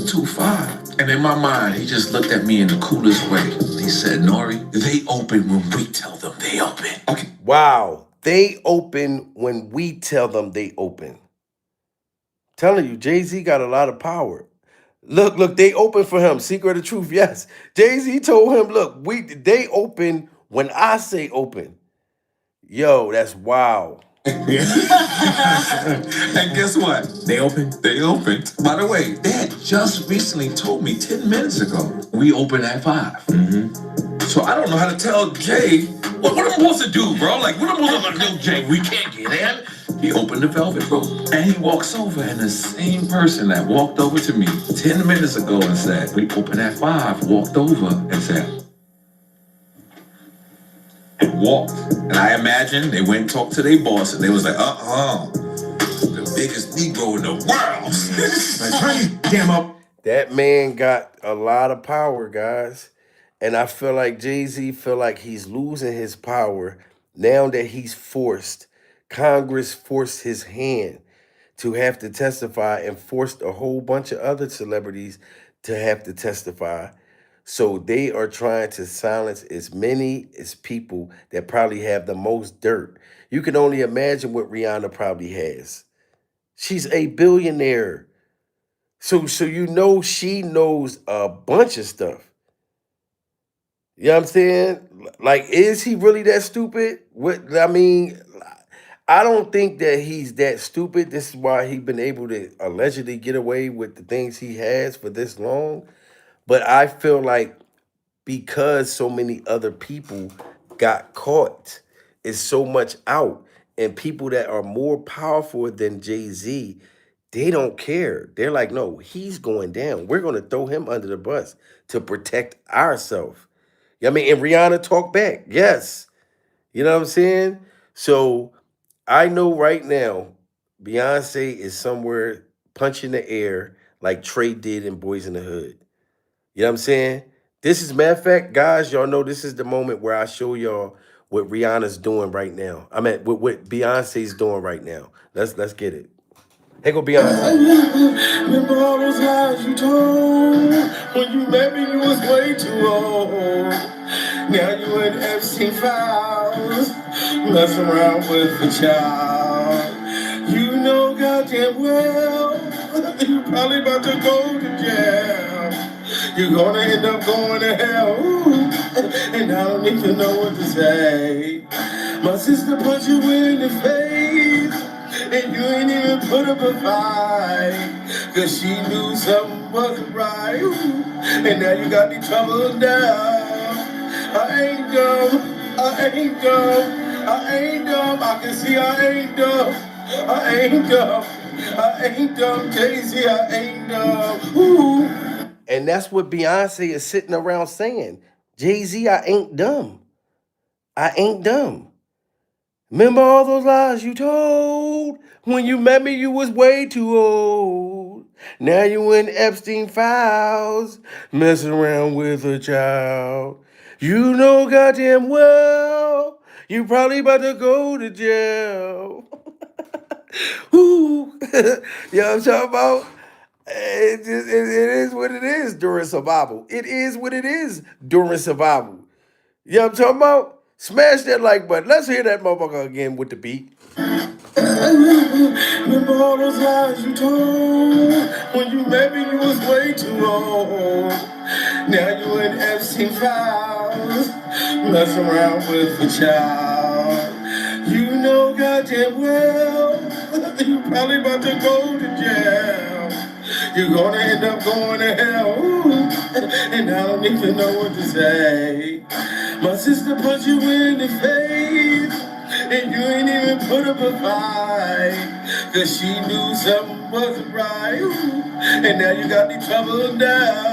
till 5. And in my mind, he just looked at me in the coolest way. He said, Nori, they open when we tell them they open. Okay. Wow. They open when we tell them they open. Telling you, Jay-Z got a lot of power. Look, they open for him. Secret of the Truth, yes. Jay-Z told him, look, they open when I say open. Yo, that's wow. And guess what? They opened. They opened. By the way, they had just recently told me 10 minutes ago we open at 5. So I don't know how to tell Jay what I'm supposed to do, bro. Like, what am I supposed to do, Jay? We can't get in. He opened the velvet rope and he walks over, and the same person that walked over to me 10 minutes ago and said we open at 5 walked over and said. And walked. And I imagine they went and talked to their boss and they was like, the biggest Negro in the world. Like, turn your damn up. That man got a lot of power, guys. And I feel like Jay-Z feel like he's losing his power now that he's forced. Congress forced his hand to have to testify and forced a whole bunch of other celebrities to have to testify. So they are trying to silence as many as people that probably have the most dirt. You can only imagine what Rihanna probably has. She's a billionaire. So you know she knows a bunch of stuff. You know what I'm saying? Like, is he really that stupid? I don't think that he's that stupid. This is why he's been able to allegedly get away with the things he has for this long. But I feel like because so many other people got caught, it's so much out. And people that are more powerful than Jay-Z They don't care. They're like, no, he's going down. We're going to throw him under the bus to protect ourselves. I mean, and Rihanna talked back. Yes. You know what I'm saying? So I know right now, Beyonce is somewhere punching the air like Trey did in Boys in the Hood. You know what I'm saying? This is matter of fact, guys, y'all know this is the moment where I show y'all what Rihanna's doing right now. I mean, what Beyonce's doing right now. Let's get it. Here go Beyonce. Remember all those lies you told when you met me? You was way too old. Now you in Epstein files, messing around with the child. You know goddamn well you probably about to go to jail. You're gonna end up going to hell. Ooh, and I don't even know what to say. My sister put you in the face, and you ain't even put up a fight, cause she knew something wasn't right. Ooh, and now you got me troubled down. I ain't dumb, I ain't dumb, I ain't dumb. I can see I ain't dumb, I ain't dumb, I ain't dumb. Jay-Z, I ain't dumb. Ooh. And that's what Beyonce is sitting around saying. Jay-Z, I ain't dumb. I ain't dumb. Remember all those lies you told? When you met me, you was way too old. Now you in Epstein files, messing around with a child. You know goddamn well, you probably about to go to jail. Ooh. You know what I'm talking about? It is what it is during survival. It is what it is during survival. You know what I'm talking about? Smash that like button. Let's hear that motherfucker again with the beat. Remember all those lies you told when you met me? You was way too old. Now you in Epstein files, messing around with the child. You know goddamn well you probably about to go to jail. You're gonna end up going to hell. Ooh, and I don't even know what to say. My sister put you in the face, and you ain't even put up a fight, cause she knew something wasn't right. Ooh, and now you got me troubled down.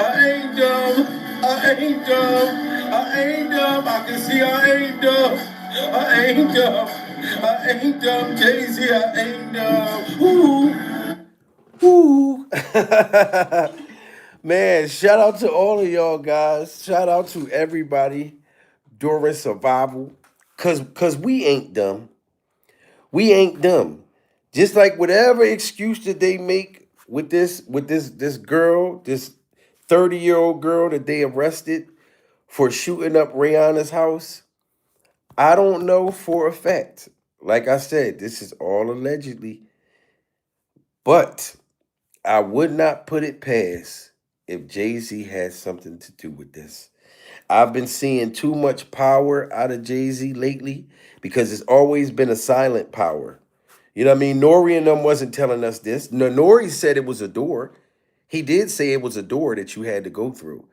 I ain't dumb, I ain't dumb, I ain't dumb. I can see I ain't dumb, I ain't dumb, I ain't dumb. Jay-Z, I ain't dumb. Ooh. Ooh. Man, shout out to all of y'all guys. Shout out to everybody during survival. Cause we ain't dumb. We ain't dumb. Just like whatever excuse that they make with this girl, this 30-year-old girl that they arrested for shooting up Rihanna's house. I don't know for a fact. Like I said, this is all allegedly. But I would not put it past if Jay-Z had something to do with this. I've been seeing too much power out of Jay-Z lately because it's always been a silent power. You know what I mean? Nori and them wasn't telling us this. No, Nori said it was a door. He did say it was a door that you had to go through.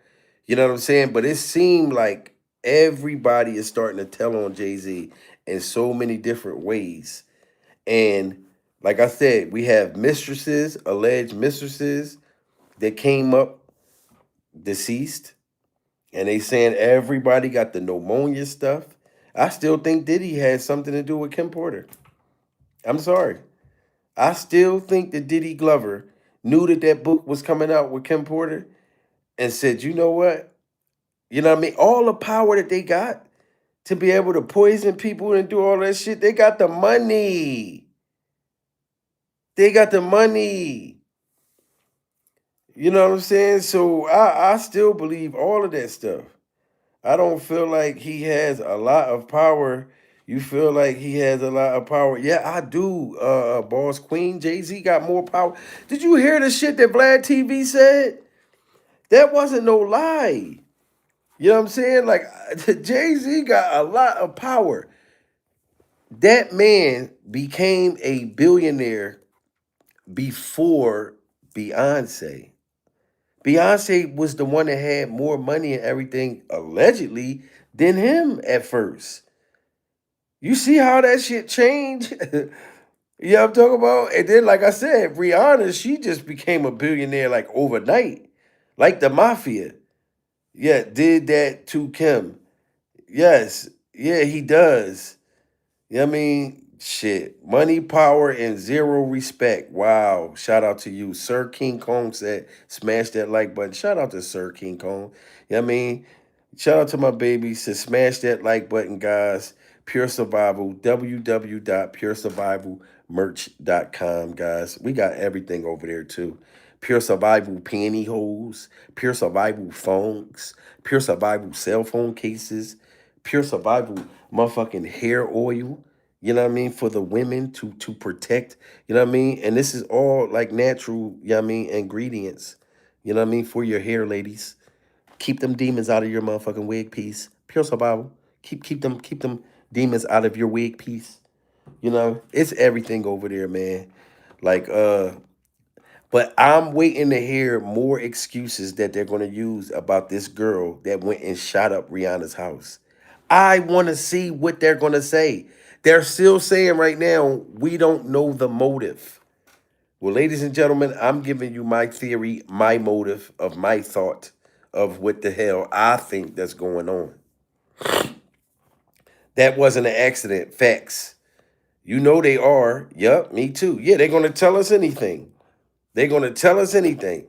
You know what I'm saying? But it seemed like everybody is starting to tell on Jay-Z in so many different ways. And like I said, we have mistresses, alleged mistresses that came up deceased. And they saying everybody got the pneumonia stuff. I still think Diddy had something to do with Kim Porter. I'm sorry. I still think that Diddy Glover knew that that book was coming out with Kim Porter and said, you know what? You know what I mean? All the power that they got to be able to poison people and do all that shit, they got the money. They got the money. You know what I'm saying? So I still believe all of that stuff. I don't feel like he has a lot of power. You feel like he has a lot of power. Yeah, I do, Boss Queen. Jay-Z got more power. Did you hear the shit that Vlad TV said? That wasn't no lie. You know what I'm saying? Like, Jay-Z got a lot of power. That man became a billionaire before Beyonce. Beyonce was the one that had more money and everything, allegedly, than him at first. You see how that shit changed? Yeah, I'm talking about. And then, like I said, Rihanna, she just became a billionaire like overnight, like the mafia. Yeah, did that to Kim. Yes, yeah, he does. Yeah, I mean, shit, money, power, and zero respect. Wow, shout out to you, Sir King Kong said, smash that like button. Shout out to Sir King Kong. Yeah, I mean, shout out to my babies to smash that like button, guys. Pure Survival, www.puresurvivalmerch.com, guys. We got everything over there too. Pure Survival pantyhose, Pure Survival phones, Pure Survival cell phone cases, Pure Survival motherfucking hair oil. You know what I mean? For the women to protect, you know what I mean? And this is all like natural, you know what I mean, ingredients. You know what I mean? For your hair, ladies. Keep them demons out of your motherfucking wig piece. Pure survival. Keep them demons out of your wig piece. You know, it's everything over there, man. Like but I'm waiting to hear more excuses that they're going to use about this girl that went and shot up Rihanna's house. I want to see what they're going to say. They're still saying right now, we don't know the motive. Well, ladies and gentlemen, I'm giving you my theory, my motive of my thought of what the hell I think that's going on. That wasn't an accident. Facts. You know they are. Yup, me too. Yeah, they're going to tell us anything. They're going to tell us anything.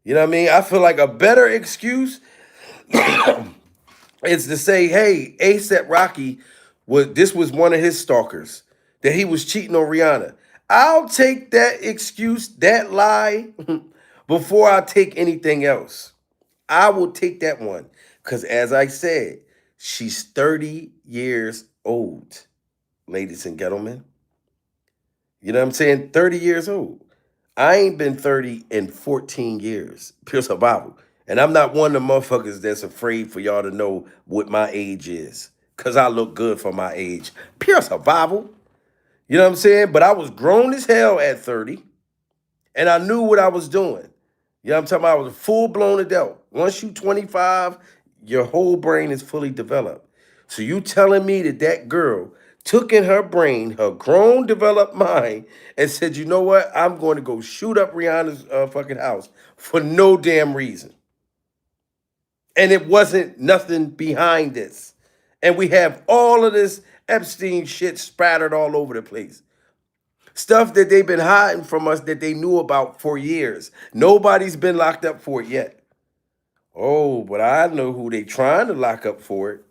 You know what I mean? I feel like a better excuse is to say, hey, ASAP Rocky was one of his stalkers, that he was cheating on Rihanna. I'll take that excuse, that lie, before I take anything else. I will take that one. Because as I said, she's 30 years old, ladies and gentlemen. You know what I'm saying? 30 years old. I ain't been 30 in 14 years. Pure survival. And I'm not one of the motherfuckers that's afraid for y'all to know what my age is. Because I look good for my age. Pure survival. You know what I'm saying? But I was grown as hell at 30. And I knew what I was doing. You know what I'm talking about? I was a full-blown adult. Once you 25, your whole brain is fully developed. So you telling me that that girl took in her brain, her grown, developed mind, and said, you know what? I'm going to go shoot up Rihanna's fucking house for no damn reason. And it wasn't nothing behind this. And we have all of this Epstein shit spattered all over the place. Stuff that they've been hiding from us that they knew about for years. Nobody's been locked up for it yet. Oh, but I know who they trying to lock up for it.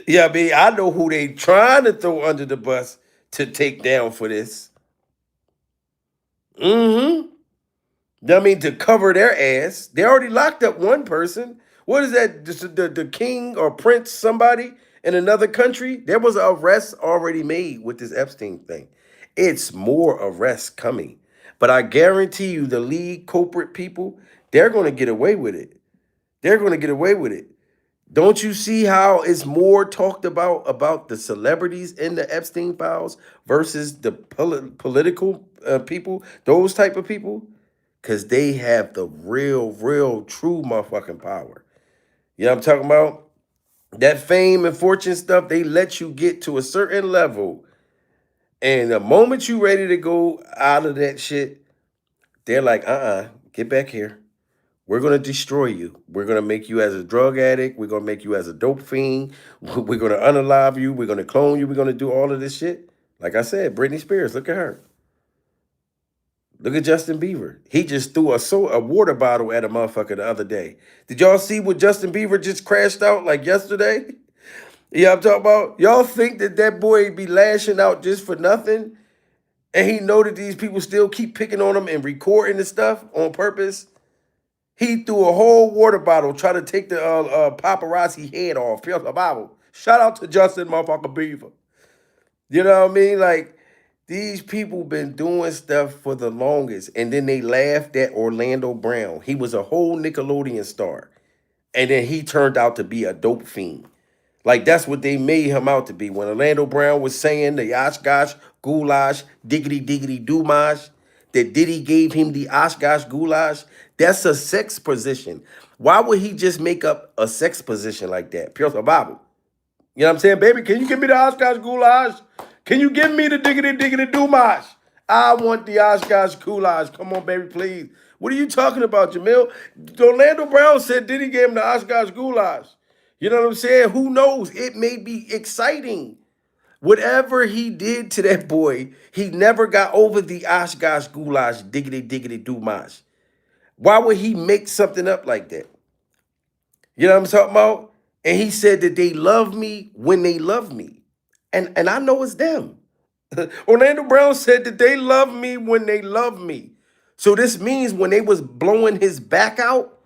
Yeah, I mean, I know who they trying to throw under the bus to take down for this. I mean, to cover their ass. They already locked up one person. What is that? The king or prince, somebody in another country? There was an arrest already made with this Epstein thing. It's more arrests coming. But I guarantee you the lead culprit people, they're going to get away with it. They're going to get away with it. Don't you see how it's more talked about the celebrities in the Epstein files versus the political people, those type of people? Because they have the real, true motherfucking power. You know what I'm talking about? That fame and fortune stuff, they let you get to a certain level. And the moment you ready to go out of that shit, they're like, get back here. We're going to destroy you. We're going to make you as a drug addict. We're going to make you as a dope fiend. We're going to unalive you. We're going to clone you. We're going to do all of this shit. Like I said, Britney Spears, look at her. Look at Justin Bieber. He just threw a water bottle at a motherfucker the other day. Did y'all see what Justin Bieber just crashed out like yesterday? Yeah, I'm talking about. Y'all think that that boy be lashing out just for nothing? And he know that these people still keep picking on him and recording the stuff on purpose? He threw a whole water bottle trying to take the paparazzi head off. Pure survival. Shout out to Justin motherfucker Bieber. You know what I mean? Like, these people been doing stuff for the longest. And then they laughed at Orlando Brown. He was a whole Nickelodeon star. And then he turned out to be a dope fiend. Like, that's what they made him out to be. When Orlando Brown was saying the Oshkosh goulash, diggity doomage, that Diddy gave him the Oshkosh goulash, that's a sex position. Why would he just make up a sex position like that? Pure survival. You know what I'm saying? Baby, can you give me the Oshkosh goulash? Can you give me the diggity diggity do-mash? I want the Oshkosh Coolage. Come on, baby, please. What are you talking about, Jamil? Orlando Brown said Diddy gave him the Oshkosh Goulash. You know what I'm saying? Who knows? It may be exciting. Whatever he did to that boy, he never got over the Oshkosh Goulash, diggity diggity do-mash. Why would he make something up like that? You know what I'm talking about? And he said that they love me when they love me. And I know it's them. Orlando Brown said that they love me when they love me. So this means when they was blowing his back out,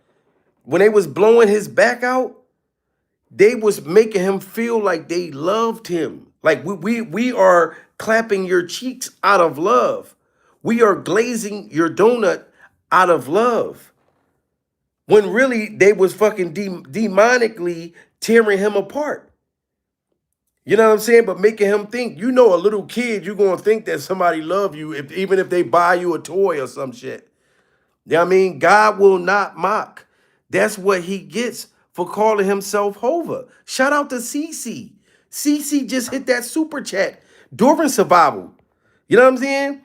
they was making him feel like they loved him. Like we are clapping your cheeks out of love. We are glazing your donut out of love. When really they was fucking demonically tearing him apart. You know what I'm saying? But making him think, a little kid, you're going to think that somebody love you, even if they buy you a toy or some shit. You know what I mean? God will not mock. That's what he gets for calling himself Hova. Shout out to CC. CC just hit that super chat during survival. You know what I'm saying?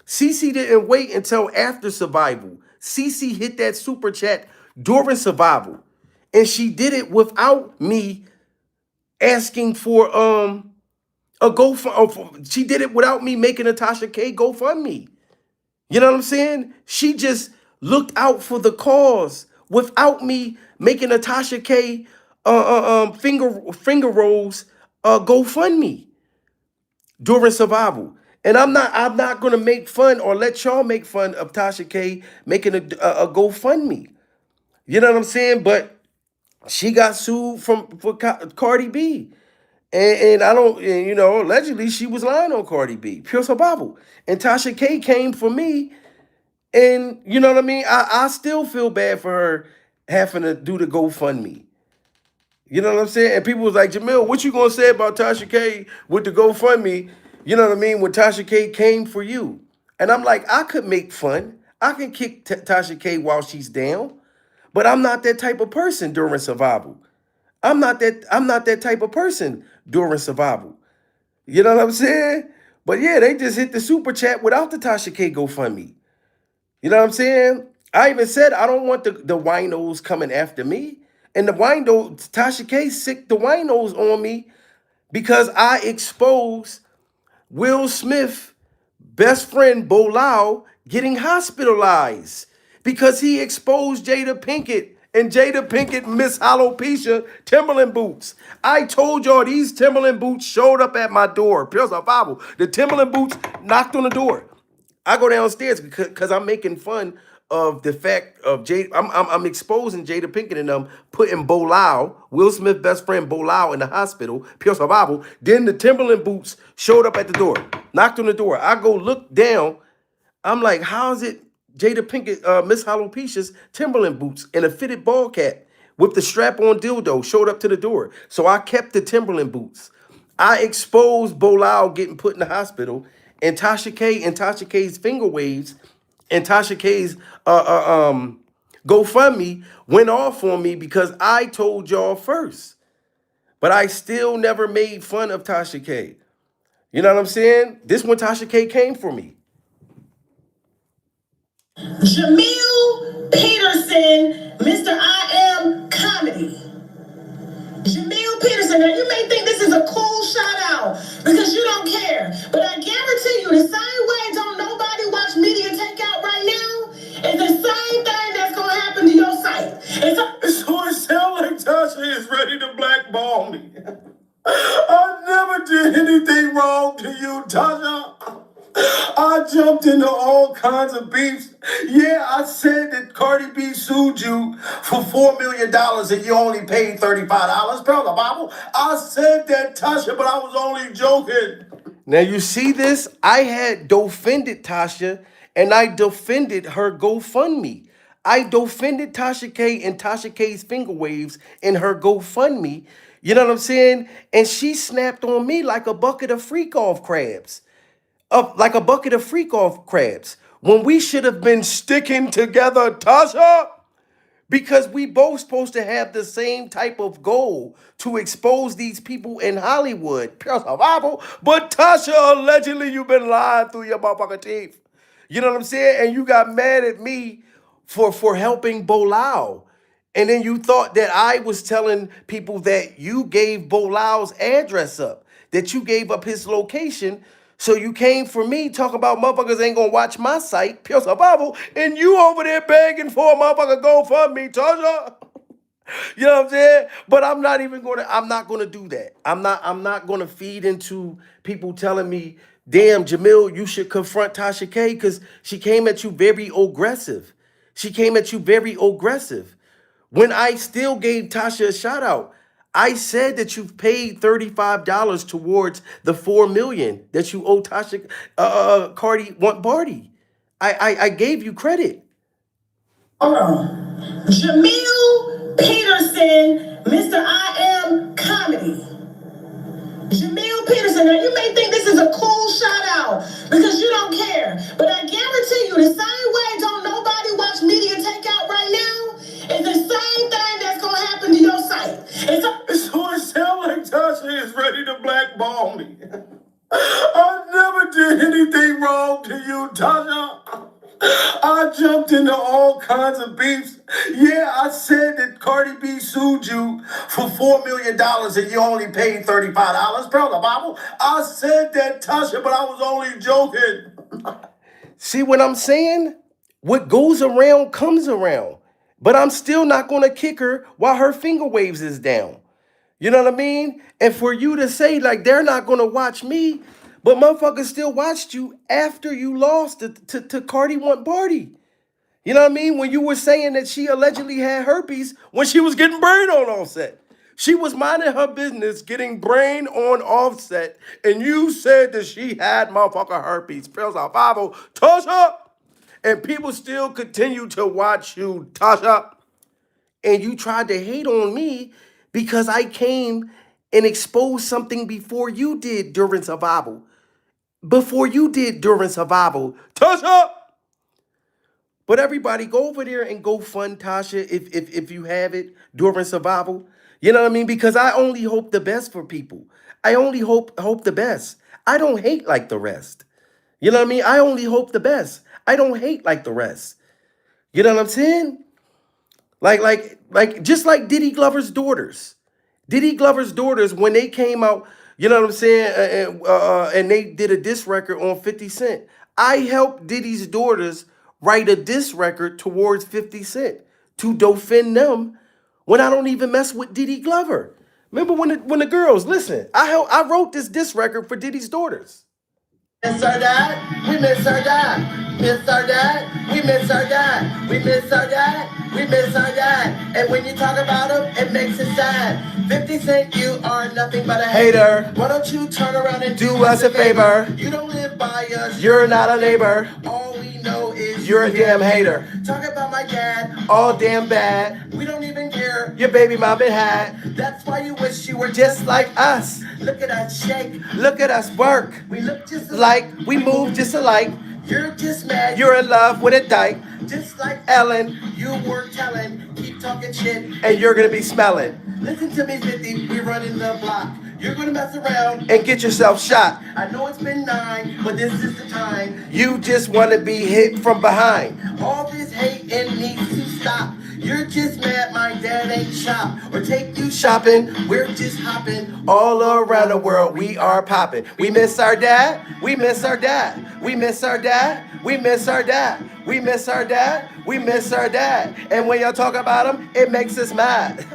CC didn't wait until after survival. CC hit that super chat during survival. And she did it without me asking for a GoFundMe. She did it without me making a Tasha K GoFundMe. You know what I'm saying? She just looked out for the cause without me making a Tasha K finger rolls GoFundMe during survival. And I'm not gonna make fun or let y'all make fun of Tasha K making a GoFundMe. You know what I'm saying? But she got sued for Cardi B. And I don't, allegedly she was lying on Cardi B. Pure survival. And Tasha K came for me. And you know what I mean? I still feel bad for her having to do the GoFundMe. You know what I'm saying? And people was like, Jamil, what you gonna say about Tasha K with the GoFundMe? You know what I mean? When Tasha K came for you. And I'm like, I could make fun. I can kick Tasha K while she's down. But I'm not that type of person during survival. I'm not that type of person during survival. You know what I'm saying? But yeah, they just hit the super chat without the Tasha K GoFundMe. You know what I'm saying? I even said I don't want the winos coming after me. And the wino, Tasha K sick the winos on me because I exposed Will Smith, best friend Bilal, getting hospitalized because he exposed Jada Pinkett. And Jada Pinkett miss alopecia Timberland boots. I told y'all these Timberland boots showed up at my door. Pure survival. The Timberland boots knocked on the door. I go downstairs because I'm making fun of the fact of Jada. I'm exposing Jada Pinkett and them putting Bilal, Will Smith best friend Bilal, in the hospital. Pure survival. Then the Timberland boots showed up at the door, knocked on the door. I go look down. I'm like, how is it Jada Pinkett, Miss Alopecia's Timberland boots and a fitted ball cap with the strap-on dildo showed up to the door? So I kept the Timberland boots. I exposed Bilal getting put in the hospital, and Tasha K and Tasha K's finger waves and Tasha K's GoFundMe went off on me because I told y'all first. But I still never made fun of Tasha K. You know what I'm saying? This when Tasha K came for me. Jamil Peterson, Mr. I Am Comedy. Jamil Peterson, now you may think this is a cool shout out because you don't care, but I guarantee you the same way don't nobody watch media takeout right now is the same thing that's gonna happen to your site. So it sounds like Tasha is ready to blackball me. I never did anything wrong to you, Tasha. I jumped into all kinds of beefs. Yeah, I said that Cardi B sued you for $4 million and you only paid $35. Brother Bible, I said that, Tasha, but I was only joking. Now you see this? I had defended Tasha and I defended her GoFundMe. I defended Tasha K and Tasha K's finger waves in her GoFundMe. You know what I'm saying? And she snapped on me like a bucket of freak-off crabs. Like a bucket of freak-off crabs. When we should have been sticking together, Tasha. because we both supposed to have the same type of goal to expose these people in Hollywood. Pure survival. But Tasha, allegedly you've been lying through your motherfucking teeth. You know what I'm saying? And you got mad at me for helping Bolao. And then you thought that I was telling people that you gave Bolao's address up, that you gave up his location. So you came for me talking about motherfuckers ain't gonna watch my site, Pure Survival, and you over there begging for a motherfucker GoFundMe, Tasha. You know what I'm saying? But I'm not gonna do that. I'm not gonna feed into people telling me, damn, Jamil, you should confront Tasha K because she came at you very aggressive. She came at you very aggressive. When I still gave Tasha a shout out, I said that you've paid $35 towards the $4 million that you owe Tasha Cardi want Barty. I gave you credit. Hold on. Jamil Peterson, Mr. I Am Comedy. Jamil Peterson, now you may think this is a cool shout out because you don't care, but I guarantee you the same way don't nobody watch media takeout right now is the same thing that's going to happen to your site. It's going to sound like Tasha is ready to blackball me. I never did anything wrong to you, Tasha. I jumped into all kinds of beefs. Yeah, I said that Cardi B sued you for $4 million and you only paid $35. Bro, the Bible. I said that, Tasha, but I was only joking. See what I'm saying? What goes around comes around. But I'm still not going to kick her while her finger waves is down. You know what I mean? And for you to say, like, they're not going to watch me, but motherfuckers still watched you after you lost to Cardi Want Barty. You know what I mean? When you were saying that she allegedly had herpes when she was getting brain on Offset. She was minding her business, getting brain on Offset, and you said that she had motherfucker herpes. Pills are Bible, Tasha! And people still continue to watch you, Tasha. And you tried to hate on me because I came and exposed something before you did during survival. Before you did during survival. Tasha! But everybody go over there and go fund Tasha if you have it during survival. You know what I mean? Because I only hope the best for people. I only hope the best. I don't hate like the rest. You know what I mean? I only hope the best. I don't hate like the rest. You know what I'm saying? Like just like Diddy Glover's daughters. Diddy Glover's daughters, when they came out, you know what I'm saying, and they did a diss record on 50 Cent. I helped Diddy's daughters write a diss record towards 50 Cent to defend them when I don't even mess with Diddy Glover. Remember when the girls, listen, I wrote this diss record for Diddy's daughters. Miss our dad, we miss our dad. Miss our dad, we miss our dad. We miss our dad, we miss our dad. And when you talk about him, it makes it sad. 50 Cent, you are nothing but a hater. Why don't you turn around and do us a favor? You don't live by us, you're not a neighbor. All we know is you're a damn hater. Talk about my dad, all damn bad. We don't even care, your baby mama had. That's why you wish you were just like us. Look at us shake, look at us work. We look just alike, we move just alike. You're just mad, you're in love with a dyke. Just like Ellen, you were telling, keep talking shit, and you're gonna be smelling. Listen to me, 50, we running the block. You're gonna mess around and get yourself shot. I know it's been 9, but this is the time. You just wanna be hit from behind. All this hating needs to stop. You're just mad my dad ain't shop or take you shopping. We're just hopping all around the world. We are popping. We miss our dad. We miss our dad. We miss our dad. We miss our dad. We miss our dad. We miss our dad. And when y'all talk about him, it makes us mad.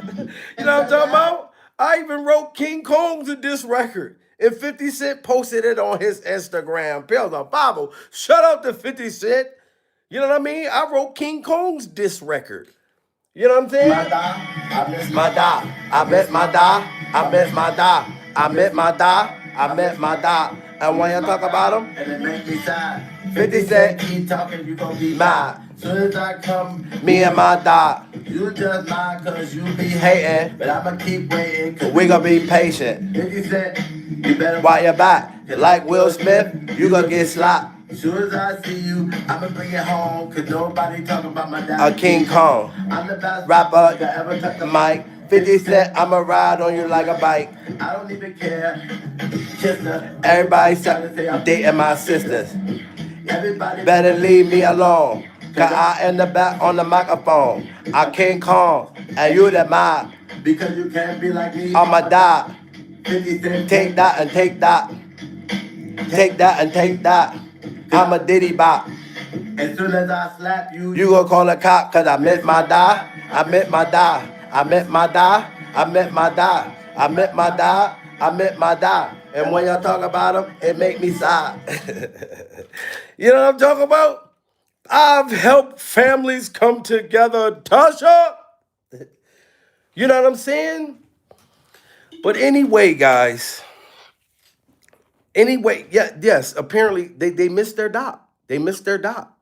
You know what I'm talking about? I even wrote King Kong's in this record. And 50 Cent posted it on his Instagram. Pills of Bible. Shut up to 50 Cent. You know what I mean? I wrote King Kong's diss record. You know what I'm saying? I miss my da. I met my da. I met my da. I met my da. I met my da. And when you talk about him, and it make me sad. 50 Cent, keep talking, you gon' be mad. Soon as I come, me and my da. You just mad cause you be hating. But I'ma keep waiting cause we gon' be patient. 50 Cent, you better watch your back. Like Will Smith, you gon' get slapped. Soon as I see you, I'ma bring it home. Cause nobody talking about my dad. King Kong. I'm the best rapper that ever touched the mic. 50 Cent, I'ma ride on you like a bike. I don't even care. Everybody started to say I'm dating my sisters. Everybody better leave me alone. Cause I in the back on the microphone. I King Kong and you the mob. Because you can't be like me. I'ma die. Take that and take that. Take that and take that. I'm a diddy bop. As soon as I slap you, you gon' call a cop cause I meant my die. I meant my die. I meant my die. I meant my die. I meant my die. I meant my die. And when y'all talk about them, it make me sigh. You know what I'm talking about? I've helped families come together, Tasha. You know what I'm saying? But anyway, guys. Anyway, yes, apparently they missed their dot. They missed their dot.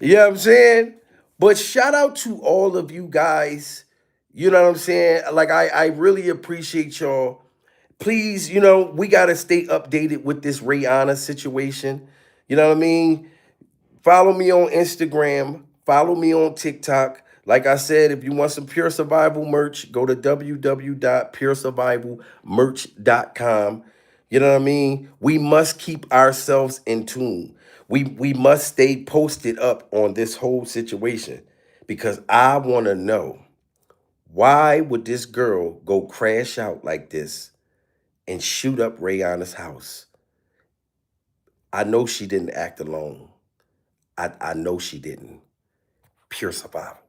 You know what I'm saying? But shout out to all of you guys. You know what I'm saying? Like, I really appreciate y'all. Please, we got to stay updated with this Rihanna situation. You know what I mean? Follow me on Instagram. Follow me on TikTok. Like I said, if you want some Pure Survival merch, go to www.puresurvivalmerch.com. You know what I mean? We must keep ourselves in tune. We must stay posted up on this whole situation because I want to know, why would this girl go crash out like this and shoot up Rihanna's house? I know she didn't act alone. I know she didn't. Pure survival.